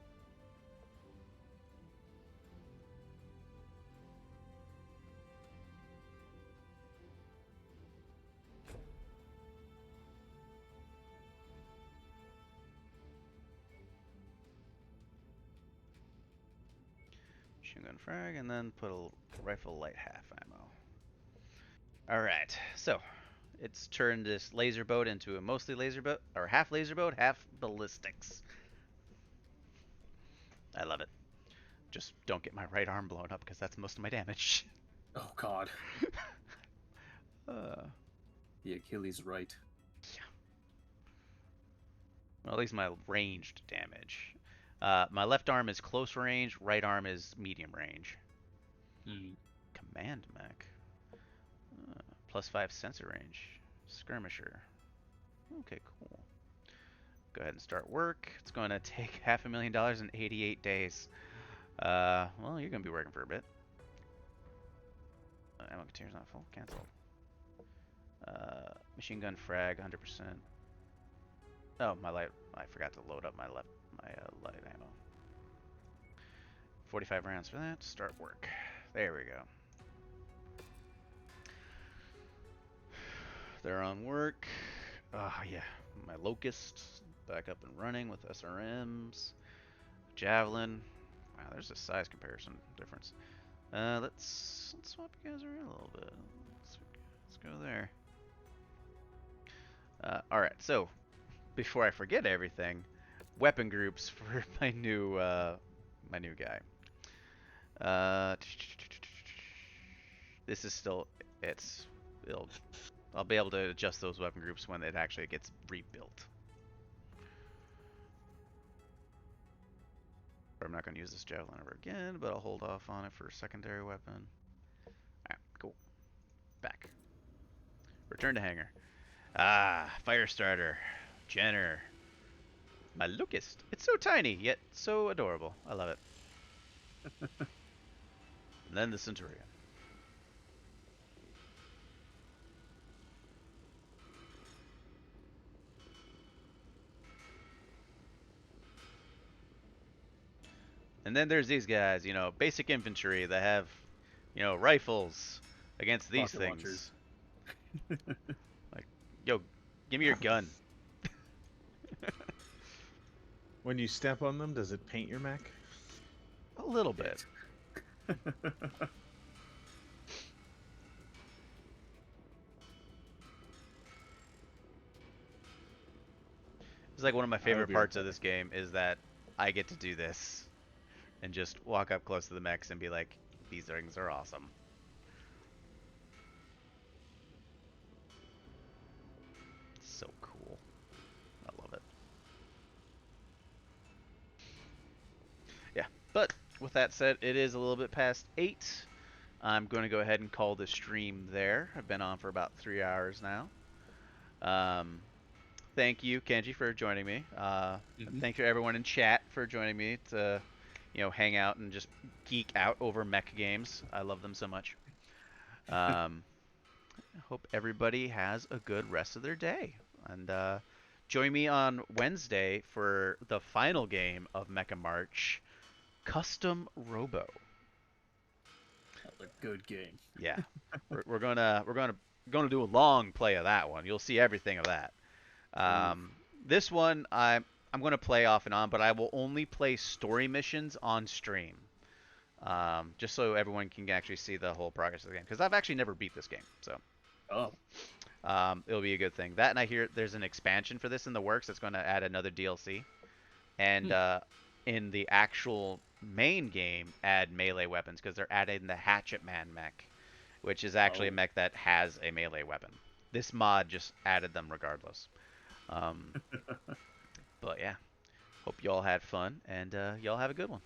Machine gun frag, and then put a rifle light half ammo. Alright, so it's turned this laser boat into a mostly laser boat, or half laser boat, half ballistics. I love it. Just don't get my right arm blown up because that's most of my damage. Oh God. uh, The Achilles right. well, at least my ranged damage. My left arm is close range, right arm is medium range. Command mech. +5 sensor range. Skirmisher. Okay, cool. Go ahead and start work. It's going to take $500,000 in 88 days. Well, you're going to be working for a bit. Ammo container's not full. Cancel. Machine gun frag, 100%. Oh, my light. I forgot to load up my light ammo. 45 rounds for that. Start work. There we go. They're on work. Yeah. My Locust back up and running with SRMs. Javelin. Wow, there's a size comparison difference. Let's swap you guys around a little bit. Let's go there. Alright, so before I forget everything, weapon groups for my new guy. This is still I'll be able to adjust those weapon groups when it actually gets rebuilt. I'm not going to use this Javelin ever again, but I'll hold off on it for a secondary weapon. Alright, cool. Back. Return to hangar. Fire starter. Jenner. My Locust. It's so tiny, yet so adorable. I love it. And then the Centurion. And then there's these guys, you know, basic infantry that have, you know, rifles against these Rocket things. Like, yo, give me your gun. When you step on them, does it paint your mech? A little bit. It's like one of my favorite parts of this game is that I get to do this and just walk up close to the mechs and be like, these things are awesome. So cool. I love it. Yeah, but with that said, it is a little bit past 8. I'm going to go ahead and call the stream there. I've been on for about 3 hours now. Thank you, Kenji, for joining me. Thank you, everyone in chat, for joining me to, you know, hang out and just geek out over mech games. I love them so much. I hope everybody has a good rest of their day. And join me on Wednesday for the final game of Mecha-March, Custom Robo. That's a good game. Yeah, we're gonna do a long play of that one. You'll see everything of that. This one I'm gonna play off and on, but I will only play story missions on stream, just so everyone can actually see the whole progress of the game. Because I've actually never beat this game, so it'll be a good thing. That, and I hear there's an expansion for this in the works that's going to add another DLC, and in the actual main game add melee weapons because they're adding the Hatchet Man mech, which is actually a mech that has a melee weapon. This mod just added them regardless. But yeah, hope y'all had fun, and y'all have a good one.